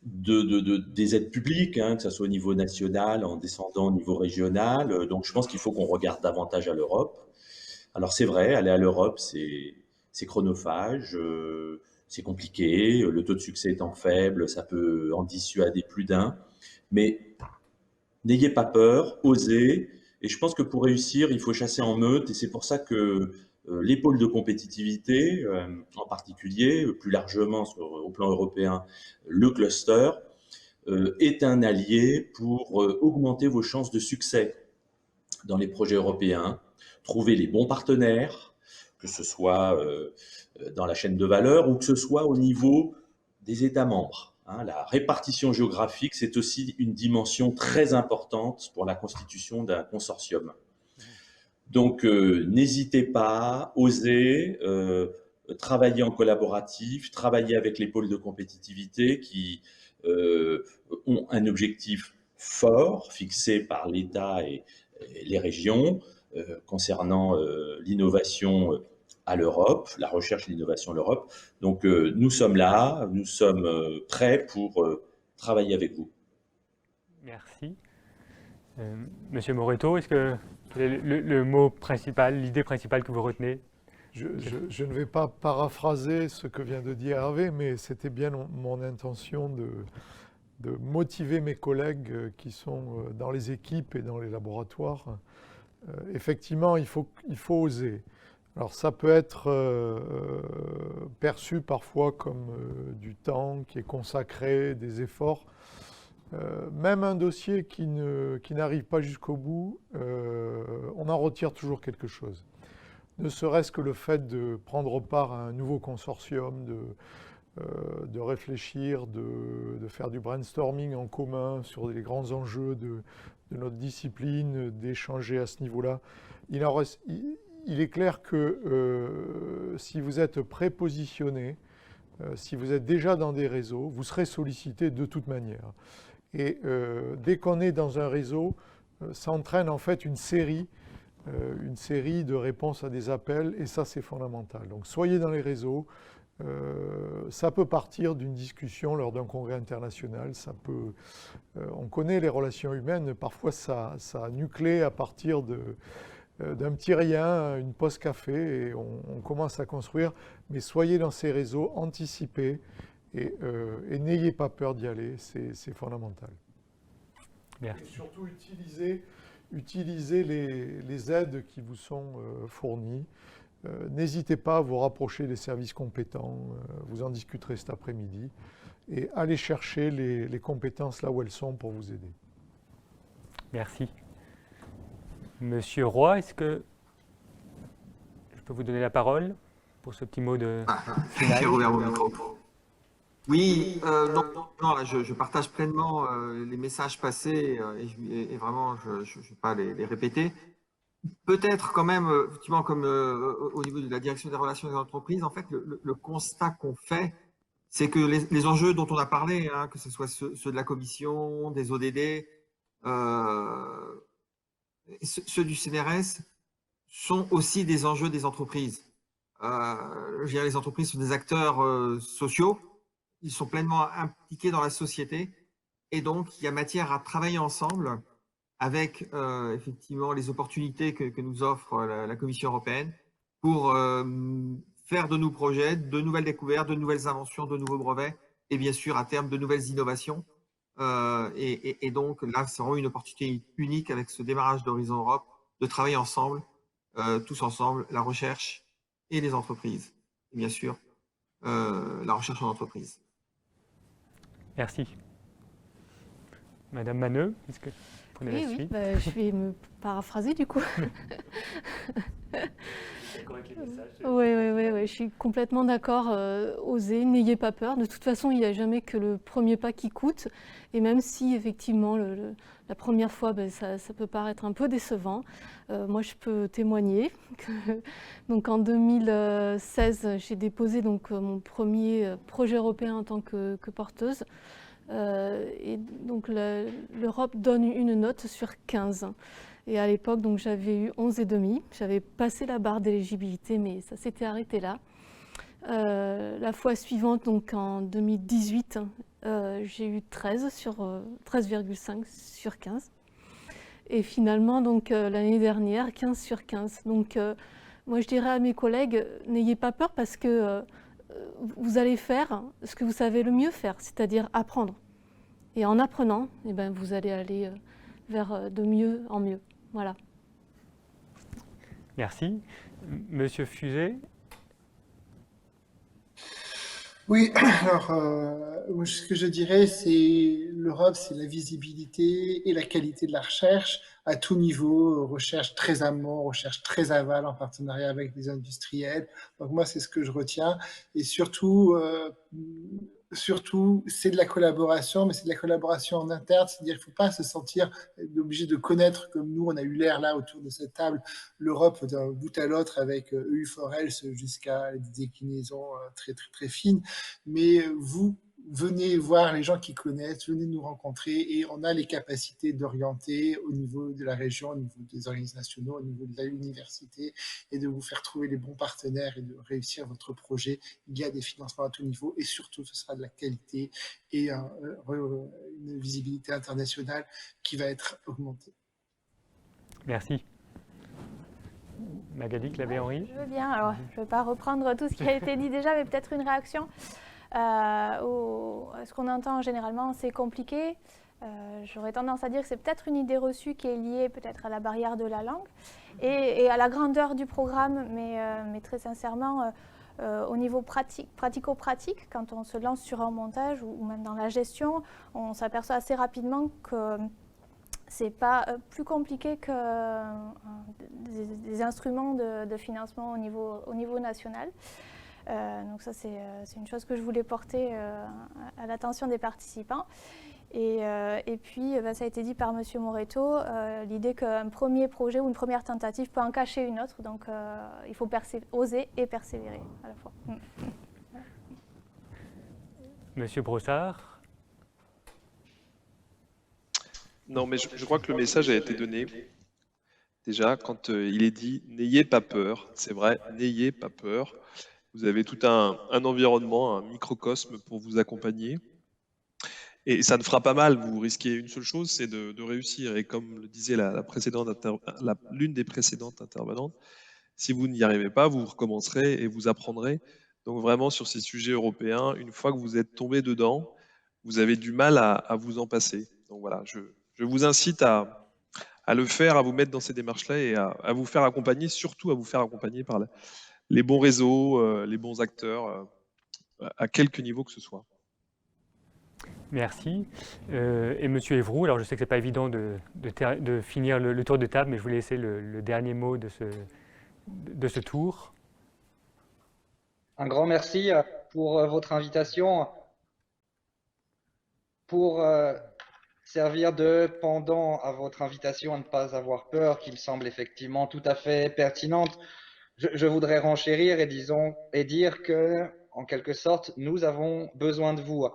H: des aides publiques, hein, que ce soit au niveau national, en descendant au niveau régional. Donc je pense qu'il faut qu'on regarde davantage à l'Europe. Alors c'est vrai, aller à l'Europe, c'est chronophage, c'est compliqué, le taux de succès étant faible, ça peut en dissuader plus d'un. Mais n'ayez pas peur, osez. Et je pense que pour réussir, il faut chasser en meute. Et c'est pour ça que les pôles de compétitivité, en particulier, plus largement au plan européen, le cluster, est un allié pour augmenter vos chances de succès dans les projets européens. Trouver les bons partenaires, que ce soit dans la chaîne de valeur ou que ce soit au niveau des États membres. Hein, la répartition géographique, c'est aussi une dimension très importante pour la constitution d'un consortium. Donc, n'hésitez pas, osez, travailler en collaboratif, travailler avec les pôles de compétitivité qui ont un objectif fort fixé par l'État et les régions, concernant l'innovation à l'Europe, la recherche et l'innovation à l'Europe. Donc, nous sommes là, nous sommes prêts pour travailler avec vous.
C: Merci. Monsieur Moretto, est-ce que le mot principal, l'idée principale que vous retenez?
G: Je ne vais pas paraphraser ce que vient de dire Hervé, mais c'était bien mon intention de motiver mes collègues qui sont dans les équipes et dans les laboratoires. Effectivement, il faut oser. Alors ça peut être perçu parfois comme du temps qui est consacré, des efforts. Même un dossier qui n'arrive pas jusqu'au bout, on en retire toujours quelque chose. Ne serait-ce que le fait de prendre part à un nouveau consortium, de réfléchir, de faire du brainstorming en commun sur les grands enjeux de notre discipline, d'échanger à ce niveau-là. Il est clair que si vous êtes prépositionné, si vous êtes déjà dans des réseaux, vous serez sollicité de toute manière. Et dès qu'on est dans un réseau, ça entraîne en fait une série une série de réponses à des appels, et ça c'est fondamental. Donc soyez dans les réseaux, ça peut partir d'une discussion lors d'un congrès international, on connaît les relations humaines, parfois ça a nucléé à partir d'un petit rien, une pause café, et on commence à construire, mais soyez dans ces réseaux, anticipez, et n'ayez pas peur d'y aller, c'est fondamental.
C: Merci.
G: Et surtout utilisez les aides qui vous sont fournies. N'hésitez pas à vous rapprocher des services compétents, vous en discuterez cet après-midi, et allez chercher les compétences là où elles sont pour vous aider.
C: Merci. Monsieur Roy, est-ce que je peux vous donner la parole pour ce petit mot de final?
J: J'ai rouvert mon micro. Oui, non, là, je partage pleinement les messages passés et vraiment, je ne vais pas les répéter. Peut-être quand même, effectivement, comme au niveau de la direction des relations des entreprises, en fait, le constat qu'on fait, c'est que les enjeux dont on a parlé, hein, que ce soit ceux de la commission, des ODD, ceux du CNRS, sont aussi des enjeux des entreprises. Je veux dire, les entreprises sont des acteurs sociaux, ils sont pleinement impliqués dans la société, et donc il y a matière à travailler ensemble avec effectivement les opportunités que nous offre la Commission européenne pour faire de nouveaux projets, de nouvelles découvertes, de nouvelles inventions, de nouveaux brevets, et bien sûr à terme de nouvelles innovations. Et donc là, c'est vraiment une opportunité unique avec ce démarrage d'Horizon Europe de travailler ensemble, tous ensemble, la recherche et les entreprises, et bien sûr la recherche en entreprise.
C: Merci. Madame Maneux, est-ce que vous prenez la suite?
I: Bah, je vais me paraphraser du coup. Oui, je suis complètement d'accord. Osez, n'ayez pas peur. De toute façon, il n'y a jamais que le premier pas qui coûte. Et même si effectivement la première fois, ça peut paraître un peu décevant, moi je peux témoigner que donc en 2016, j'ai déposé donc mon premier projet européen en tant que porteuse. Et donc l'Europe donne une note sur 15. Et à l'époque, donc j'avais eu 11,5. J'avais passé la barre d'éligibilité, mais ça s'était arrêté là. La fois suivante, donc en 2018, j'ai eu 13,5 sur 15. Et finalement, donc l'année dernière, 15 sur 15. Donc moi, je dirais à mes collègues, n'ayez pas peur parce que vous allez faire ce que vous savez le mieux faire, c'est-à-dire apprendre. Et en apprenant, eh ben, vous allez aller vers de mieux en mieux. Voilà.
C: Merci. Monsieur Fusé.
E: Oui, alors ce que je dirais, c'est l'Europe, c'est la visibilité et la qualité de la recherche à tout niveau, recherche très amont, recherche très aval en partenariat avec des industriels. Donc moi, c'est ce que je retiens. Et surtout, c'est de la collaboration, mais c'est de la collaboration en interne, c'est-à-dire qu'il ne faut pas se sentir obligé de connaître, comme nous, on a eu l'air là autour de cette table, l'Europe d'un bout à l'autre avec EU4Health jusqu'à des déclinaisons très, très, très fines. Mais vous, venez voir les gens qui connaissent, venez nous rencontrer et on a les capacités d'orienter au niveau de la région, au niveau des organismes nationaux, au niveau de l'université et de vous faire trouver les bons partenaires et de réussir votre projet. Il y a des financements à tout niveau et surtout ce sera de la qualité et une visibilité internationale qui va être augmentée.
C: Merci. Magali Clavé-Henry.
F: Je veux bien. Alors, je ne vais pas reprendre tout ce qui a été dit déjà, mais peut-être une réaction. Ce qu'on entend généralement, c'est compliqué. J'aurais tendance à dire que c'est peut-être une idée reçue qui est liée peut-être à la barrière de la langue et à la grandeur du programme, mais très sincèrement, au niveau pratico-pratique, quand on se lance sur un montage ou même dans la gestion, on s'aperçoit assez rapidement que c'est pas plus compliqué que des instruments de financement au niveau national. Donc ça, c'est une chose que je voulais porter à l'attention des participants. Et puis, ça a été dit par M. Moretto, l'idée qu'un premier projet ou une première tentative peut en cacher une autre. Donc, il faut oser et persévérer à la fois.
C: Monsieur Brossard.
D: Non, mais je crois que le message a été donné. déjà, quand il est dit « n'ayez pas peur », c'est vrai, n'ayez pas peur. Vous avez tout un environnement, un microcosme pour vous accompagner. Et ça ne fera pas mal, vous risquez une seule chose, c'est de réussir. Et comme le disait l'une des précédentes intervenantes, si vous n'y arrivez pas, vous recommencerez et vous apprendrez. Donc vraiment, sur ces sujets européens, une fois que vous êtes tombé dedans, vous avez du mal à vous en passer. Donc voilà, je vous incite à le faire, à vous mettre dans ces démarches-là et à vous faire accompagner, surtout à vous faire accompagner par les bons réseaux, les bons acteurs, à quelque niveau que ce soit.
C: Merci. Et Monsieur Evroux, alors je sais que ce n'est pas évident de finir le tour de table, mais je voulais laisser le dernier mot de ce tour.
K: Un grand merci pour votre invitation, pour servir de pendant à votre invitation à ne pas avoir peur, qui me semble effectivement tout à fait pertinente. Je voudrais renchérir et dire que, en quelque sorte, nous avons besoin de vous.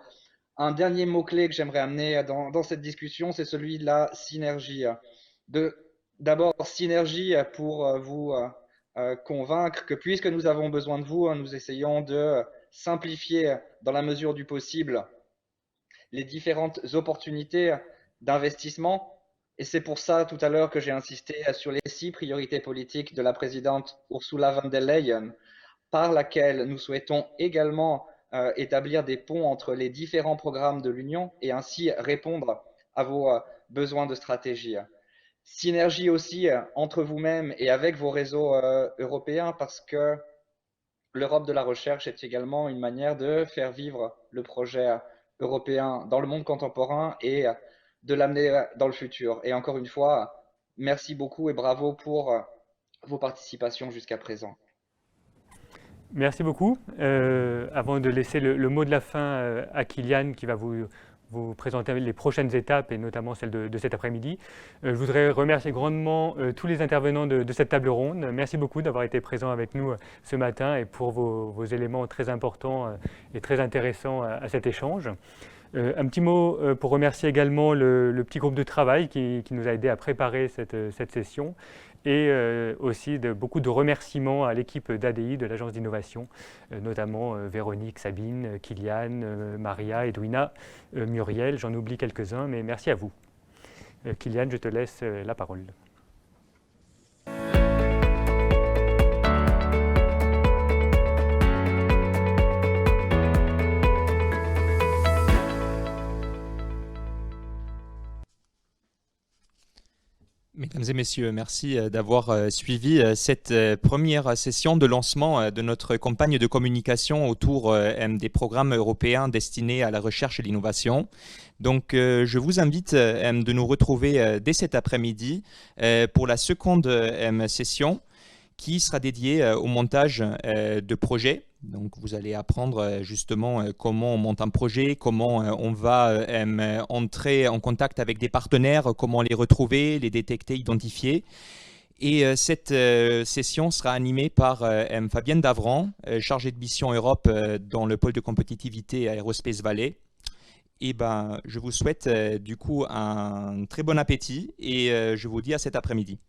K: Un dernier mot-clé que j'aimerais amener dans cette discussion, c'est celui de la synergie. D'abord, synergie pour vous convaincre que puisque nous avons besoin de vous, nous essayons de simplifier dans la mesure du possible les différentes opportunités d'investissement. Et c'est pour ça, tout à l'heure, que j'ai insisté sur les 6 priorités politiques de la présidente Ursula von der Leyen, par laquelle nous souhaitons également établir des ponts entre les différents programmes de l'Union et ainsi répondre à vos besoins de stratégie. Synergie aussi entre vous-même et avec vos réseaux européens, parce que l'Europe de la recherche est également une manière de faire vivre le projet européen dans le monde contemporain et de l'amener dans le futur. Et encore une fois, merci beaucoup et bravo pour vos participations jusqu'à présent.
C: Merci beaucoup. Avant de laisser le mot de la fin à Kylian, qui va vous présenter les prochaines étapes, et notamment celle de cet après-midi, je voudrais remercier grandement tous les intervenants de cette table ronde. Merci beaucoup d'avoir été présents avec nous ce matin et pour vos éléments très importants et très intéressants à cet échange. Un petit mot pour remercier également le petit groupe de travail qui nous a aidé à préparer cette session, et aussi beaucoup de remerciements à l'équipe d'ADI, de l'Agence d'innovation, notamment Véronique, Sabine, Kylian, Maria, Edwina, Muriel, j'en oublie quelques-uns, mais merci à vous. Kylian, je te laisse la parole.
A: Mesdames et messieurs, merci d'avoir suivi cette première session de lancement de notre campagne de communication autour des programmes européens destinés à la recherche et l'innovation. Donc, je vous invite de nous retrouver dès cet après-midi pour la seconde session qui sera dédiée au montage de projets. Donc, vous allez apprendre justement comment on monte un projet, comment on va entrer en contact avec des partenaires, comment les retrouver, les détecter, identifier. Et cette session sera animée par Fabienne Davran, chargée de mission Europe dans le pôle de compétitivité Aerospace Valley. Et je vous souhaite du coup un très bon appétit et je vous dis à cet après-midi.